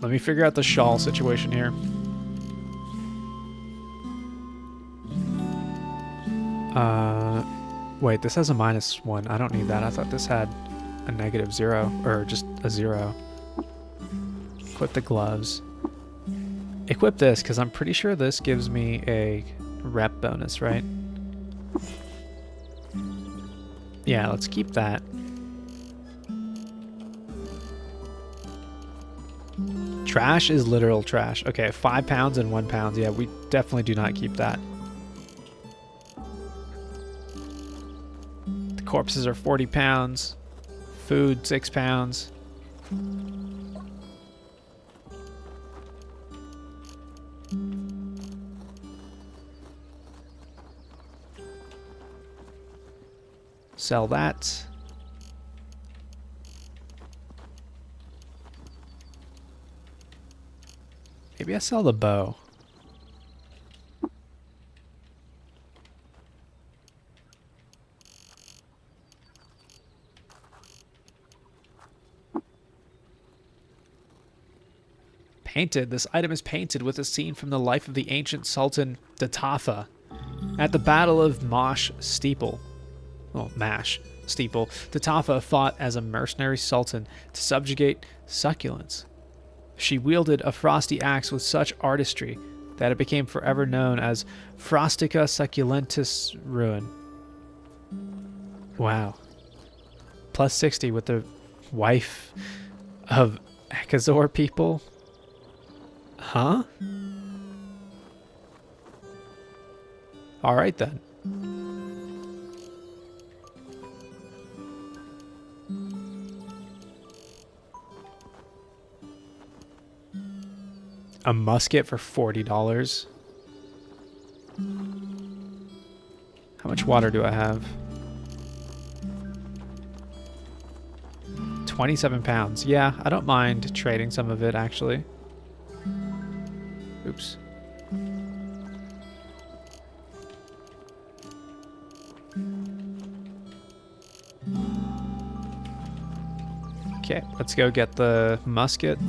Let me figure out the shawl situation here. Wait, this has a -1. I don't need that. I thought this had a -0, or just a 0. Equip the gloves. Equip this, because I'm pretty sure this gives me a rep bonus, right? Yeah, let's keep that. Trash is literal trash. Okay, 5 pounds and 1 pound. Yeah, we definitely do not keep that. The corpses are 40 pounds. Food, 6 pounds. Sell that. Maybe I sell the bow. Painted. This item is painted with a scene from the life of the ancient Sultan Datafa at the Battle of Mosh Steeple. Well, Mash Steeple. Datafa fought as a mercenary sultan to subjugate succulents. She wielded a frosty axe with such artistry that it became forever known as Frostica Succulentus Ruin. Wow. Plus 60 with the wife of Akazor people? Huh? Alright then. A musket for $40. How much water do I have? 27 pounds. Yeah, I don't mind trading some of it, actually. Oops. Okay, let's go get the musket.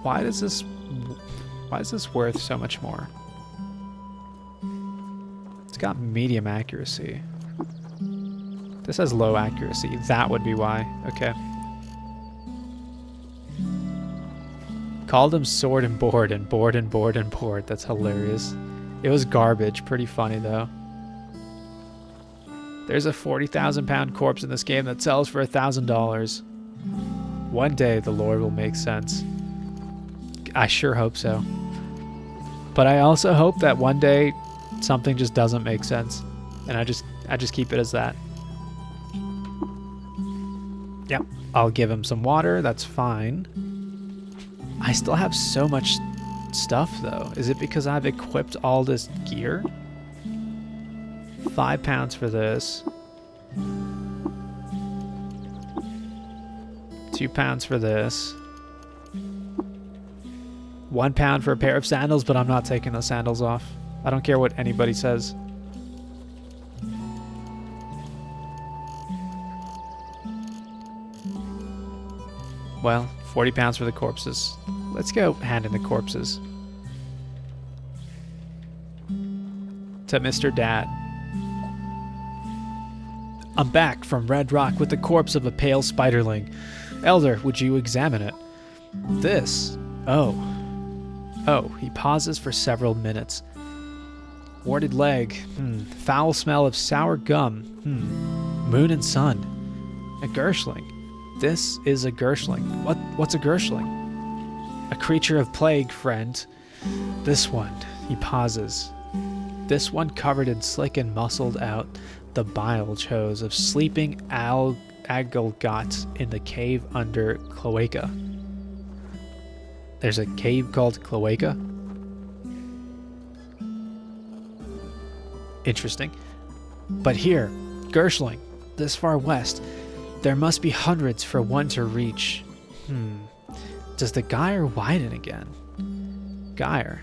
Why is this worth so much more? It's got medium accuracy. This has low accuracy. That would be why. Okay. Called him sword and board and board and board and board. That's hilarious. It was garbage. Pretty funny though. There's a 40,000 pound corpse in this game that sells for $1,000. One day the Lord will make sense. I sure hope so. But I also hope that one day something just doesn't make sense. And I just keep it as that. Yep. I'll give him some water. That's fine. I still have so much stuff though. Is it because I've equipped all this gear? 5 pounds for this. 2 pounds for this. 1 pound for a pair of sandals, but I'm not taking the sandals off. I don't care what anybody says. Well, 40 pounds for the corpses. Let's go hand in the corpses. To Mr. Dad. I'm back from Red Rock with the corpse of a pale spiderling. Elder, would you examine it? This? Oh. Oh, he pauses for several minutes. Warded leg. Foul smell of sour gum. Moon and sun. A Gershling. This is a Gershling. What's a Gershling? A creature of plague, friend. This one. He pauses. This one covered in slick and muscled out the bile chose of sleeping Agalgot in the cave under Cloaca. There's a cave called Cloaca? Interesting. But here, Gershling, this far west, there must be hundreds for one to reach. Does the gyre widen again? Gyre.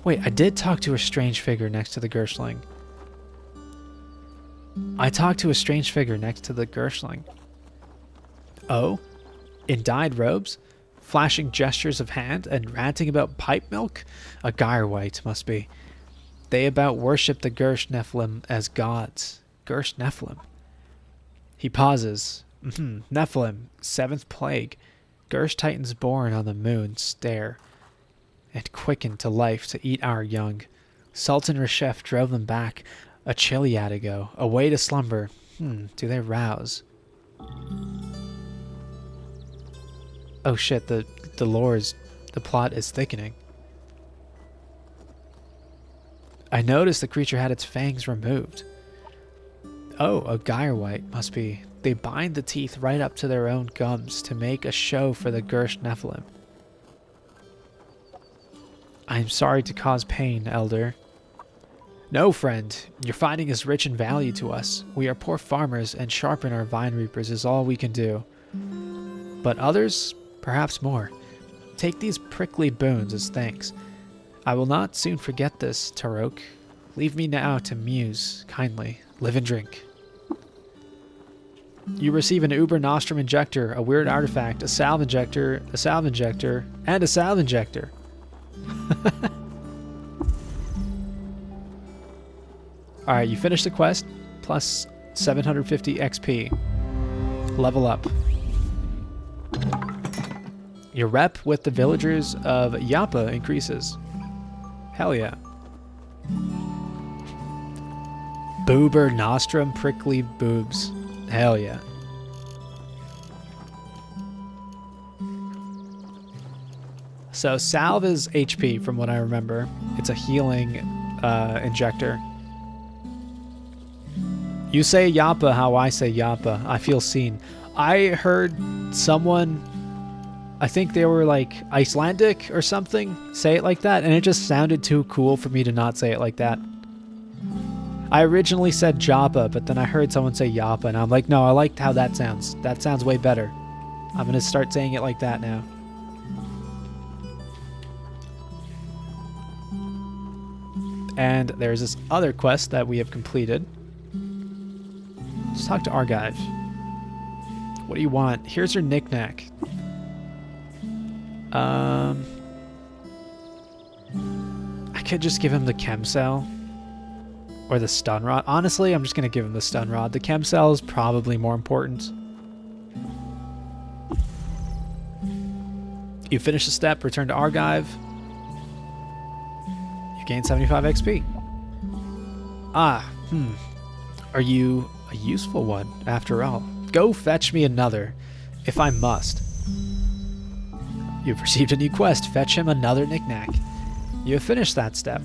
Wait, I did talk to a strange figure next to the Gershling. I talked to a strange figure next to the Gershling. Oh? In dyed robes? Flashing gestures of hand and ranting about pipe milk? A Gyrewite must be. They about worship the Gersh Nephilim as gods. Gersh Nephilim. He pauses. Nephilim, seventh plague. Gersh titans born on the moon stare and quicken to life to eat our young. Sultan Reshef drove them back a chiliad ago, away to slumber. Do they rouse? Oh shit, the plot is thickening. I noticed the creature had its fangs removed. Oh, a Gyrewite must be. They bind the teeth right up to their own gums to make a show for the Gersh Nephilim. I am sorry to cause pain, Elder. No, friend. Your finding is rich in value to us. We are poor farmers, and sharpen our vine reapers is all we can do. But others, perhaps more. Take these prickly boons as thanks. I will not soon forget this, Tarok. Leave me now to muse, kindly. Live and drink. You receive an Uber Nostrum injector, a weird artifact, a salve injector, a salve injector, and a salve injector. Alright, you finished the quest, plus 750 XP. Level up. Your rep with the villagers of Yappa increases. Hell yeah. Boober Nostrum prickly boobs. Hell yeah. So salve is HP from what I remember. It's a healing injector. You say Yappa how I say Yappa. I feel seen. I heard someone, I think they were like Icelandic or something, say it like that, and it just sounded too cool for me to not say it like that. I originally said Joppa, but then I heard someone say Yappa, and I'm like, no, I liked how that sounds. That sounds way better. I'm going to start saying it like that now. And there's this other quest that we have completed. Let's talk to Argive. What do you want? Here's your knickknack. I could just give him the chem cell. Or the stun rod. Honestly, I'm just going to give him the stun rod. The chem cell is probably more important. You finish the step, return to Argive. You gain 75 XP. Are you a useful one, after all? Go fetch me another, if I must. You've received a new quest. Fetch him another knickknack. You have finished that step.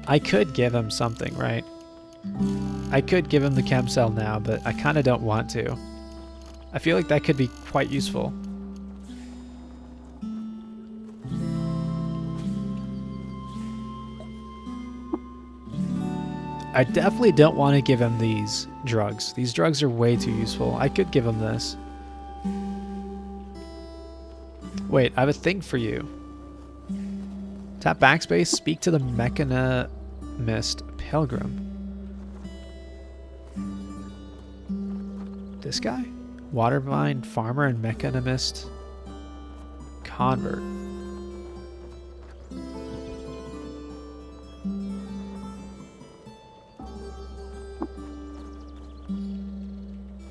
I could give him something, right? I could give him the chem cell now, but I kind of don't want to. I feel like that could be quite useful. I definitely don't want to give him these drugs. These drugs are way too useful. I could give him this. Wait, I have a thing for you. Tap backspace, speak to the Mechanimist Pilgrim. This guy? Watervine Farmer and Mechanimist Convert.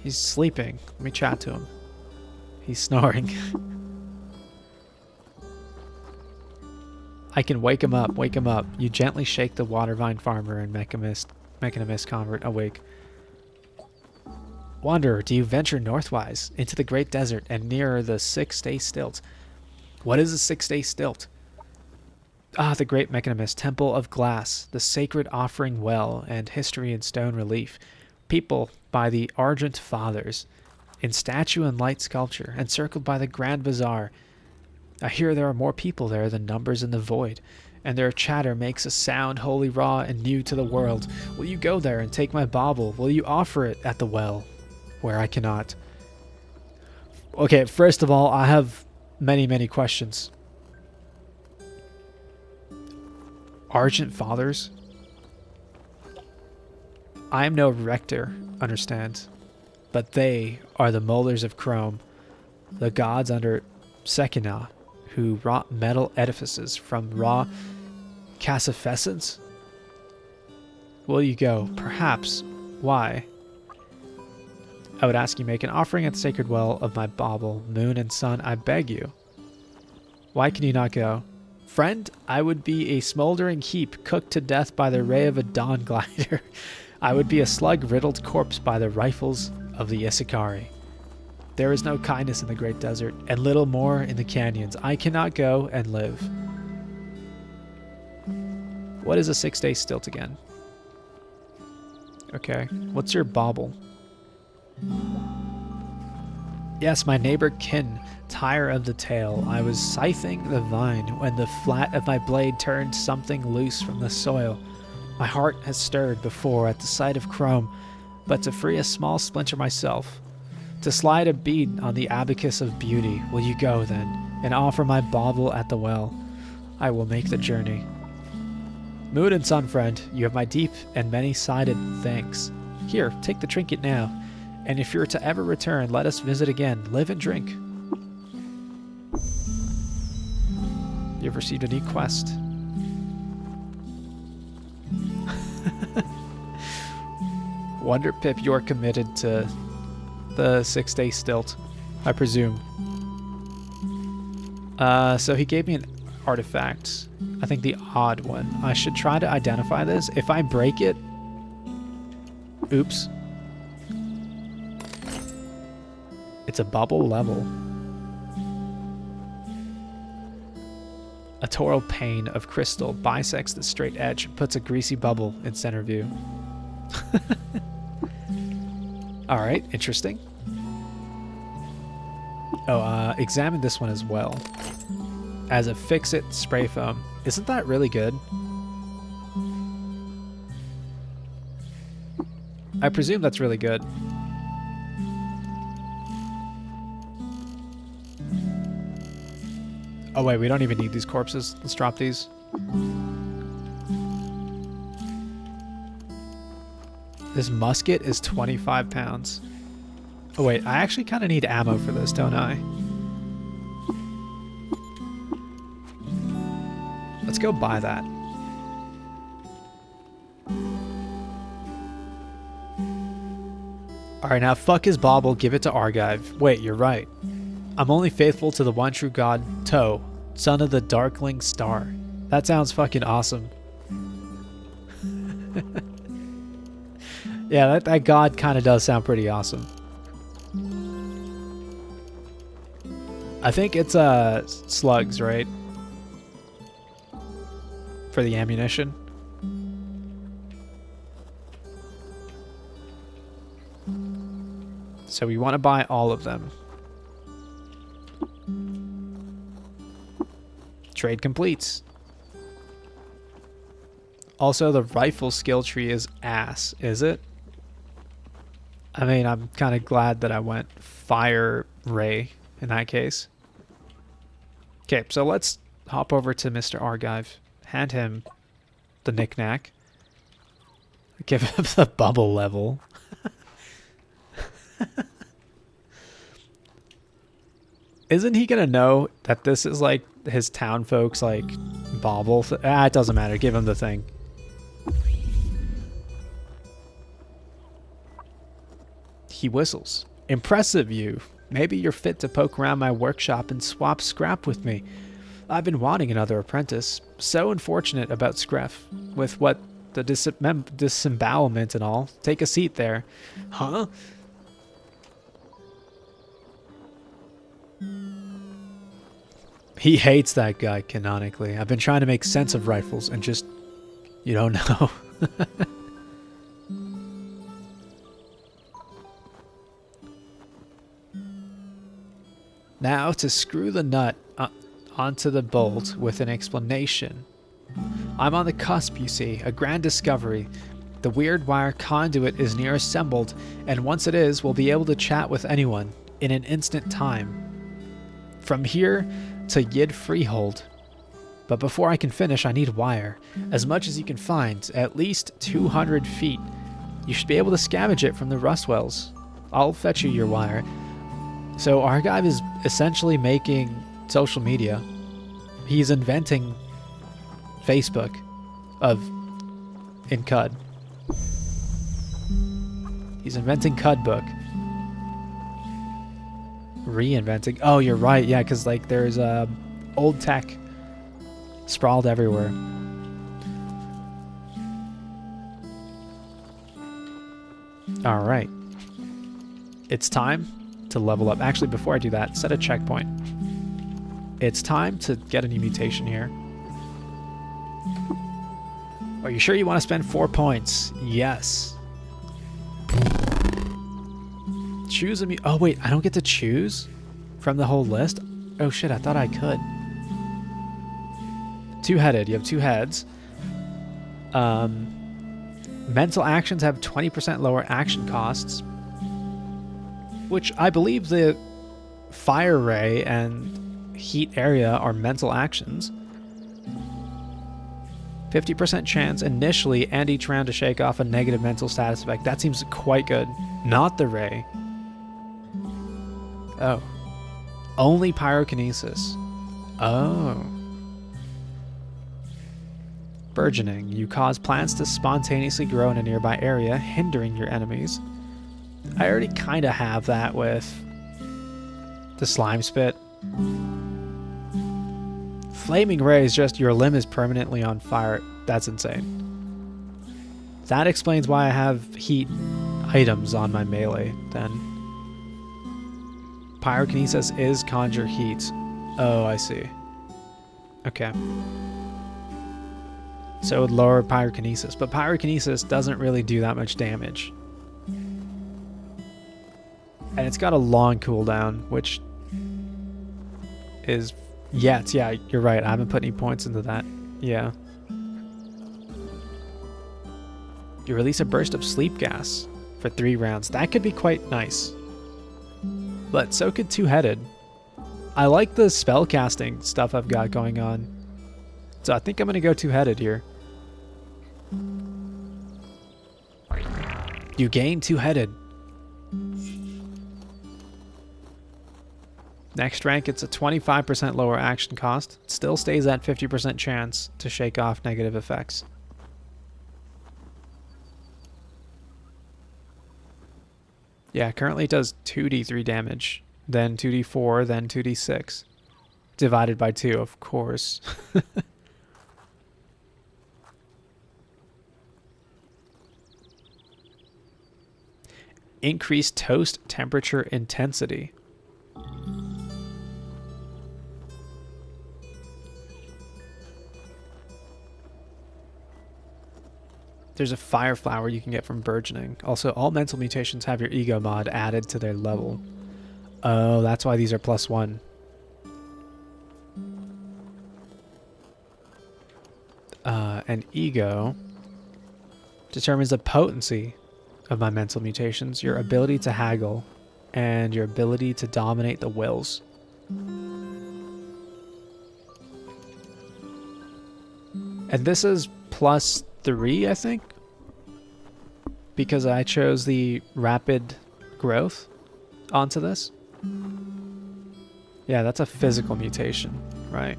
He's sleeping. Let me chat to him. He's snoring. I can wake him up, wake him up. You gently shake the water vine farmer and Mechanimist convert awake. Wanderer, do you venture northwise into the great desert and nearer the 6-day stilt? What is a 6-day stilt? Ah, the great Mechanimist, temple of glass, the sacred offering well, and history in stone relief. People by the Argent Fathers, in statue and light sculpture, encircled by the Grand Bazaar. I hear there are more people there than numbers in the void, and their chatter makes a sound wholly raw and new to the world. Will you go there and take my bauble? Will you offer it at the well, where I cannot? Okay, first of all, I have many, many questions. Argent Fathers? I am no rector, understand, but they are the molders of chrome, the gods under Shekinah, who wrought metal edifices from raw cassifessence? Will you go? Perhaps. Why? I would ask you make an offering at the sacred well of my bauble, moon and sun, I beg you. Why can you not go? Friend, I would be a smoldering heap cooked to death by the ray of a dawn glider. I would be a slug-riddled corpse by the rifles of the Issikari. There is no kindness in the great desert, and little more in the canyons. I cannot go and live. What is a 6-day stilt again? Okay, what's your bauble? Yes, my neighbor kin, tire of the tail. I was scything the vine when the flat of my blade turned something loose from the soil. My heart has stirred before at the sight of chrome, but to free a small splinter myself, to slide a bead on the abacus of beauty, will you go then, and offer my bauble at the well? I will make the journey. Moon and sun, friend, you have my deep and many-sided thanks. Here, take the trinket now, and if you're to ever return, let us visit again, live and drink. You've received a new quest. Wonder Pip, you're committed to the 6-day stilt, I presume. So he gave me an artifact. I think the odd one. I should try to identify this. If I break it... Oops. It's a bubble level. A toral pane of crystal bisects the straight edge and puts a greasy bubble in center view. Alright, interesting. Oh, examine this one as well. As a fix-it spray foam. Isn't that really good? I presume that's really good. Oh wait, we don't even need these corpses. Let's drop these. This musket is 25 pounds. Oh wait, I actually kind of need ammo for this, don't I? Let's go buy that. Alright, now fuck his bauble, give it to Argive. Wait, you're right. I'm only faithful to the one true god, To, son of the Darkling Star. That sounds fucking awesome. Yeah, that god kind of does sound pretty awesome. I think it's slugs, right? For the ammunition. So we want to buy all of them. Trade completes. Also, the rifle skill tree is ass, is it? I mean, I'm kind of glad that I went Fire Ray in that case. Okay, so let's hop over to Mr. Argive. Hand him the knick-knack. Give him the bubble level. Isn't he gonna know that this is like his town folks like bauble? It doesn't matter. Give him the thing. He whistles. Impressive, you. Maybe you're fit to poke around my workshop and swap scrap with me. I've been wanting another apprentice. So unfortunate about Scref, with what the disembowelment and all. Take a seat there. Huh? He hates that guy, canonically. I've been trying to make sense of rifles and just... You don't know. Now to screw the nut onto the bolt with an explanation. I'm on the cusp, you see, a grand discovery. The weird wire conduit is near assembled, and once it is, we'll be able to chat with anyone in an instant time. From here to Yid Freehold. But before I can finish, I need wire. As much as you can find, at least 200 feet. You should be able to scavenge it from the Rustwells. I'll fetch you your wire. So Argive is essentially making social media. He's inventing Facebook in CUD. He's inventing CUD book. Reinventing. Oh, you're right. Yeah, because like there's old tech sprawled everywhere. All right. It's time to level up. Actually, before I do that, set a checkpoint. It's time to get a new mutation here. Are you sure you want to spend 4 points? Yes. Choose a oh wait, I don't get to choose from the whole list? Oh shit, I thought I could. Two-headed, you have 2 heads. Mental actions have 20% lower action costs, which I believe the fire ray and heat area are mental actions. 50% chance initially and each round to shake off a negative mental status effect. That seems quite good. Not the ray. Oh. Only pyrokinesis. Oh. Burgeoning. You cause plants to spontaneously grow in a nearby area, hindering your enemies. I already kind of have that with the slime spit. Flaming ray is just your limb is permanently on fire. That's insane. That explains why I have heat items on my melee then. Pyrokinesis is conjure heat. Oh, I see. Okay. So it would lower pyrokinesis, but pyrokinesis doesn't really do that much damage. And it's got a long cooldown, which is... Yeah, you're right. I haven't put any points into that. Yeah. You release a burst of sleep gas for 3 rounds. That could be quite nice. But so could two-headed. I like the spellcasting stuff I've got going on. So I think I'm going to go two-headed here. You gain two-headed. Next rank, it's a 25% lower action cost. It still stays at 50% chance to shake off negative effects. Yeah, currently it does 2d3 damage, then 2d4, then 2d6. Divided by 2, of course. Increased toast temperature intensity. There's a fire flower you can get from burgeoning. Also, all mental mutations have your ego mod added to their level. Oh, that's why these are +1. And ego determines the potency of my mental mutations, your ability to haggle, and your ability to dominate the wills. And this is +3, I think, because I chose the rapid growth onto this. Yeah, that's a physical mutation, right?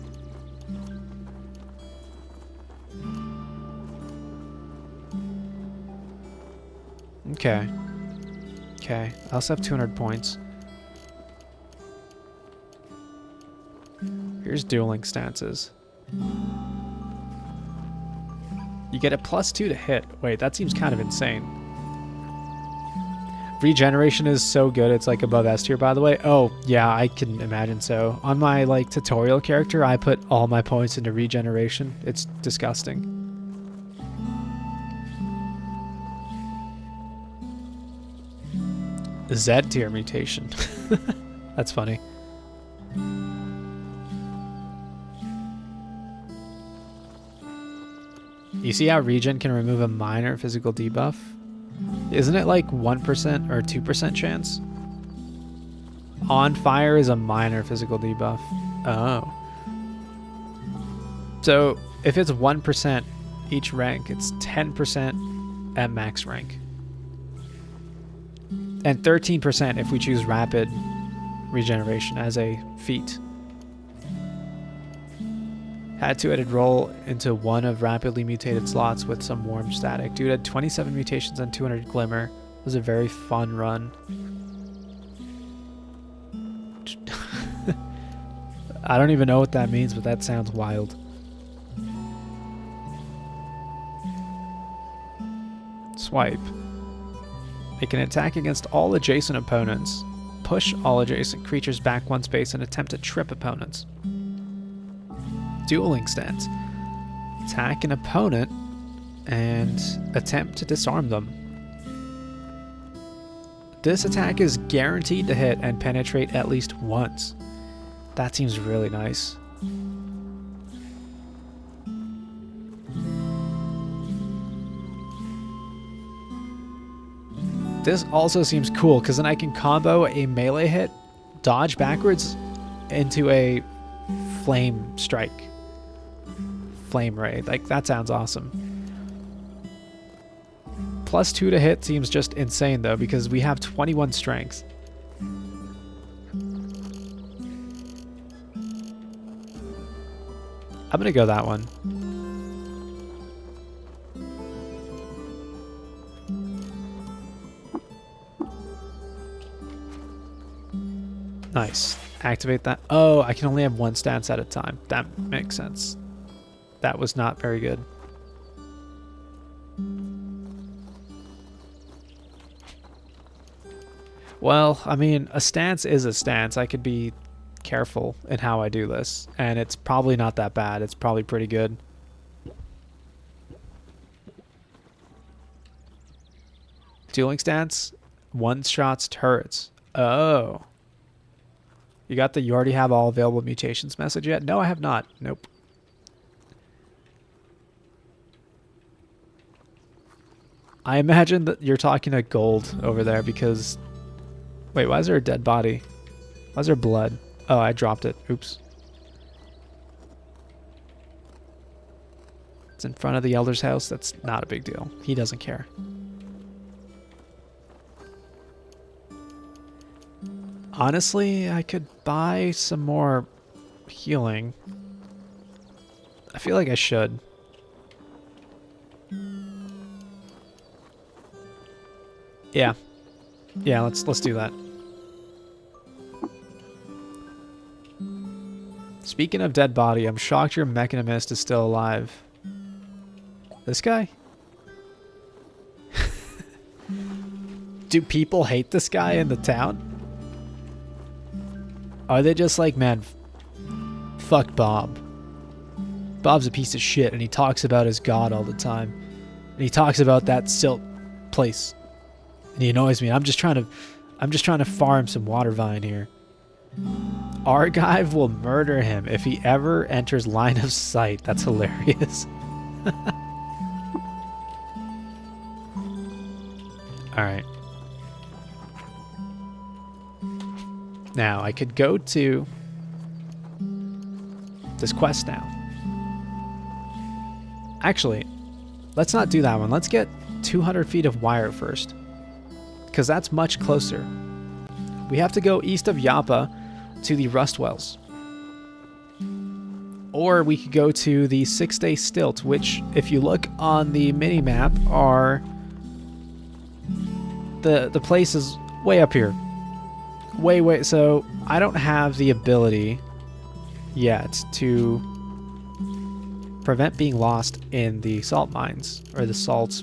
Okay. Okay, I also have 200 points. Here's dueling stances. You get a +2 to hit. Wait, that seems kind of insane. Regeneration is so good, it's like above S tier, by the way. Oh, yeah, I can imagine so. On my like tutorial character, I put all my points into regeneration. It's disgusting. Z tier mutation. That's funny. You see how regen can remove a minor physical debuff? Isn't it like 1% or 2% chance? On fire is a minor physical debuff. Oh. So if it's 1% each rank, it's 10% at max rank. And 13% if we choose rapid regeneration as a feat. Had to edit roll into one of rapidly mutated slots with some warm static. Dude had 27 mutations and 200 glimmer. It was a very fun run. I don't even know what that means, but that sounds wild. Swipe. Make an attack against all adjacent opponents. Push all adjacent creatures back one space and attempt to trip opponents. Dueling stance. Attack an opponent and attempt to disarm them. This attack is guaranteed to hit and penetrate at least once. That seems really nice. This also seems cool because then I can combo a melee hit, dodge backwards into a flame strike. Flame ray. Like, that sounds awesome. +2 to hit seems just insane though because we have 21 strength. I'm gonna go that one. Nice. Activate that. Oh, I can only have one stance at a time. That makes sense. That was not very good. Well, I mean, a stance is a stance. I could be careful in how I do this, and it's probably not that bad. It's probably pretty good. Dueling stance, one-shots turrets. Oh. You got the you already have all available mutations message yet? No, I have not. Nope. I imagine that you're talking to gold over there because... Wait, why is there a dead body? Why is there blood? Oh, I dropped it. Oops. It's in front of the Elder's house. That's not a big deal. He doesn't care. Honestly, I could buy some more healing. I feel like I should. Yeah. Yeah, let's do that. Speaking of dead body, I'm shocked your Mechanimist is still alive. This guy? Do people hate this guy in the town? Are they just like, man, fuck Bob. Bob's a piece of shit and he talks about his god all the time. And he talks about that silt place. And he annoys me. I'm just trying to farm some water vine here. Argive will murder him if he ever enters line of sight. That's hilarious. Alright. Now, I could go to this quest now. Actually, let's not do that one. Let's get 200 feet of wire first. Because that's much closer. We have to go east of Yappa to the Rust Wells. Or we could go to the 6-day stilt, which, if you look on the mini-map, are... The place is way up here. Way, so I don't have the ability Yeah, it's to prevent being lost in the salt mines or the salt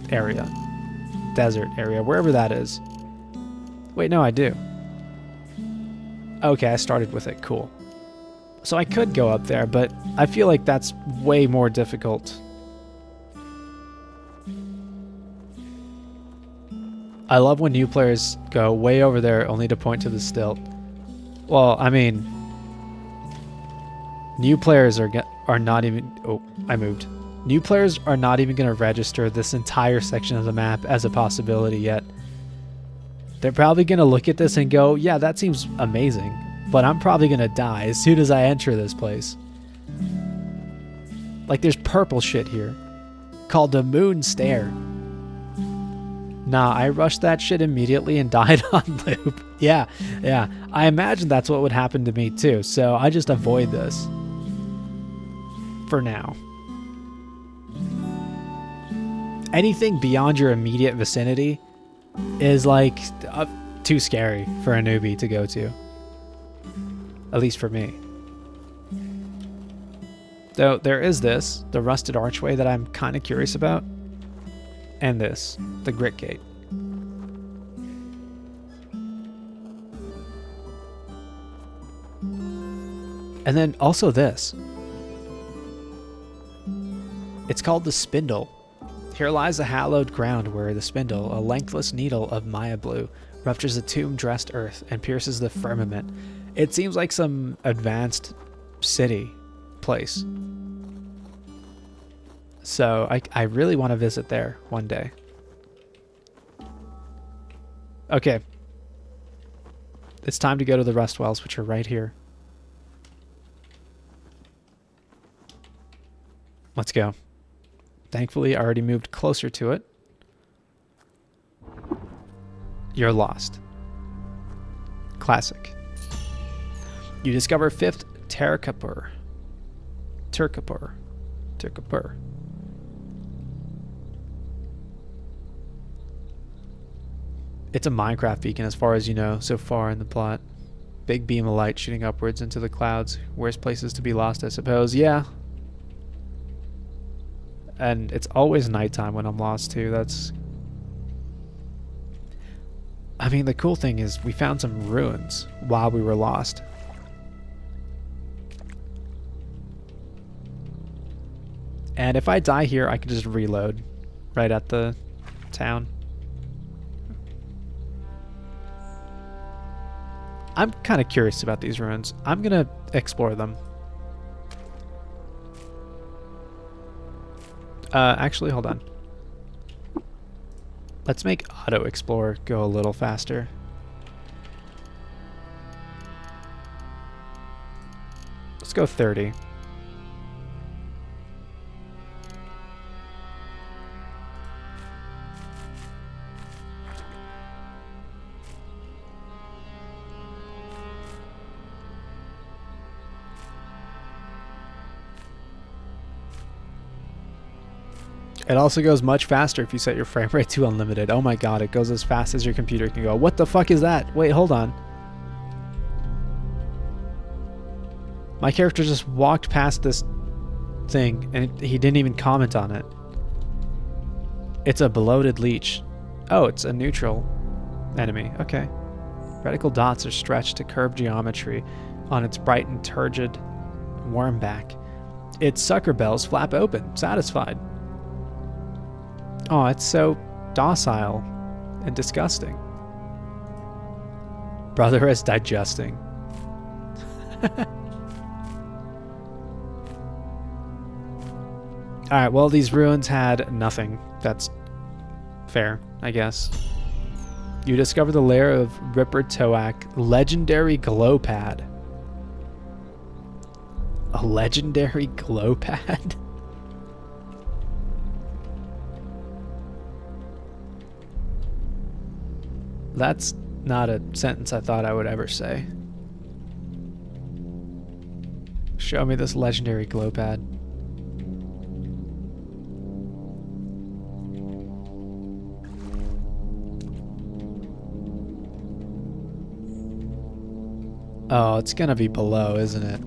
area, desert area, wherever that is. Wait, no, I do. Okay, I started with it. Cool. So I could go up there, but I feel like that's way more difficult. I love when new players go way over there only to point to the stilt. Well, I mean, new players are not even... Oh, I moved. New players are not even going to register this entire section of the map as a possibility yet. They're probably going to look at this and go, yeah, that seems amazing, but I'm probably going to die as soon as I enter this place. Like, there's purple shit here called the Moon Stair. Nah, I rushed that shit immediately and died on loop. Yeah. I imagine that's what would happen to me too, so I just avoid this. For now. Anything beyond your immediate vicinity is like too scary for a newbie to go to. At least for me. Though there is this, the rusted archway that I'm kind of curious about. And this, the Grit Gate. And then also this. It's called the Spindle. Here lies the hallowed ground where the spindle, a lengthless needle of Maya blue, ruptures the tomb-dressed earth and pierces the firmament. It seems like some advanced city place. So I really want to visit there one day. Okay. It's time to go to the Rust Wells, which are right here. Let's go. Thankfully, I already moved closer to it. You're lost. Classic. You discover 5th Terkapur. It's a Minecraft beacon as far as you know so far in the plot. Big beam of light shooting upwards into the clouds. Worst places to be lost, I suppose. Yeah. And it's always nighttime when I'm lost too. I mean, the cool thing is we found some ruins while we were lost. And if I die here, I can just reload right at the town. I'm kind of curious about these ruins. I'm going to explore them. Actually, hold on. Let's make auto explore go a little faster. Let's go 30. It also goes much faster if you set your frame rate to unlimited. Oh my god, it goes as fast as your computer can go. What the fuck is that? Wait, hold on. My character just walked past this thing and he didn't even comment on it. It's a bloated leech. Oh, it's a neutral enemy. Okay. Reticle dots are stretched to curved geometry on its bright and turgid worm back. Its sucker bells flap open, satisfied. Oh, it's so docile and disgusting. Brother is digesting. Alright, well, these ruins had nothing. That's fair, I guess. You discover the lair of Ripper Toak, legendary glow pad. A legendary glow pad? That's not a sentence I thought I would ever say. Show me this legendary glow pad. Oh, it's gonna be below, isn't it?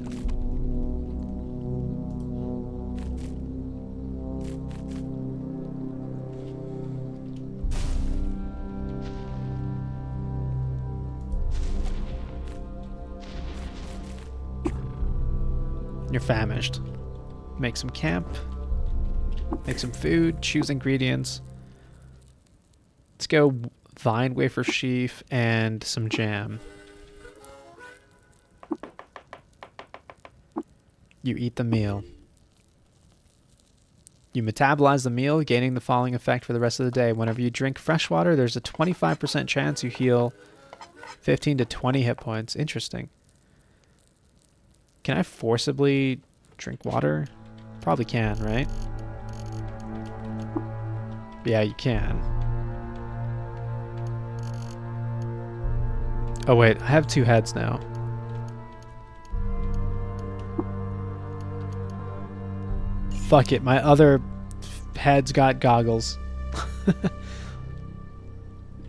You're famished. Make some camp. Make some food. Choose ingredients. Let's go vine wafer sheaf and some jam. You eat the meal. You metabolize the meal, gaining the following effect for the rest of the day. Whenever you drink fresh water, there's a 25% chance you heal 15 to 20 hit points. Interesting. Can I forcibly drink water? Probably can, right? Yeah, you can. Oh wait, I have 2 heads now. Fuck it, my other head's got goggles.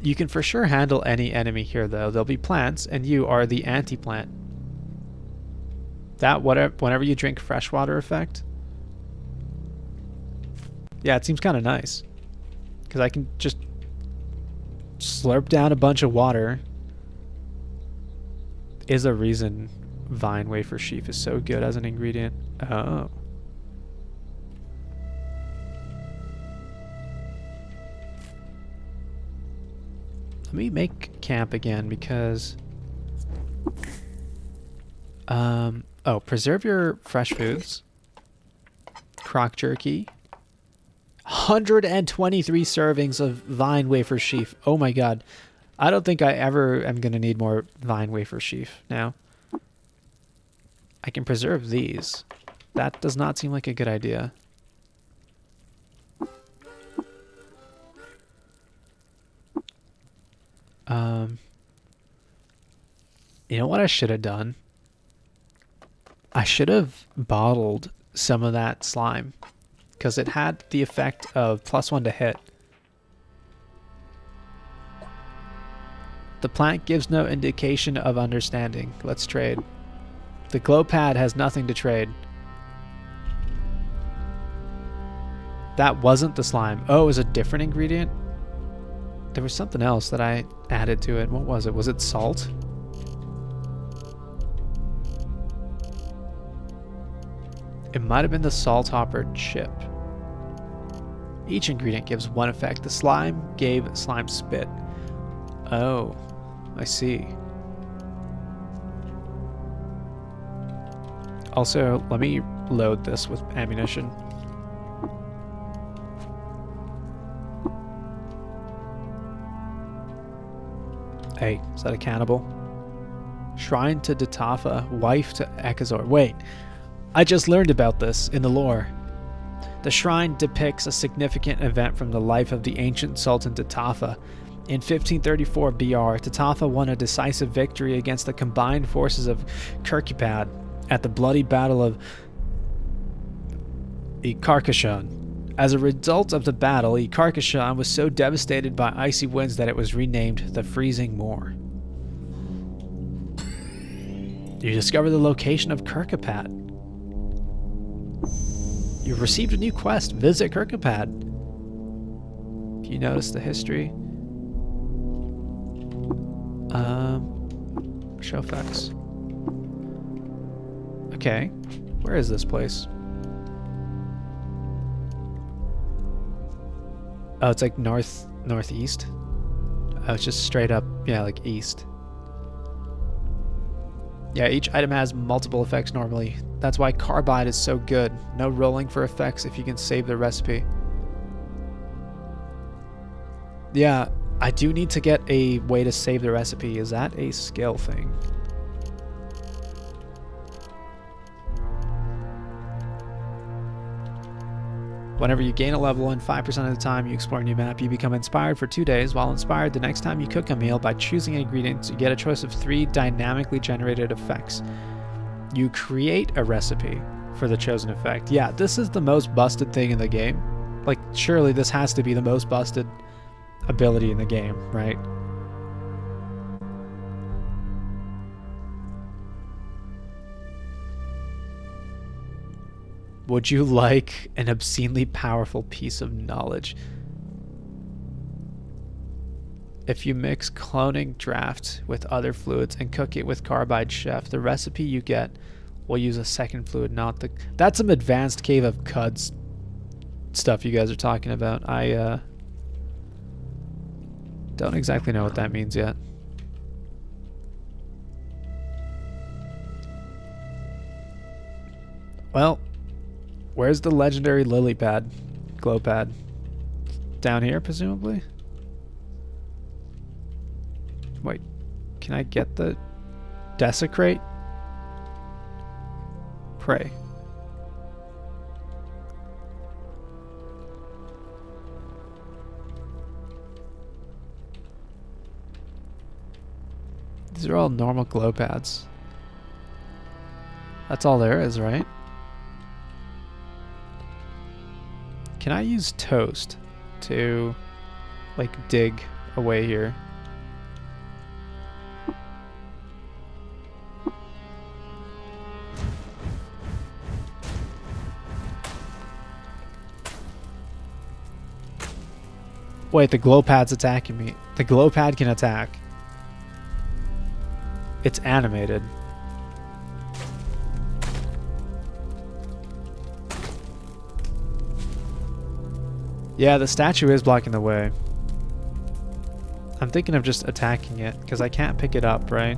You can for sure handle any enemy here though. There'll be plants, and you are the anti-plant. That whenever you drink fresh water effect. Yeah, it seems kind of nice. Because I can just slurp down a bunch of water. Is a reason vine wafer sheaf is so good as an ingredient. Oh. Let me make camp again because... oh, preserve your fresh foods. Croc jerky. 123 servings of vine wafer sheaf. Oh my god. I don't think I ever am going to need more vine wafer sheaf now. I can preserve these. That does not seem like a good idea. You know what I should have done? I should have bottled some of that slime because it had the effect of +1 to hit. The plant gives no indication of understanding. Let's trade. The glow pad has nothing to trade. That wasn't the slime. Oh, it was a different ingredient? There was something else that I added to it. What was it? Was it salt? It might have been the salt hopper chip. Each ingredient gives 1 effect. The slime gave slime spit. Oh, I see. Also, let me load this with ammunition. Hey, is that a cannibal? Shrine to Datafa, wife to Ekazor. Wait, I just learned about this in the lore. The shrine depicts a significant event from the life of the ancient Sultan Datafa. In 1534 BR, Datafa won a decisive victory against the combined forces of Kirkupad at the bloody Battle of Carcassonne. As a result of the battle, Carcassonne was so devastated by icy winds that it was renamed the Freezing Moor. You discover the location of Kirkupad. You've received a new quest. Visit Kirkupad. You notice the history? Show effects. Okay. Where is this place? Oh, it's like northeast. Oh, it's just straight up, yeah, like east. Yeah, each item has multiple effects normally. That's why Carbide is so good. No rolling for effects if you can save the recipe. Yeah, I do need to get a way to save the recipe. Is that a skill thing? Whenever you gain a level and 5% of the time you explore a new map, you become inspired for 2 days. While inspired, the next time you cook a meal by choosing ingredients, you get a choice of 3 dynamically generated effects. You create a recipe for the chosen effect. Yeah, this is the most busted thing in the game. Like, surely this has to be the most busted ability in the game, right? Would you like an obscenely powerful piece of knowledge? If you mix cloning draft with other fluids and cook it with Carbide Chef, the recipe you get We'll use a second fluid, not the... That's some advanced Cave of Cuds stuff you guys are talking about. I don't exactly know what that means yet. Well, where's the legendary lily pad? Glow pad? Down here, presumably? Wait, can I get the desecrate? Pray. These are all normal glow pads. That's all there is, right? Can I use toast to, like, dig away here? Wait, the glow pad's attacking me. The glow pad can attack. It's animated. Yeah, the statue is blocking the way. I'm thinking of just attacking it, because I can't pick it up, right?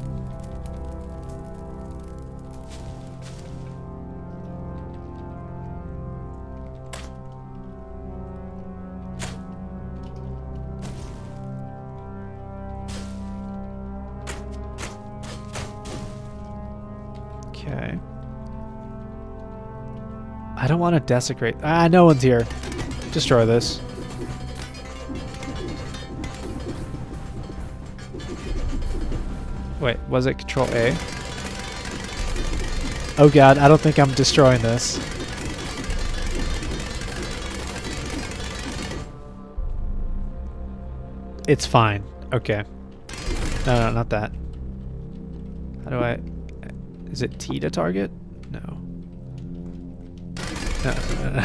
Okay. I don't want to desecrate. Ah, no one's here. Destroy this. Wait, was it Control A? Oh god, I don't think I'm destroying this. It's fine. Okay. No, not that. How do I... Is it T to target? No. No. No.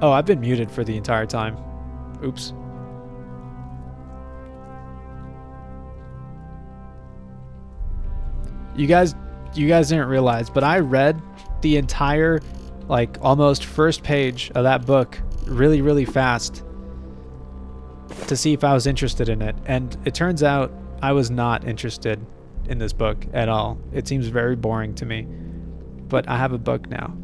Oh, I've been muted for the entire time. Oops. You guys didn't realize, but I read the entire, like, almost first page of that book really, really fast to see if I was interested in it. And it turns out I was not interested in this book at all. It seems very boring to me. But I have a book now.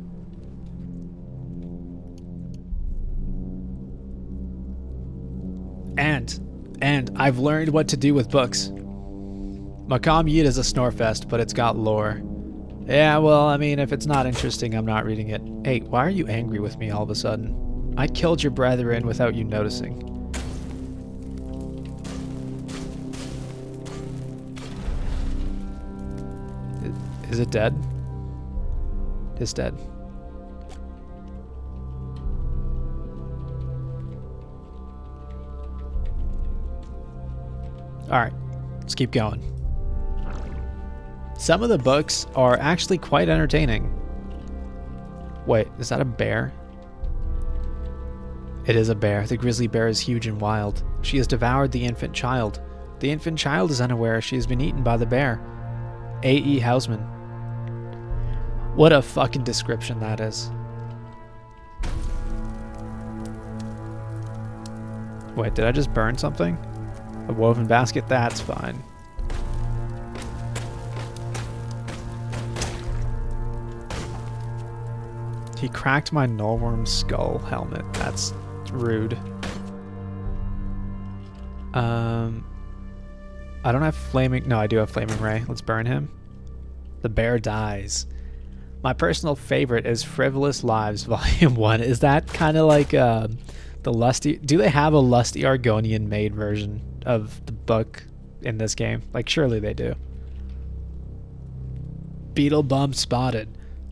And I've learned what to do with books. Makam Yid is a snorefest, but it's got lore. Yeah, well, I mean, if it's not interesting, I'm not reading it. Hey, why are you angry with me all of a sudden? I killed your brethren without you noticing. Is it dead? It's dead. Alright, let's keep going. Some of the books are actually quite entertaining. Wait, is that a bear? It is a bear. The grizzly bear is huge and wild. She has devoured the infant child. The infant child is unaware she has been eaten by the bear. A.E. Hausman. What a fucking description that is. Wait, did I just burn something? A woven basket? That's fine. He cracked my Nullworm skull helmet. That's rude. I don't have flaming... No, I do have flaming ray. Let's burn him. The bear dies. My personal favorite is Frivolous Lives Volume 1. Is that kind of like the Lusty... Do they have a Lusty Argonian made version of the book in this game? Like, surely they do. Beetle Bum spotted.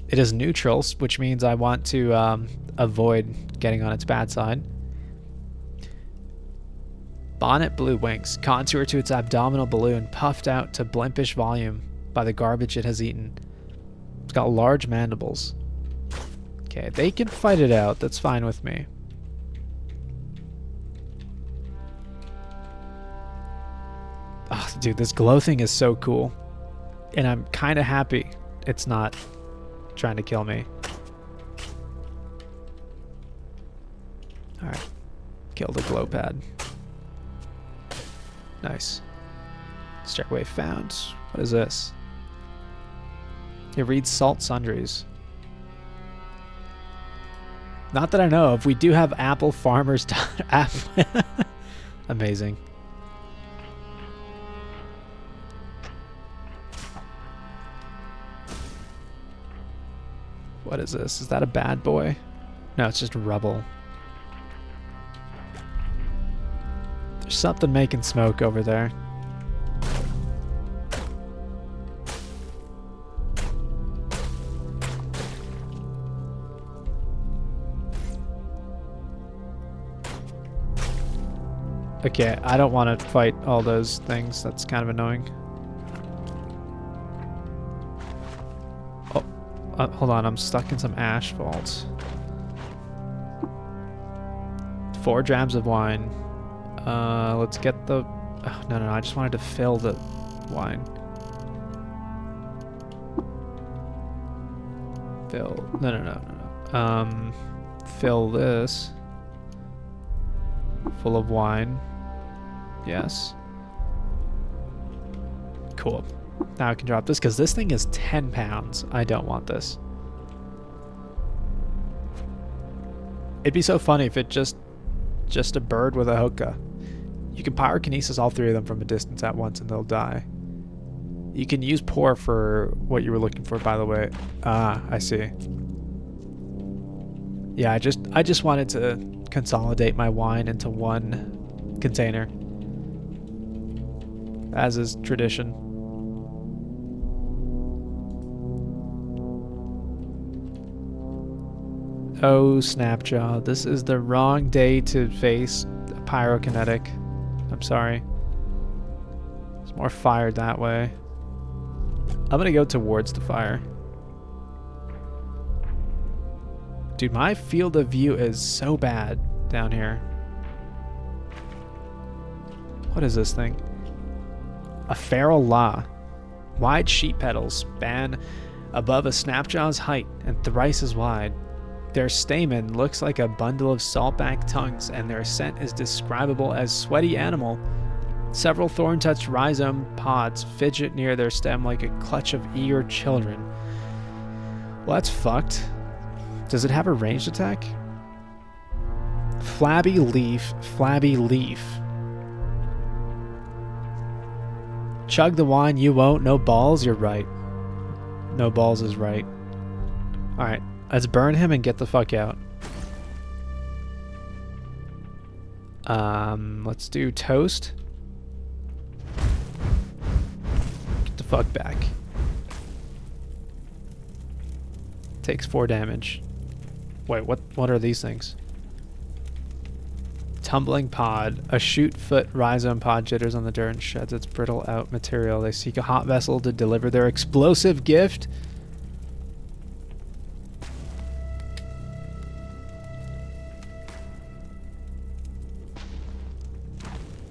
It is neutral, which means I want to avoid getting on its bad side. Bonnet blue wings, contour to its abdominal balloon, puffed out to blimpish volume by the garbage it has eaten. It's got large mandibles. Okay, they can fight it out. That's fine with me. Oh, dude, this glow thing is so cool. And I'm kind of happy it's not trying to kill me. Alright. Kill the glow pad. Nice. Stairway found. What is this? It reads Salt Sundries. Not that I know of. We do have Apple Farmer's Daughter. Amazing. What is this? Is that a bad boy? No, it's just rubble. There's something making smoke over there. Okay, I don't want to fight all those things. That's kind of annoying. Hold on, I'm stuck in some asphalt. 4 drams of wine. Let's get the... Oh, no, I just wanted to fill the wine. Fill... No. Fill this. Full of wine. Yes. Cool. Now I can drop this, because this thing is 10 pounds. I don't want this. It'd be so funny if it just a bird with a hookah. You can pyrokinesis all 3 of them from a distance at once and they'll die. You can use pour for what you were looking for, by the way. Ah, I see. Yeah, I just wanted to consolidate my wine into one container, as is tradition. Oh, Snapjaw, this is the wrong day to face a pyrokinetic. I'm sorry. There's more fire that way. I'm gonna go towards the fire. Dude, my field of view is so bad down here. What is this thing? A feral la. Wide sheet petals span above a snapjaw's height and thrice as wide. Their stamen looks like a bundle of saltback tongues, and their scent is describable as sweaty animal. Several thorn-touched rhizome pods fidget near their stem like a clutch of eager children. Well, that's fucked. Does it have a ranged attack? Flabby leaf, flabby leaf. Chug the wine, you won't. No balls, you're right. No balls is right. Alright, let's burn him and get the fuck out. Let's do toast. Get the fuck back. Takes 4 damage. Wait, what are these things? Tumbling pod. A shoot foot rhizome pod jitters on the dirt and sheds its brittle out material. They seek a hot vessel to deliver their explosive gift.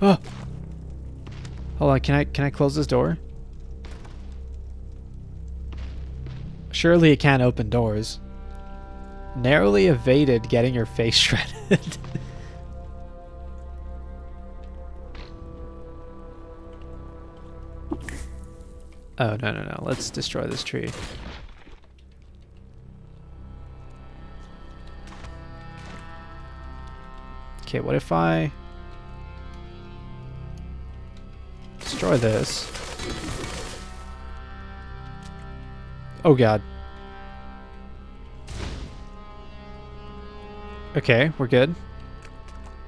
Oh! Hold on, can I close this door? Surely it can't open doors. Narrowly evaded getting your face shredded. Oh, no. Let's destroy this tree. Okay, what if I destroy this? Oh god. Okay, we're good.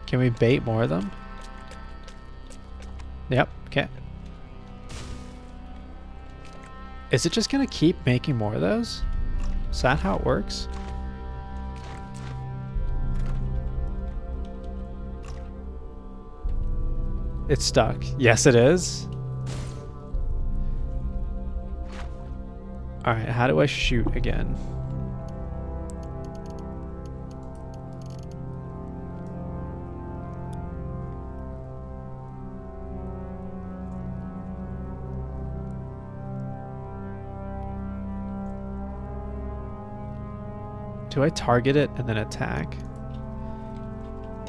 Can we bait more of them? Yep, okay. Is it just gonna keep making more of those? Is that how it works? It's stuck. Yes, it is. Alright, how do I shoot again? Do I target it and then attack?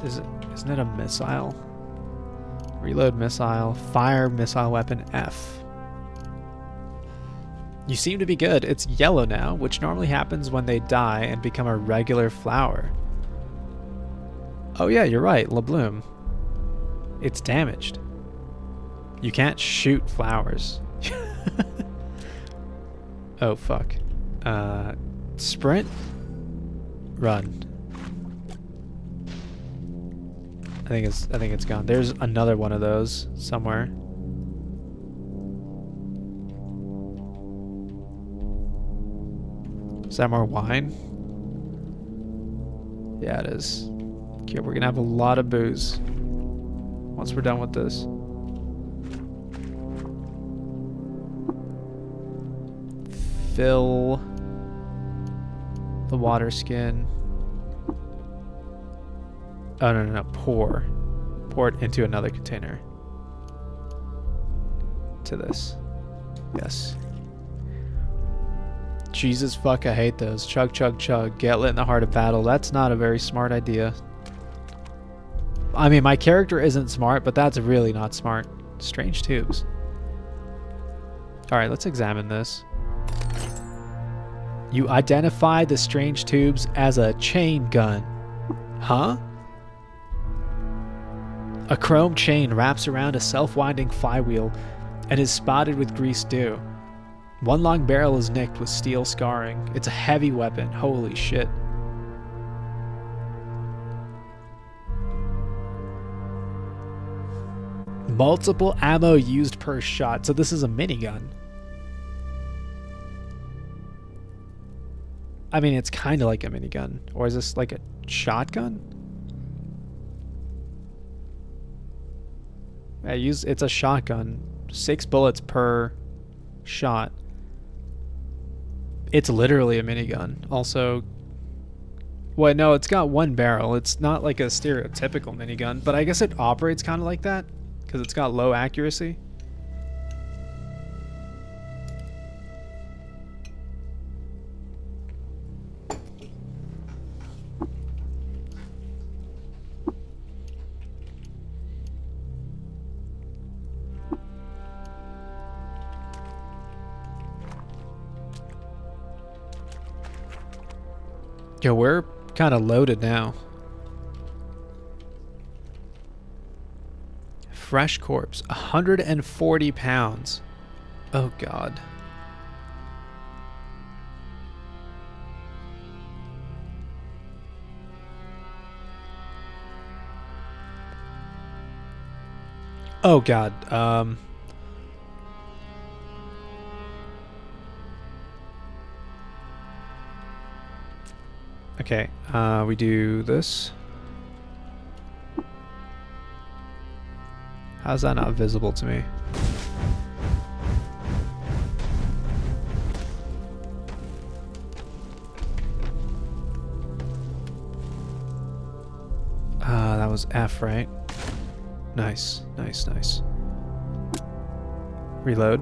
Isn't it a missile? Reload missile. Fire missile weapon F. You seem to be good. It's yellow now, which normally happens when they die and become a regular flower. Oh yeah, you're right, LeBloom. It's damaged. You can't shoot flowers. Oh fuck. Sprint? Run. I think it's gone. There's another one of those somewhere. Is that more wine? Yeah, it is. Okay, we're gonna have a lot of booze once we're done with this. Fill the water skin. Oh, no. Pour it into another container. To this. Yes. Jesus fuck, I hate those. Chug, chug, chug. Get lit in the heart of battle. That's not a very smart idea. I mean, my character isn't smart, but that's really not smart. Strange tubes. Alright, let's examine this. You identify the strange tubes as a chain gun. Huh? A chrome chain wraps around a self-winding flywheel and is spotted with greased dew. One long barrel is nicked with steel scarring. It's a heavy weapon. Holy shit. Multiple ammo used per shot. So this is a minigun. I mean, it's kind of like a minigun. Or is this like a shotgun? It's a shotgun. 6 bullets per shot. It's literally a minigun. Also, Well, no, it's got one barrel. It's not like a stereotypical minigun, but I guess it operates kind of like that because it's got low accuracy. Yo, we're kind of loaded now. Fresh corpse, 140 pounds. Oh, God. Oh, God. Okay, we do this. How's that not visible to me? That was F, right? Nice, nice, nice. Reload.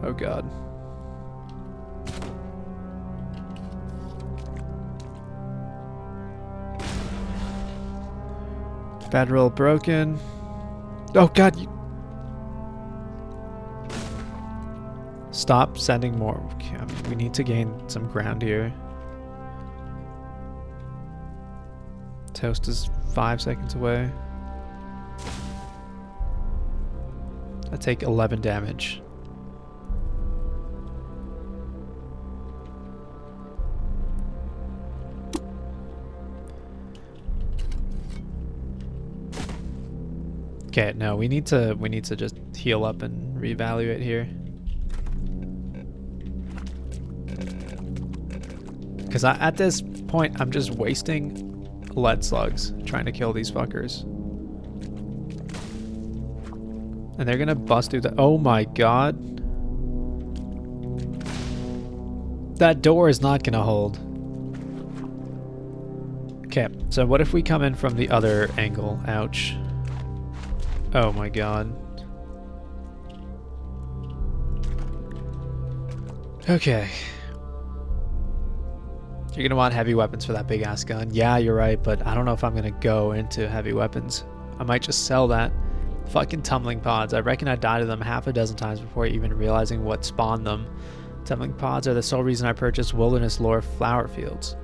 Oh, God. Federal broken. Oh, God. Stop sending more. Okay, I mean, we need to gain some ground here. Toast is 5 seconds away. I take 11 damage. Okay, no, we need to just heal up and reevaluate here. Because at this point, I'm just wasting lead slugs trying to kill these fuckers. And they're gonna bust through the... Oh my God. That door is not gonna hold. Okay, so what if we come in from the other angle? Ouch. Oh my God. Okay. You're gonna want heavy weapons for that big ass gun. Yeah, you're right, but I don't know if I'm gonna go into heavy weapons. I might just sell that. Fucking tumbling pods. I reckon I died to them half a dozen times before even realizing what spawned them. Tumbling pods are the sole reason I purchased Wilderness Lore flower fields.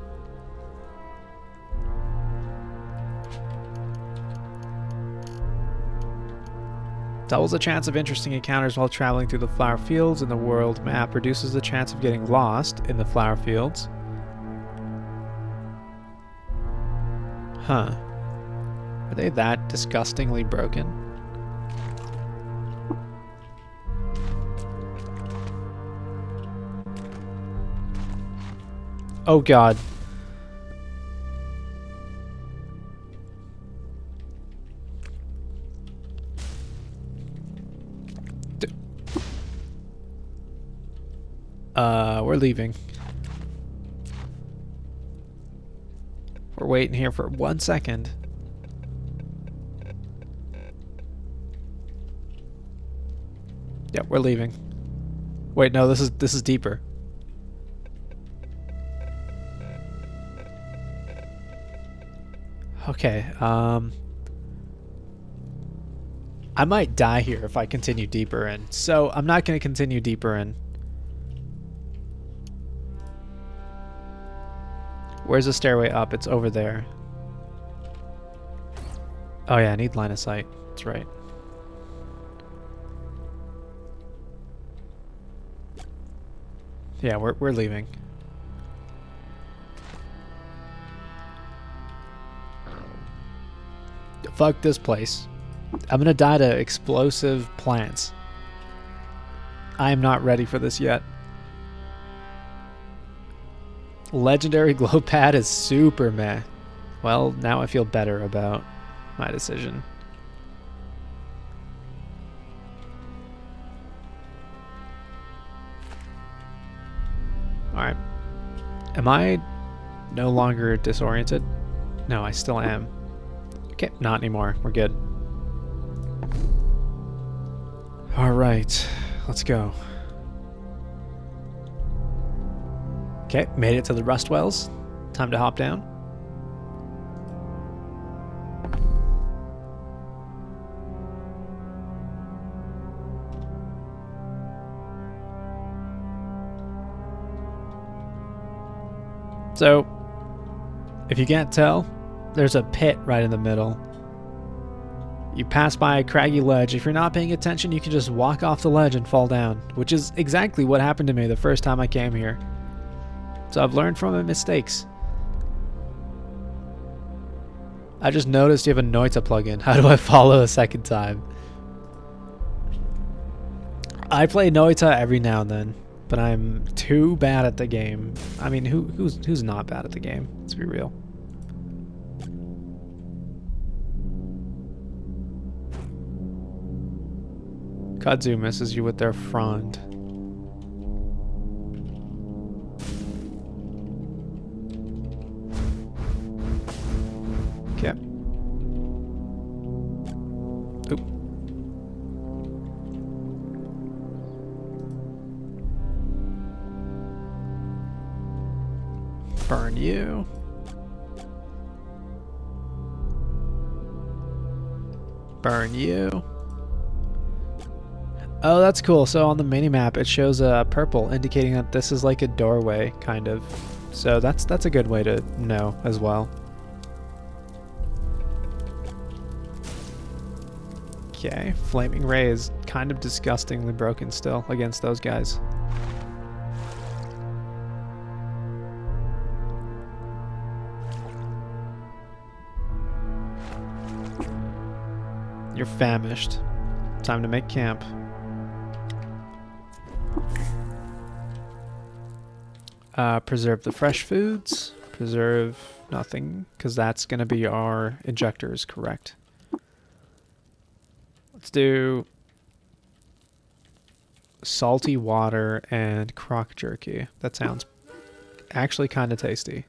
Doubles the chance of interesting encounters while traveling through the flower fields in the world map. Reduces the chance of getting lost in the flower fields. Huh. Are they that disgustingly broken? Oh God. We're leaving. We're waiting here for 1 second. Yeah, we're leaving. Wait, no, this is deeper. Okay, I might die here if I continue deeper in, so I'm not going to continue deeper in. Where's the stairway up? It's over there. Oh yeah, I need line of sight. That's right. Yeah, we're leaving. Fuck this place. I'm gonna die to explosive plants. I am not ready for this yet. Legendary glow pad is super meh. Well, now I feel better about my decision. Alright. Am I no longer disoriented? No, I still am. Okay, not anymore. We're good. Alright, let's go. Okay, made it to the Rust Wells. Time to hop down. So, if you can't tell, there's a pit right in the middle. You pass by a craggy ledge. If you're not paying attention, you can just walk off the ledge and fall down, which is exactly what happened to me the first time I came here. So I've learned from my mistakes. I just noticed you have a Noita plugin. How do I follow a second time? I play Noita every now and then, but I'm too bad at the game. I mean, who's not bad at the game? Let's be real. Kudzu misses you with their frond. Okay. Oop. Burn you. Burn you. Oh, that's cool. So on the minimap, it shows a purple, indicating that this is like a doorway, kind of. So that's a good way to know as well. Okay, Flaming Ray is kind of disgustingly broken still against those guys. You're famished. Time to make camp. Preserve the fresh foods. Preserve nothing, because that's going to be our injectors, correct? Let's do salty water and croc jerky. That sounds actually kind of tasty.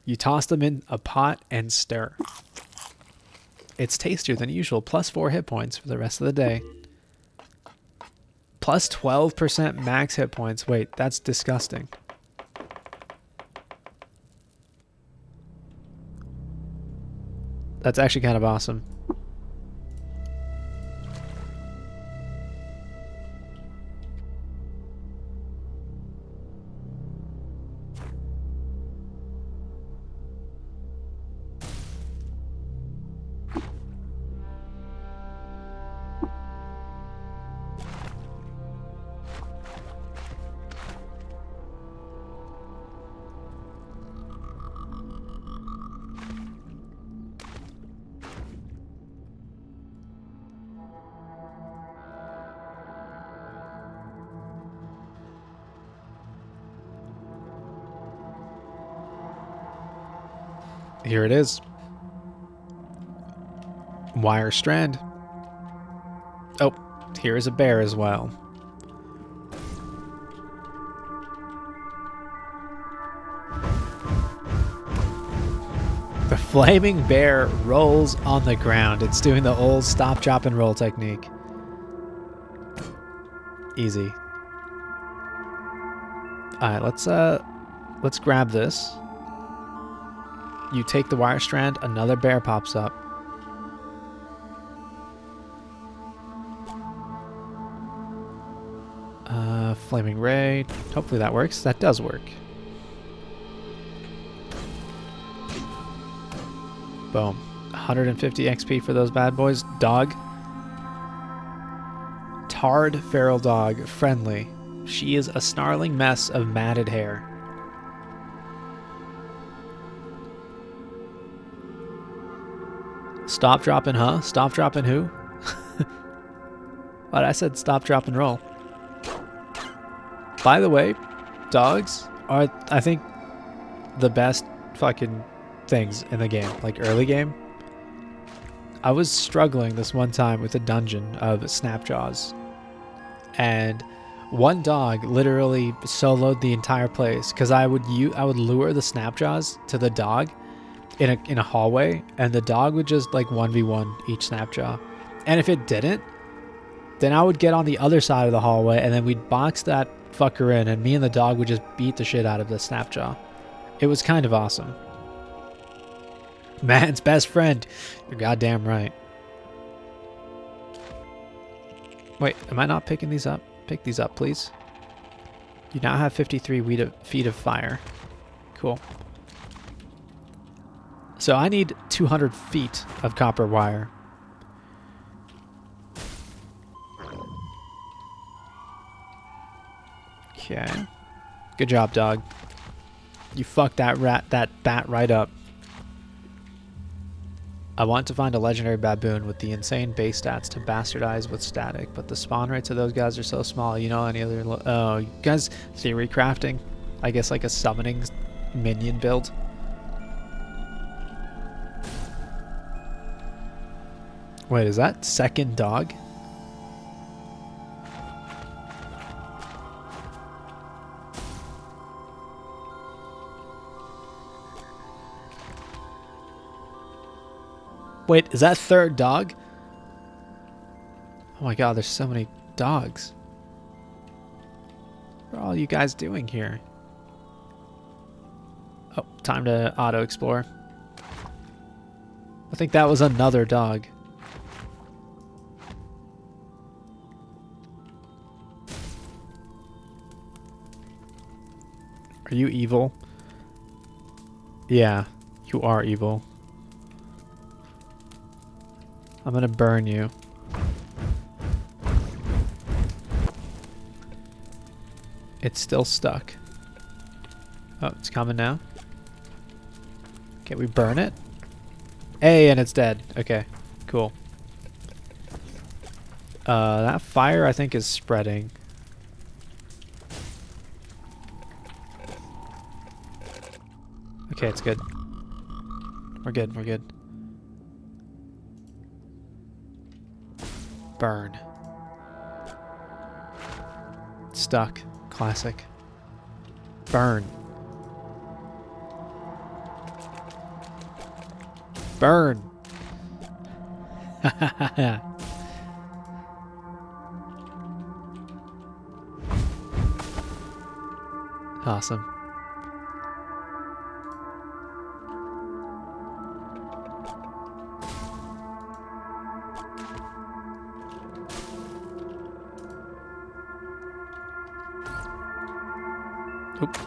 You toss them in a pot and stir. It's tastier than usual. Plus 4 hit points for the rest of the day. Plus 12% max hit points. Wait, that's disgusting. That's actually kind of awesome. Here it is. Wire strand. Oh, here is a bear as well. The flaming bear rolls on the ground. It's doing the old stop, drop, and roll technique. Easy. Alright, let's grab this. You take the wire strand, another bear pops up. Flaming Ray. Hopefully that works. That does work. Boom. 150 XP for those bad boys. Dog. Tarred feral dog. Friendly. She is a snarling mess of matted hair. Stop, drop, and huh? Stop, drop, and who? But I said stop, drop, and roll. By the way, dogs are, I think, the best fucking things in the game. Like, early game. I was struggling this one time with a dungeon of Snapjaws. And One dog literally soloed the entire place because I would lure the Snapjaws to the dog in a hallway, and the dog would just like 1v1 each Snapjaw. And if it didn't, then I would get on the other side of the hallway, and then we'd box that fucker in, and me and the dog would just beat the shit out of the Snapjaw. It was kind of awesome. Man's best friend. You're goddamn right. Wait, am I not picking these up? Pick these up, please. You now have 53 feet of fire. Cool. So I need 200 feet of copper wire. Okay. Good job, dog. You fucked that bat right up. I want to find a legendary baboon with the insane base stats to bastardize with static, but the spawn rates of those guys are so small. You know any other... Oh, you guys theory crafting? I guess like a summoning minion build? Wait, is that second dog? Wait, is that third dog? Oh my god, there's so many dogs. What are all you guys doing here? Oh, time to auto-explore. I think that was another dog. Are you evil? Yeah, you are evil. I'm gonna burn you. It's still stuck. Oh, it's coming now. Can we burn it? Hey, and it's dead. Okay, cool. That fire I think is spreading. Okay, it's good. We're good, we're good. Burn. Stuck. Classic. Burn. Burn. Awesome. Oop.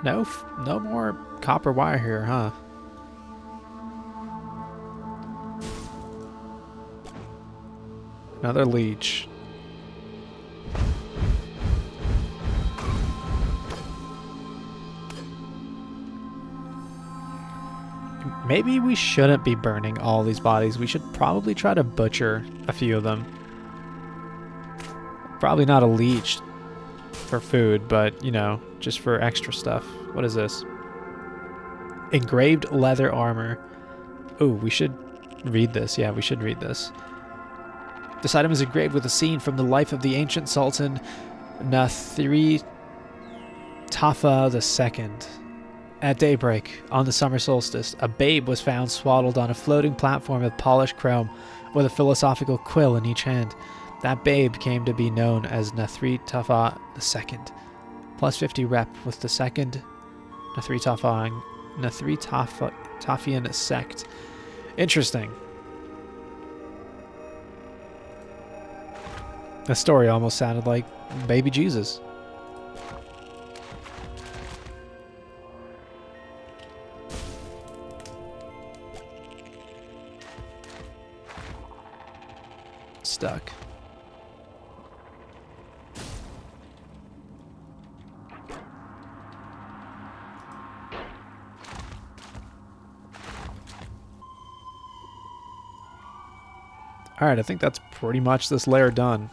No more copper wire here, huh? Another leech. Maybe we shouldn't be burning all these bodies. We should probably try to butcher a few of them. Probably not a leech for food, but, you know, just for extra stuff. What is this? Engraved leather armor. Ooh, we should read this. Yeah, we should read this. This item is engraved with a scene from the life of the ancient Sultan Nathri Tafa II. At daybreak, on the summer solstice, a babe was found swaddled on a floating platform of polished chrome with a philosophical quill in each hand. That babe came to be known as Nathri Tafa II. Plus 50 rep with the second Nathri Tafian sect. Interesting. The story almost sounded like baby Jesus. Stuck. Alright, I think that's pretty much this layer done.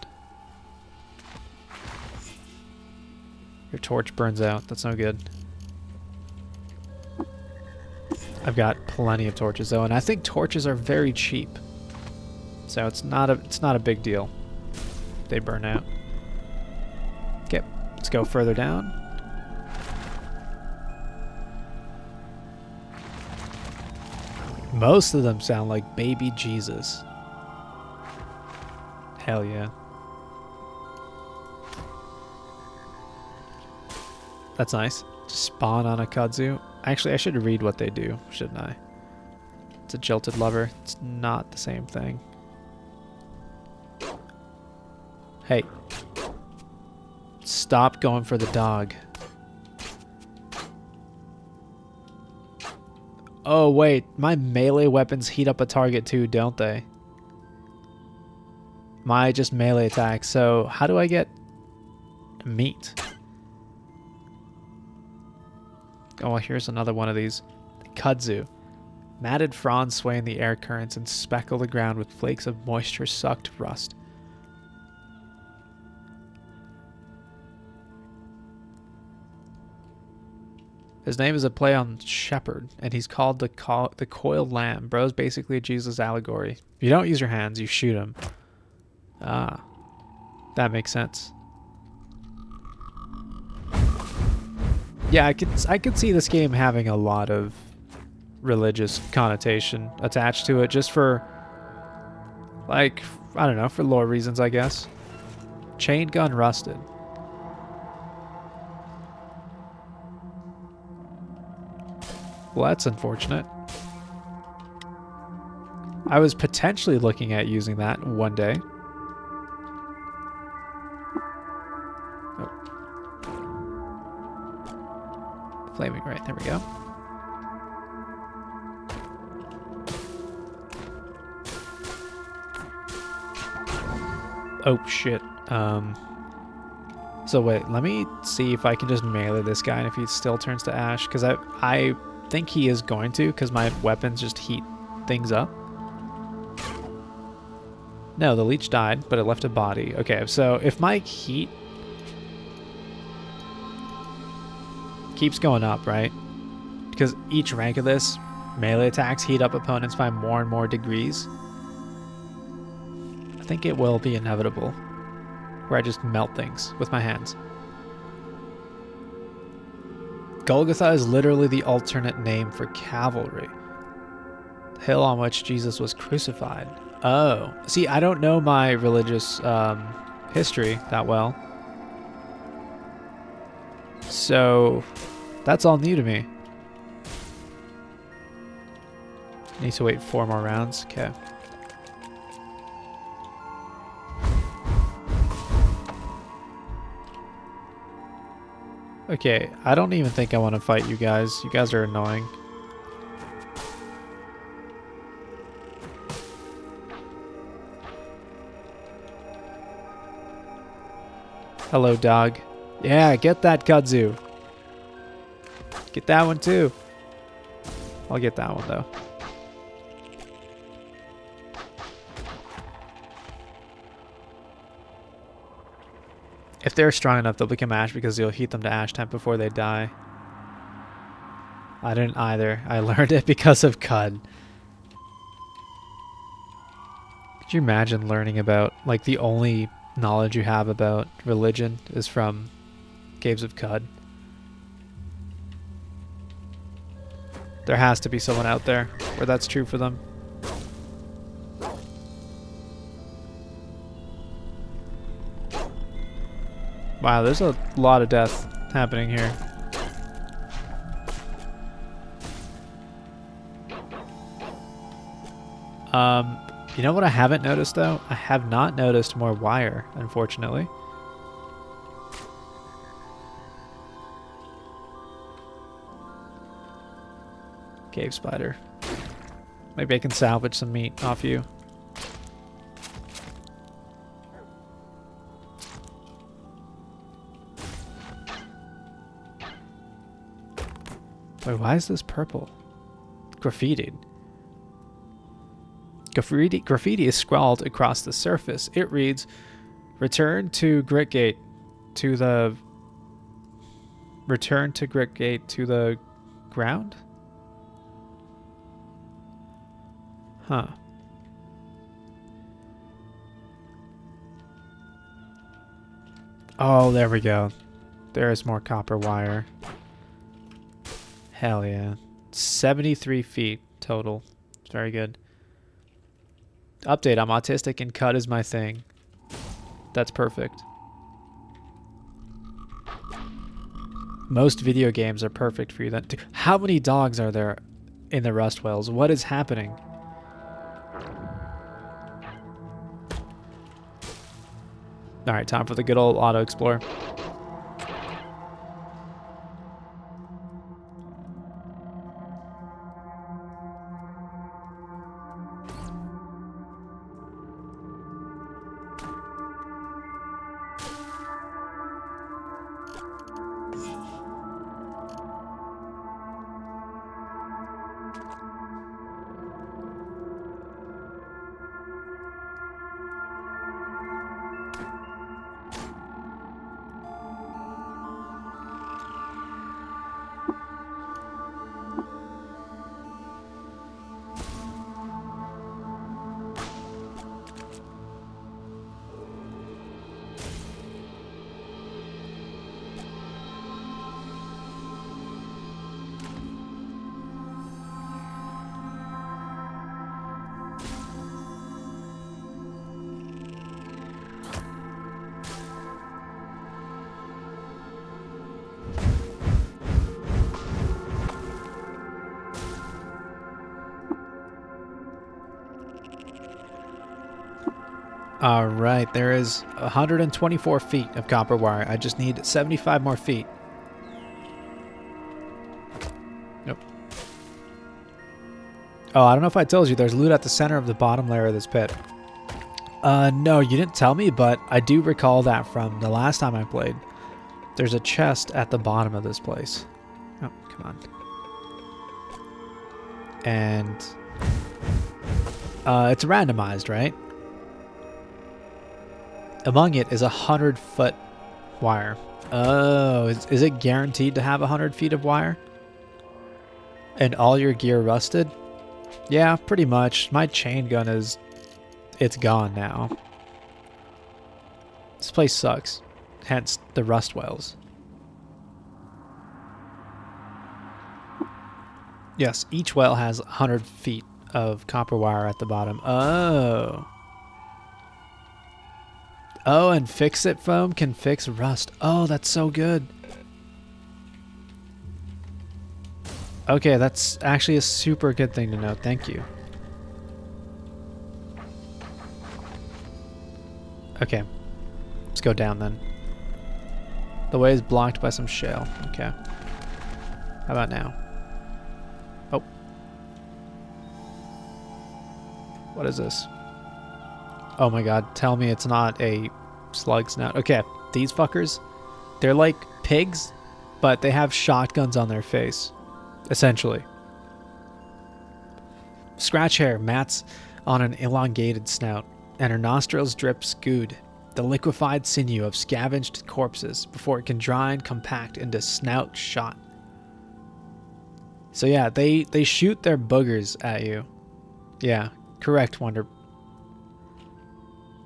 Your torch burns out. That's no good. I've got plenty of torches though, and I think torches are very cheap. So it's not a big deal. They burn out. Okay, let's go further down. Most of them sound like baby Jesus. Hell yeah. That's nice. Just spawn on a kudzu. Actually, I should read what they do, shouldn't I? It's a jilted lover. It's not the same thing. Hey. Stop going for the dog. Oh, wait. My melee weapons heat up a target too, don't they? My just melee attack. So, how do I get meat? Oh, well, here's another one of these. Kudzu. Matted fronds sway in the air currents and speckle the ground with flakes of moisture-sucked rust. His name is a play on shepherd, and he's called the coiled lamb. Bro's basically a Jesus allegory. If you don't use your hands, you shoot him. Ah, that makes sense. Yeah, I could see this game having a lot of religious connotation attached to it, just for, like, I don't know, for lore reasons, I guess. Chain gun rusted. Well, that's unfortunate. I was potentially looking at using that one day. Oh. Flaming right, there we go. Oh, shit. So wait, let me see if I can just melee this guy and if he still turns to ash, because I think he is going to, because my weapons just heat things up. No, the leech died, but it left a body. Okay, so if my heat keeps going up, right? Because each rank of this, melee attacks heat up opponents by more and more degrees. I think it will be inevitable, where I just melt things with my hands. Golgotha is literally the alternate name for Calvary, the hill on which Jesus was crucified. Oh, see, I don't know my religious history that well, so that's all new to me. Need to wait 4 more rounds. Okay. Okay, I don't even think I want to fight you guys. You guys are annoying. Hello, dog. Yeah, get that kudzu. Get that one too. I'll get that one though. If they're strong enough, they'll become ash because you'll heat them to ash temp before they die. I didn't either. I learned it because of Cud. Could you imagine learning about, like, the only knowledge you have about religion is from Caves of Cud? There has to be someone out there where that's true for them. Wow, there's a lot of death happening here. You know what I haven't noticed though? I have not noticed more wire, unfortunately. Cave spider. Maybe I can salvage some meat off you. Wait, why is this purple? Graffitied. Graffiti is scrawled across the surface. It reads, Return to Gritgate to the ground? Huh. Oh, there we go. There is more copper wire. Hell yeah. 73 feet total. Very good. Update, I'm autistic and cut is my thing. That's perfect. Most video games are perfect for you then. How many dogs are there in the Rust Wells? What is happening? Alright, time for the good old auto explore. All right, there is 124 feet of copper wire. I just need 75 more feet. Nope. Oh, I don't know if I told you, there's loot at the center of the bottom layer of this pit. No, you didn't tell me, but I do recall that from the last time I played. There's a chest at the bottom of this place. Oh, come on. And it's randomized, right? Among it is 100-foot wire. Oh, is it guaranteed to have 100 feet of wire? And all your gear rusted? Yeah, pretty much. My chain gun it's gone now. This place sucks. Hence the Rust Wells. Yes, each well has 100 feet of copper wire at the bottom. Oh. Oh, and Fix-It foam can fix rust. Oh, that's so good. Okay, that's actually a super good thing to know. Thank you. Okay. Let's go down then. The way is blocked by some shale. Okay. How about now? Oh. What is this? Oh my god, tell me it's not a slug snout. Okay, these fuckers, they're like pigs, but they have shotguns on their face, essentially. Scratch hair mats on an elongated snout, and her nostrils drip scood, the liquefied sinew of scavenged corpses, before it can dry and compact into snout shot. So yeah, they shoot their boogers at you. Yeah, correct, Wonder.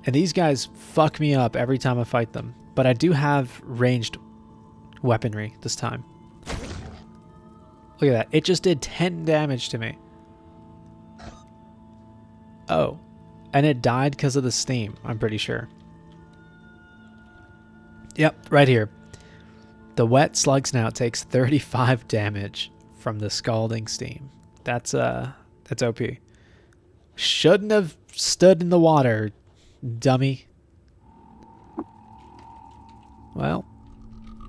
And these guys fuck me up every time I fight them. But I do have ranged weaponry this time. Look at that. It just did 10 damage to me. Oh. And it died because of the steam, I'm pretty sure. Yep, right here. The wet slug snout takes 35 damage from the scalding steam. That's OP. Shouldn't have stood in the water, dummy. Well,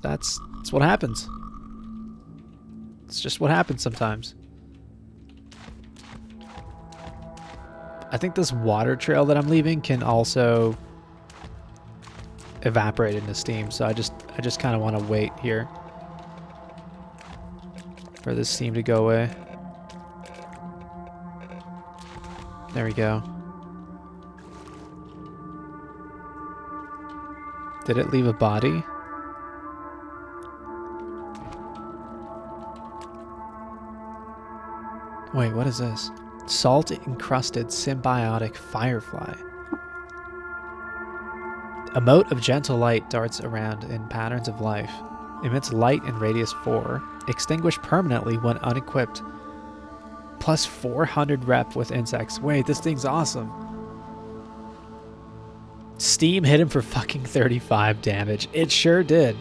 that's what happens. It's just what happens sometimes. I think this water trail that I'm leaving can also evaporate into steam, so I just kind of want to wait here for this steam to go away. There we go. Did it leave a body? Wait, what is this? Salt-encrusted symbiotic firefly. A mote of gentle light darts around in patterns of life. Emits light in radius 4. Extinguished permanently when unequipped. Plus 400 rep with insects. Wait, this thing's awesome. Steam hit him for fucking 35 damage. It sure did.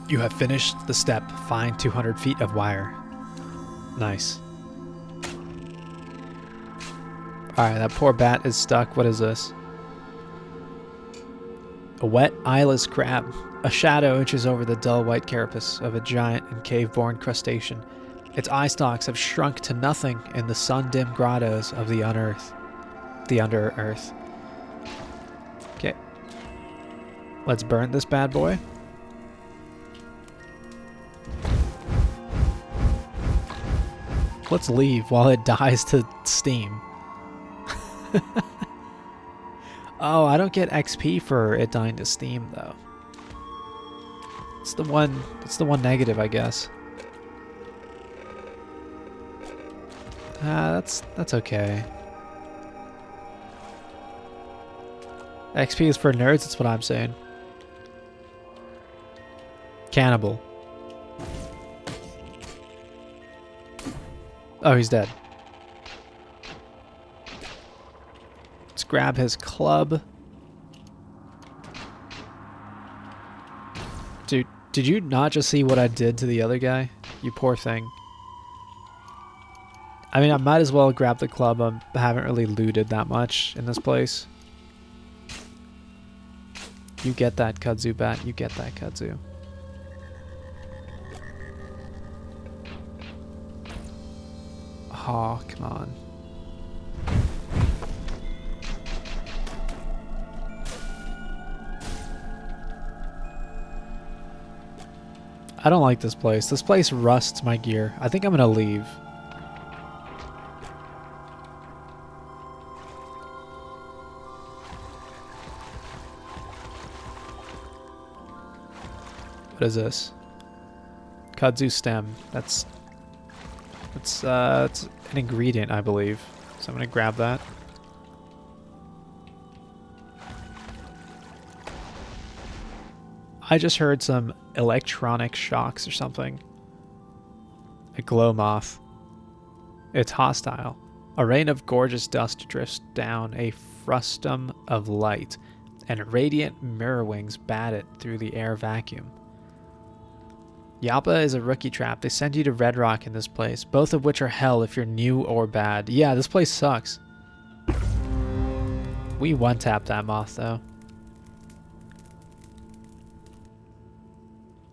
You have finished the step. Find 200 feet of wire. Nice. Alright, that poor bat is stuck. What is this? A wet, eyeless crab. A shadow inches over the dull white carapace of a giant and cave-born crustacean. Its eye stalks have shrunk to nothing in the sun-dimmed grottos of the under-earth. Okay. Let's burn this bad boy. Let's leave while it dies to steam. Oh, I don't get XP for it dying to steam though. It's the one negative, I guess. That's okay. XP is for nerds, that's what I'm saying. Cannibal. Oh, he's dead. Let's grab his club. Dude, did you not just see what I did to the other guy? You poor thing. I mean, I might as well grab the club. I haven't really looted that much in this place. You get that, kudzu bat. You get that, kudzu. Oh, come on. I don't like this place. This place rusts my gear. I think I'm gonna leave. What is this? Kudzu stem. It's an ingredient, I believe. So I'm gonna grab that. I just heard some electronic shocks or something. A glow moth. It's hostile. A rain of gorgeous dust drifts down a frustum of light, and radiant mirror wings bat it through the air vacuum. Yappa is a rookie trap. They send you to Red Rock in this place, both of which are hell if you're new or bad. Yeah, this place sucks. We one-tapped that moth, though.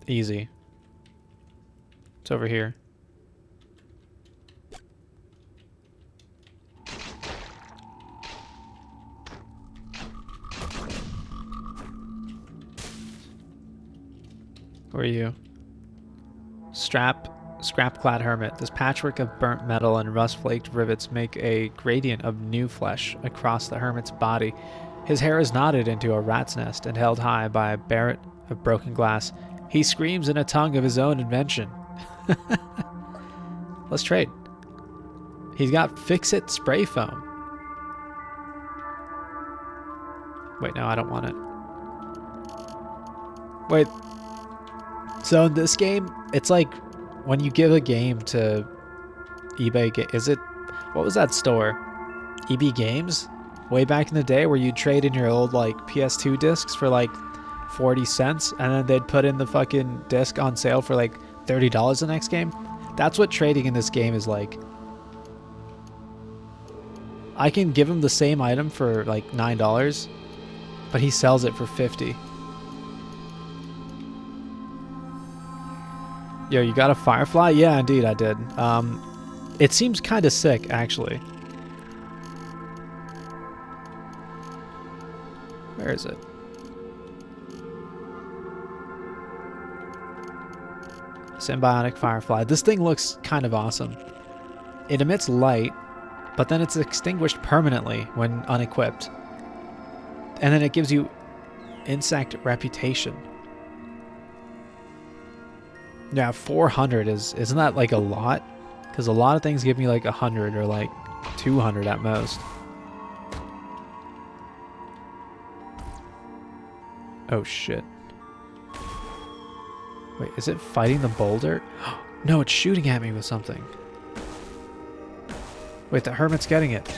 Easy. It's over here. Where are you? Scrap-clad hermit. This patchwork of burnt metal and rust-flaked rivets make a gradient of new flesh across the hermit's body. His hair is knotted into a rat's nest and held high by a barret of broken glass. He screams in a tongue of his own invention. Let's trade. He's got Fix-It spray foam. Wait, no, I don't want it. Wait. So in this game, it's like when you give a game to eBay, is it, what was that store? EB Games? Way back in the day where you'd trade in your old like PS2 discs for like 40 cents and then they'd put in the fucking disc on sale for like $30 the next game? That's what trading in this game is like. I can give him the same item for like $9, but he sells it for $50. Yo, you got a firefly? Yeah, indeed I did. It seems kind of sick, actually. Where is it? Symbiotic firefly. This thing looks kind of awesome. It emits light, but then it's extinguished permanently when unequipped. And then it gives you insect reputation. Yeah, 400 isn't that like a lot? Because a lot of things give me like 100 or like 200 at most. Oh shit. Wait, is it fighting the boulder? No, it's shooting at me with something. Wait, the hermit's getting it.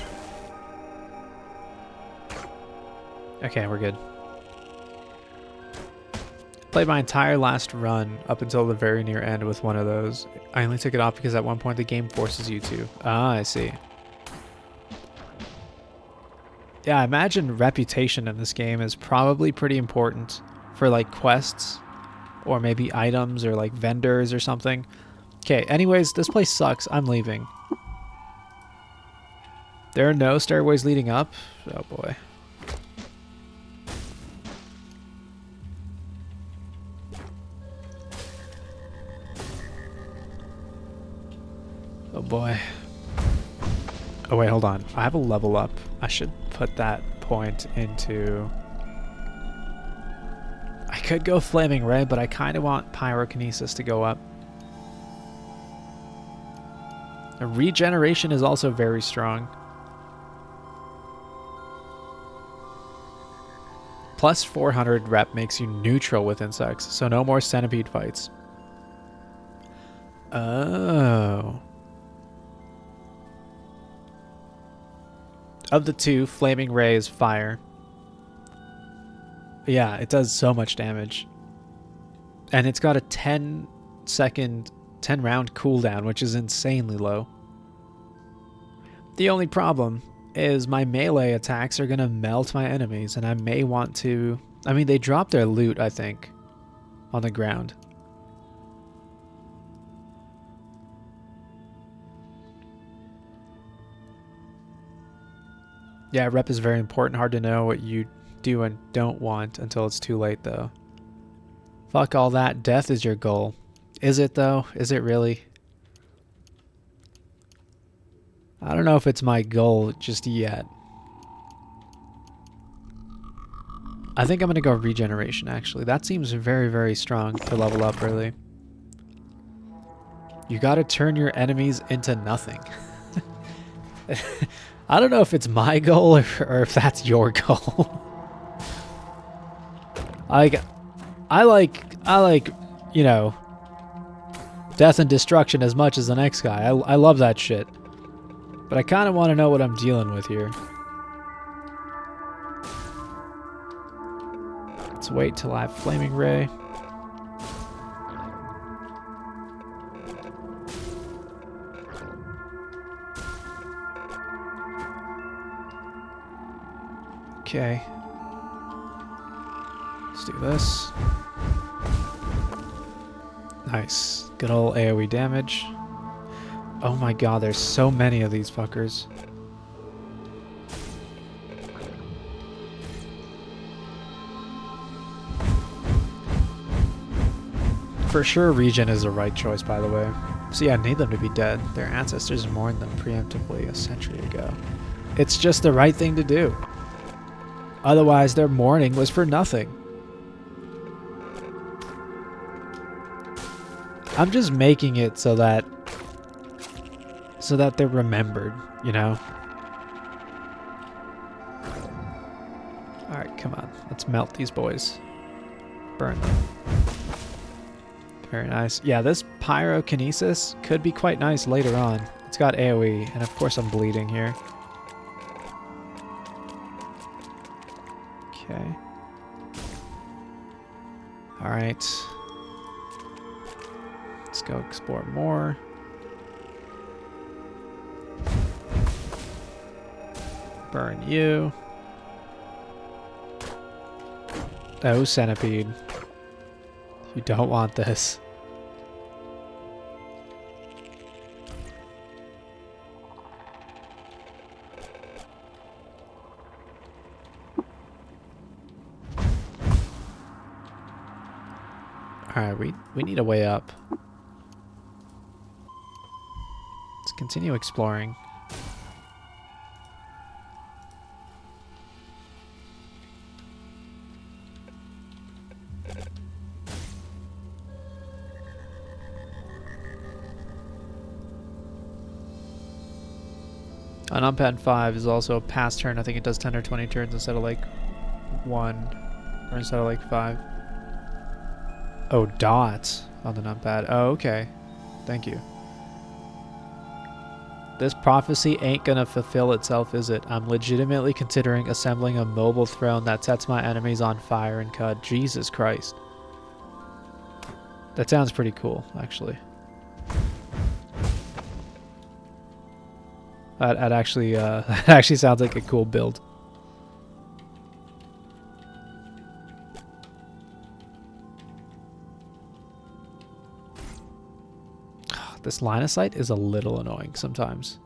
Okay, we're good. Played my entire last run up until the very near end with one of those. I only took it off because at one point the game forces you to. Ah, I see. Yeah, I imagine reputation in this game is probably pretty important for like quests or maybe items or like vendors or something. Okay, anyways, this place sucks. I'm leaving. There are no stairways leading up? Oh boy. Oh boy. Oh wait, hold on. I have a level up. I should put that point into... I could go Flaming Ray, but I kind of want Pyrokinesis to go up. Regeneration is also very strong. Plus 400 rep makes you neutral with insects, so no more centipede fights. Oh. Of the two, Flaming Ray is fire. Yeah, it does so much damage. And it's got a 10 round cooldown, which is insanely low. The only problem is my melee attacks are going to melt my enemies, and I may want to... I mean, they drop their loot, I think, on the ground. Yeah, rep is very important. Hard to know what you do and don't want until it's too late, though. Fuck all that. Death is your goal. Is it, though? Is it really? I don't know if it's my goal just yet. I think I'm going to go regeneration, actually. That seems very, very strong to level up early. You got to turn your enemies into nothing. I don't know if it's my goal or if that's your goal. I like, you know, death and destruction as much as the next guy. I love that shit. But I kind of want to know what I'm dealing with here. Let's wait till I have Flaming Ray. Okay. Let's do this. Nice. Good old AoE damage. Oh my god, there's so many of these fuckers. For sure, regen is the right choice, by the way. See, I need them to be dead. Their ancestors mourned them preemptively a century ago. It's just the right thing to do. Otherwise, their mourning was for nothing. I'm just making it so that they're remembered, you know? Alright, come on. Let's melt these boys. Burn them. Very nice. Yeah, this Pyrokinesis could be quite nice later on. It's got AoE, and of course I'm bleeding here. Okay. Alright. Let's go explore more. Burn you. Oh, centipede. You don't want this. Alright, we need a way up. Let's continue exploring. An unpad 5 is also a pass turn. I think it does 10 or 20 turns instead of like 1, or instead of like 5. Oh, dots on the numpad. Oh, okay. Thank you. This prophecy ain't gonna fulfill itself, is it? I'm legitimately considering assembling a mobile throne that sets my enemies on fire and cut. Jesus Christ. That sounds pretty cool, actually. That actually, that actually sounds like a cool build. This line of sight is a little annoying sometimes.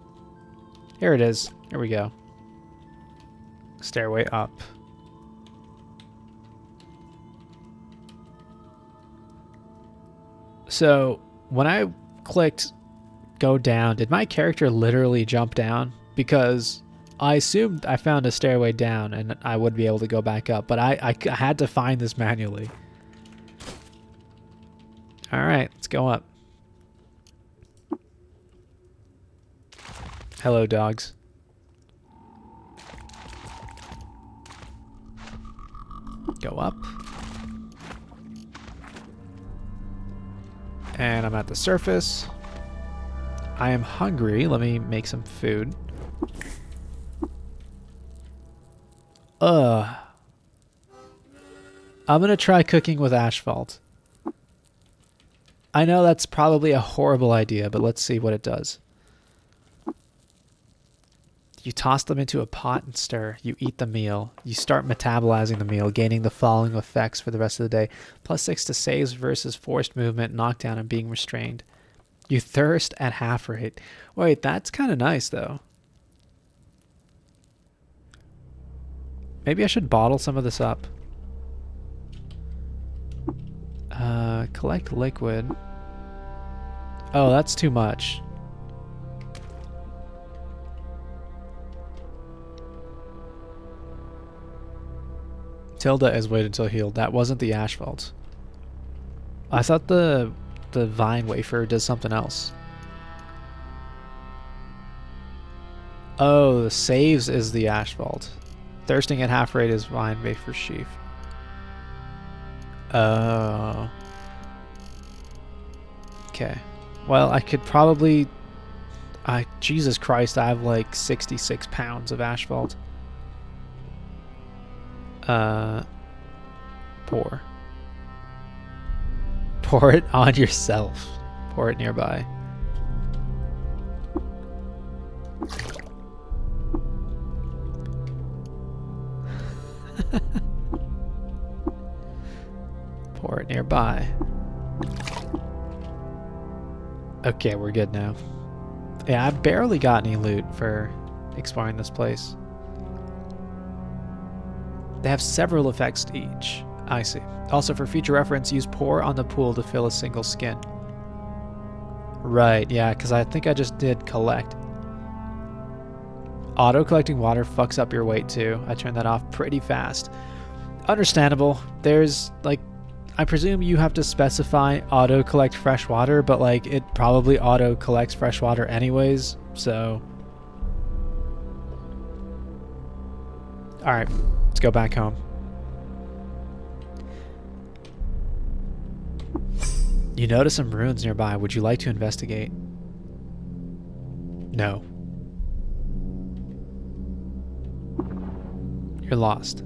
Here it is. Here we go. Stairway up. So when I clicked go down, did my character literally jump down? Because I assumed I found a stairway down and I would be able to go back up, but I had to find this manually. All right, let's go up. Hello, dogs. Go up. And I'm at the surface. I am hungry. Let me make some food. I'm gonna try cooking with asphalt. I know that's probably a horrible idea, but let's see what it does. You toss them into a pot and stir. You eat the meal. You start metabolizing the meal, gaining the following effects for the rest of the day. +6 to saves versus forced movement, knockdown, and being restrained. You thirst at half rate. Wait, that's kind of nice, though. Maybe I should bottle some of this up. Collect liquid. Oh, that's too much. Tilda is wait until healed. That wasn't the asphalt. I thought the vine wafer does something else. Oh, the saves is the asphalt. Thirsting at half rate is vine wafer sheaf. Oh. Okay. Well, I could probably... Jesus Christ, I have like 66 pounds of asphalt. Pour. Pour it on yourself. Pour it nearby. Pour it nearby. Okay, we're good now. Yeah, I barely got any loot for exploring this place. They have several effects each. I see. Also, for future reference, use pour on the pool to fill a single skin. Right, yeah, because I think I just did collect. Auto-collecting water fucks up your weight, too. I turned that off pretty fast. Understandable. There's, like, I presume you have to specify auto-collect fresh water, but, like, it probably auto-collects fresh water anyways, so... Alright, let's go back home. You notice some ruins nearby. Would you like to investigate? No. You're lost.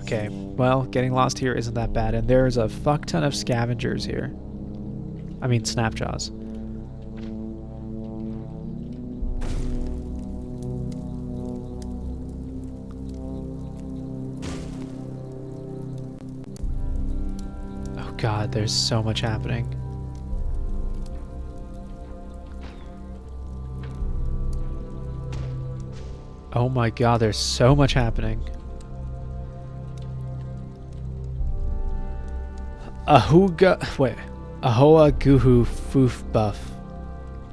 Okay, well, getting lost here isn't that bad, and there's a fuck ton of scavengers here. I mean, snapjaws. Oh god, there's so much happening. Oh my god, there's so much happening. Ahoa Guhu Foof Buff.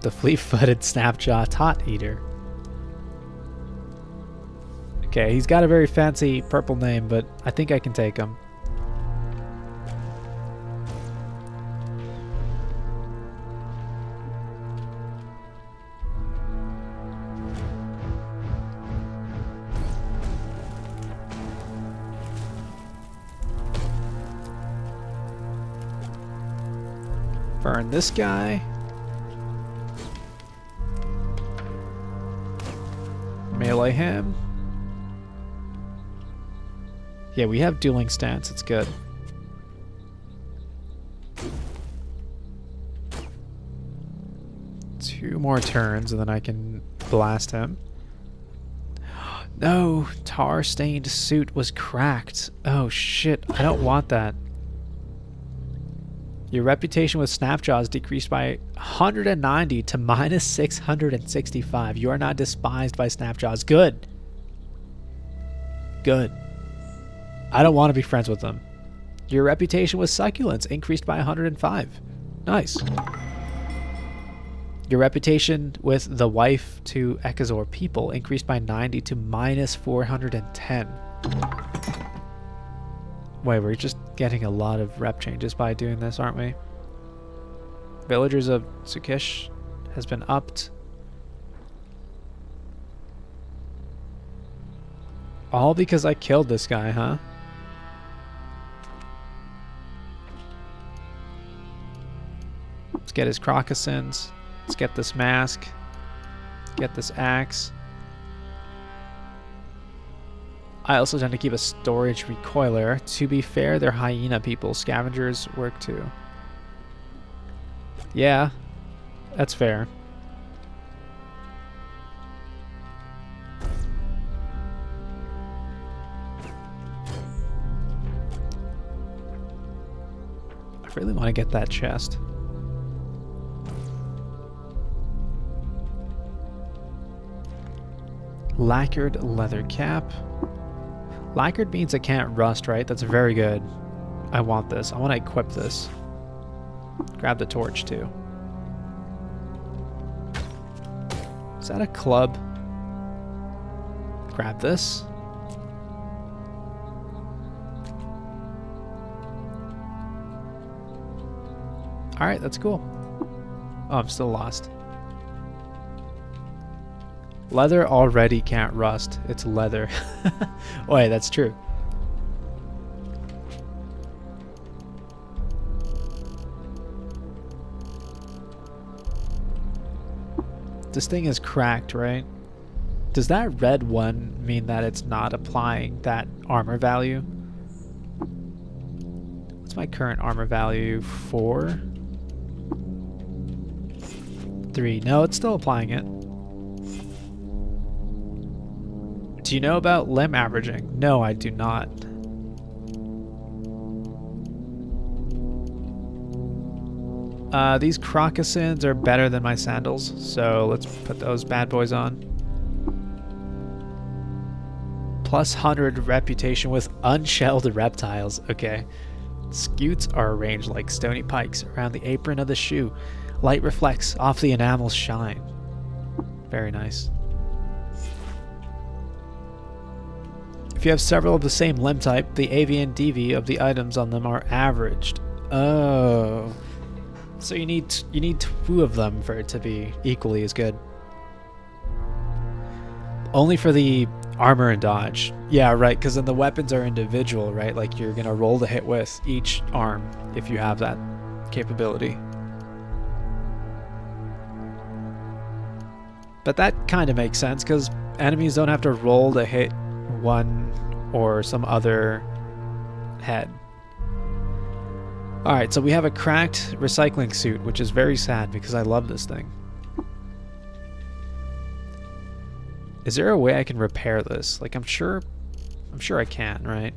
The fleet-footed snapjaw tot eater. Okay, he's got a very fancy purple name, but I think I can take him. Burn this guy. Melee him. Yeah, we have dueling stance. It's good. Two more turns and then I can blast him. No, tar-stained suit was cracked. Oh shit, I don't want that. Your reputation with Snapjaws decreased by 190 to minus 665. You are not despised by Snapjaws. Good. Good. I don't want to be friends with them. Your reputation with Succulents increased by 105. Nice. Your reputation with the wife to Echazor people increased by 90 to minus 410. Wait, we're just getting a lot of rep changes by doing this, aren't we? Villagers of Sukish has been upped. All because I killed this guy, huh? Let's get his Crocosins. Let's get this mask. Get this axe. I also tend to keep a storage recoiler. To be fair, they're hyena people. Scavengers work too. Yeah, that's fair. I really want to get that chest. Lacquered leather cap. Lacquered means it can't rust, right? That's very good. I want this. I want to equip this. Grab the torch, too. Is that a club? Grab this. Alright, that's cool. Oh, I'm still lost. Leather already can't rust. It's leather. Oh, yeah, that's true. This thing is cracked, right? Does that red one mean that it's not applying that armor value? What's my current armor value? 4? 3. No, it's still applying it. Do you know about limb averaging? No, I do not. These Crocosins are better than my sandals, so let's put those bad boys on. Plus 100 reputation with unshelled reptiles. Okay. Scutes are arranged like stony pikes around the apron of the shoe. Light reflects off the enamel's shine. Very nice. If you have several of the same limb type, the AV and DV of the items on them are averaged. Oh. So you need 2 of them for it to be equally as good. Only for the armor and dodge. Yeah, right, because then the weapons are individual, right? Like you're going to roll the hit with each arm if you have that capability. But that kind of makes sense because enemies don't have to roll to hit one or some other head. Alright, so we have a cracked recycling suit, which is very sad because I love this thing. Is there a way I can repair this? Like, I'm sure I can, right?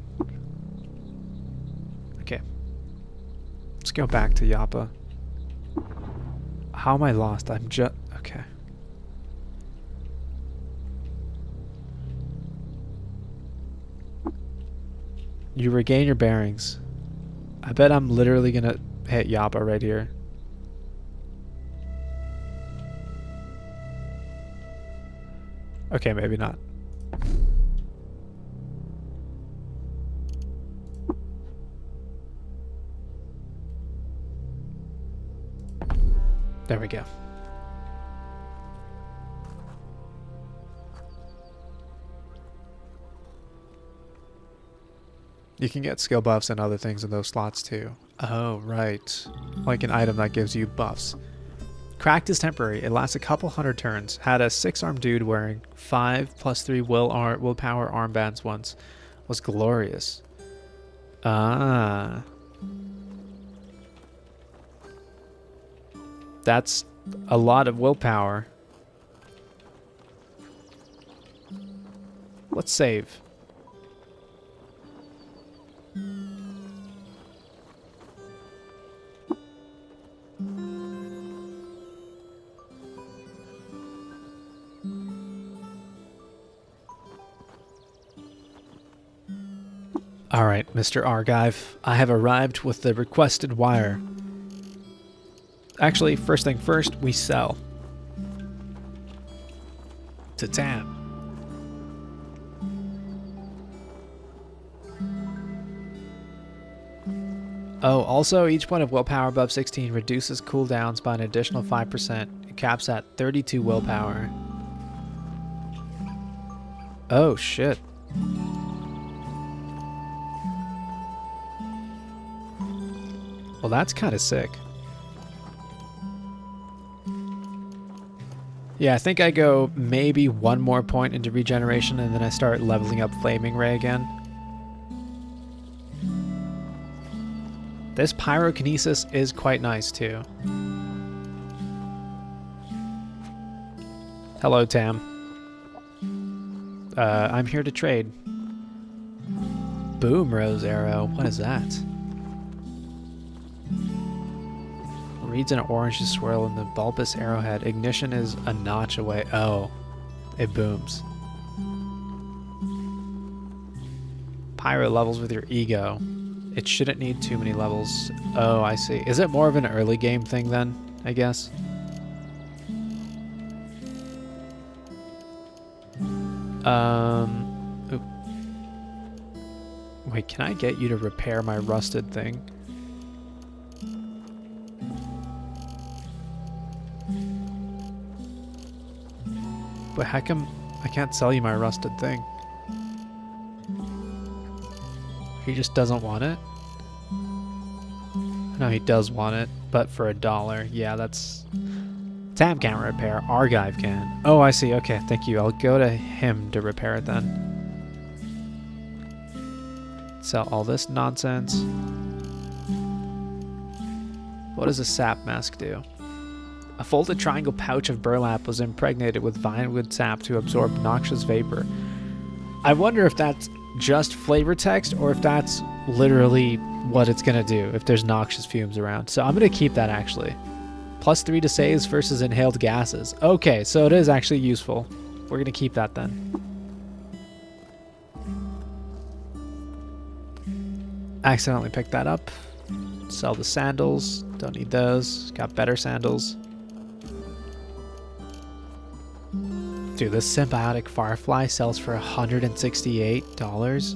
Okay. Let's go back to Yappa. How am I lost? I'm just... Okay. You regain your bearings. I bet I'm literally gonna hit Yappa right here. Okay, maybe not. There we go. You can get skill buffs and other things in those slots too. Oh, right. Like an item that gives you buffs. Cracked is temporary. It lasts a couple hundred turns. Had a 6-armed dude wearing 5+3 willpower armbands once. Was glorious. Ah. That's a lot of willpower. Let's save. Alright, Mr. Argive, I have arrived with the requested wire. Actually, first thing first, we sell. To Tam. Oh, also, each point of willpower above 16 reduces cooldowns by an additional 5%. It caps at 32 willpower. Oh, shit. Well, that's kind of sick. Yeah, I think I go maybe one more point into regeneration and then I start leveling up Flaming Ray again. This pyrokinesis is quite nice too. Hello, Tam. I'm here to trade. Boom, Rose Arrow. What is that? Reeds and orange swirl in the bulbous arrowhead. Ignition is a notch away. Oh, it booms. Pyro levels with your ego. It shouldn't need too many levels. Oh, I see. Is it more of an early game thing then, I guess? Oop. Wait, can I get you to repair my rusted thing? But how come I can't sell you my rusted thing? He just doesn't want it? No, he does want it, but for $1. Yeah, that's... Tam can't repair, Argive can. Oh, I see, okay, thank you. I'll go to him to repair it then. Sell all this nonsense. What does a sap mask do? A folded triangle pouch of burlap was impregnated with vinewood sap to absorb noxious vapor. I wonder if that's just flavor text or if that's literally what it's going to do if there's noxious fumes around. So I'm going to keep that actually. +3 to saves versus inhaled gases. Okay, so it is actually useful. We're going to keep that then. Accidentally picked that up. Sell the sandals. Don't need those. Got better sandals. Dude, this symbiotic firefly sells for $168.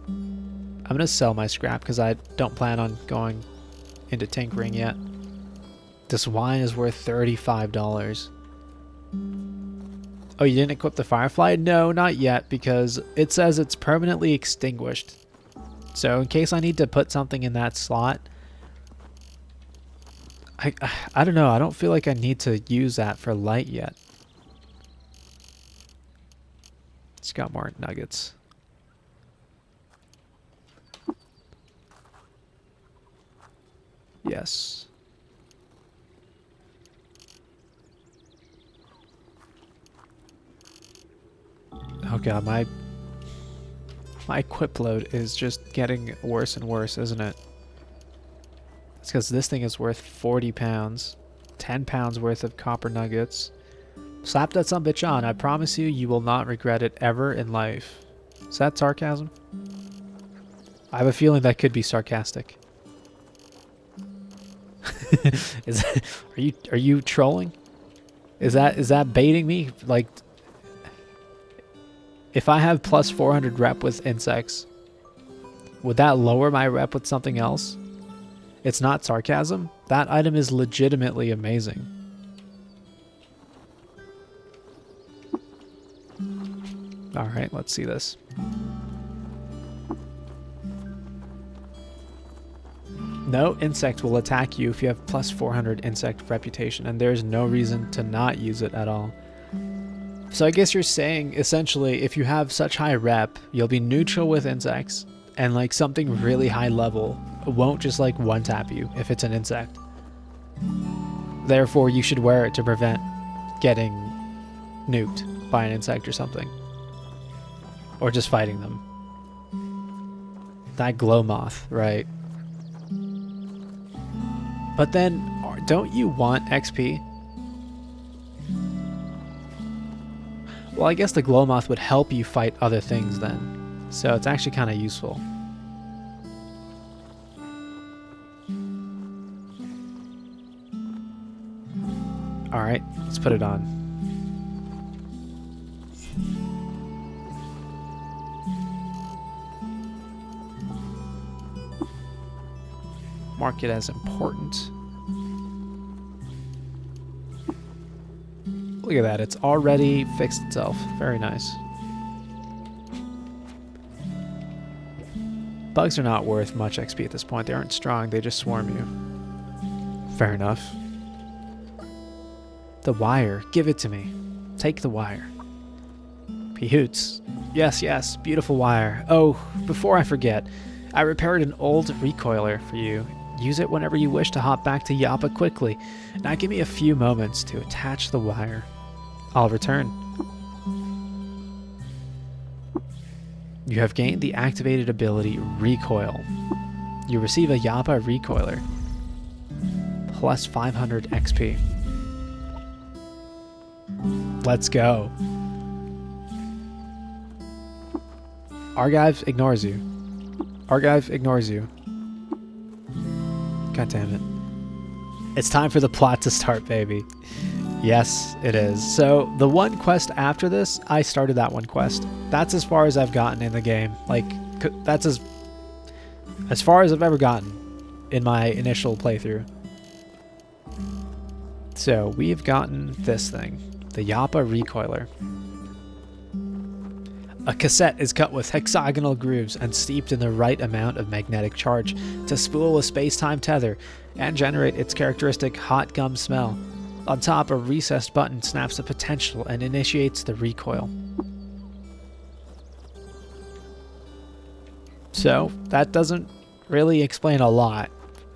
I'm gonna sell my scrap because I don't plan on going into tinkering yet. This wine is worth $35. Oh, you didn't equip the firefly? No, not yet, because it says it's permanently extinguished. So in case I need to put something in that slot, I don't know. I don't feel like I need to use that for light yet. It's got more nuggets. Yes. Oh god, my equip load is just getting worse and worse, isn't it? It's because this thing is worth 40 pounds. 10 pounds worth of copper nuggets. Slap that sumbitch on. I promise you, you will not regret it ever in life. Is that sarcasm? I have a feeling that could be sarcastic. Are you trolling? Is that baiting me? Like, if I have plus 400 rep with insects, would that lower my rep with something else? It's not sarcasm. That item is legitimately amazing. All right, let's see this. No insect will attack you if you have plus 400 insect reputation, and there's no reason to not use it at all. So I guess you're saying, essentially, if you have such high rep, you'll be neutral with insects, and like something really high level won't just like one-tap you if it's an insect. Therefore, you should wear it to prevent getting nuked by an insect or something. Or just fighting them. That glow moth, right? But then, don't you want XP? Well, I guess the glow moth would help you fight other things then. So it's actually kind of useful. Alright, let's put it on. Mark it as important. Look at that, it's already fixed itself. Very nice. Bugs are not worth much XP at this point. They aren't strong, they just swarm you. Fair enough. The wire, give it to me. Take the wire. He hoots. Yes, yes, beautiful wire. Oh, before I forget, I repaired an old recoiler for you. Use it whenever you wish to hop back to Yappa quickly. Now give me a few moments to attach the wire. I'll return. You have gained the activated ability Recoil. You receive a Yappa recoiler. Plus 500 XP. Let's go. Argive ignores you. Argive ignores you. God damn it. It's time for the plot to start, baby. Yes, it is. So, the one quest after this, I started that one quest. That's as far as I've gotten in the game. Like, that's as far as I've ever gotten in my initial playthrough. So, we've gotten this thing. The Yappa recoiler. A cassette is cut with hexagonal grooves and steeped in the right amount of magnetic charge to spool a space-time tether and generate its characteristic hot gum smell. On top, a recessed button snaps the potential and initiates the recoil. So, that doesn't really explain a lot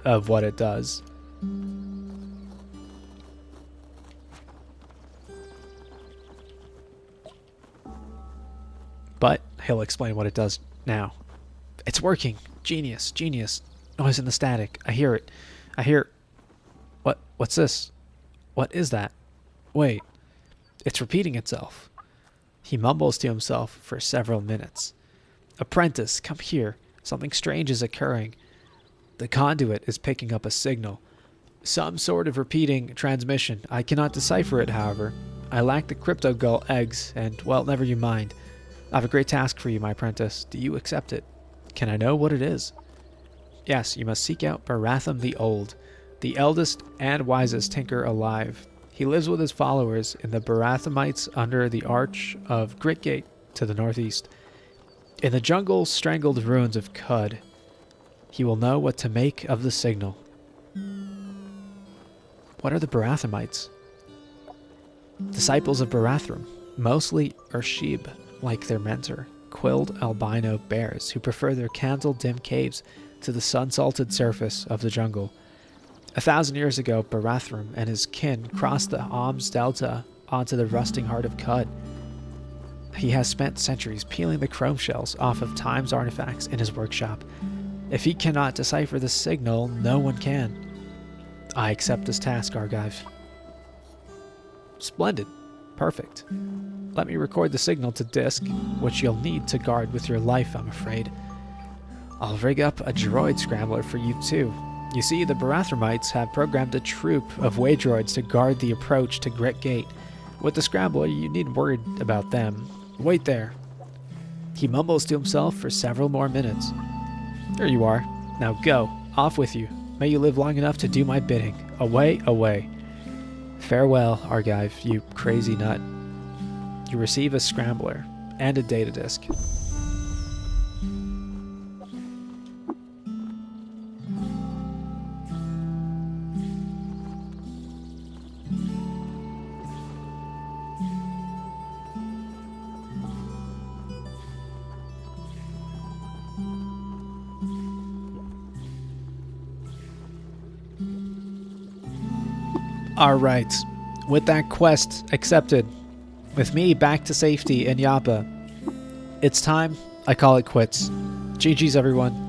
of what it does. But he'll explain what it does now. It's working. Genius. Genius. Noise in the static. I hear it. I hear... What's this? What is that? Wait. It's repeating itself. He mumbles to himself for several minutes. Apprentice, come here. Something strange is occurring. The conduit is picking up a signal. Some sort of repeating transmission. I cannot decipher it, however. I lack the cryptogull eggs, and, well, never you mind. I have a great task for you, my apprentice. Do you accept it? Can I know what it is? Yes, you must seek out Baratham the Old, the eldest and wisest tinker alive. He lives with his followers in the Barathamites under the arch of Gritgate to the northeast. In the jungle strangled ruins of Cud, he will know what to make of the signal. What are the Barathamites? Disciples of Barathram, mostly Urshib, like their mentor, quilled albino bears who prefer their candle-dim caves to the sun-salted surface of the jungle. 1,000 years ago, Barathram and his kin crossed the Oms Delta onto the rusting heart of Cud. He has spent centuries peeling the chrome shells off of Time's artifacts in his workshop. If he cannot decipher the signal, no one can. I accept this task, Argive. Splendid. Perfect. Let me record the signal to disk, which you'll need to guard with your life, I'm afraid. I'll rig up a droid scrambler for you too. You see, the Barathramites have programmed a troop of way droids to guard the approach to Grit Gate. With the scrambler, you needn't worry about them. Wait there. He mumbles to himself for several more minutes. There you are. Now go. Off with you. May you live long enough to do my bidding. Away, away. Farewell, Argive, you crazy nut. You receive a scrambler and a data disk. Alright, with that quest accepted, with me back to safety in Yappa, it's time I call it quits. GG's everyone.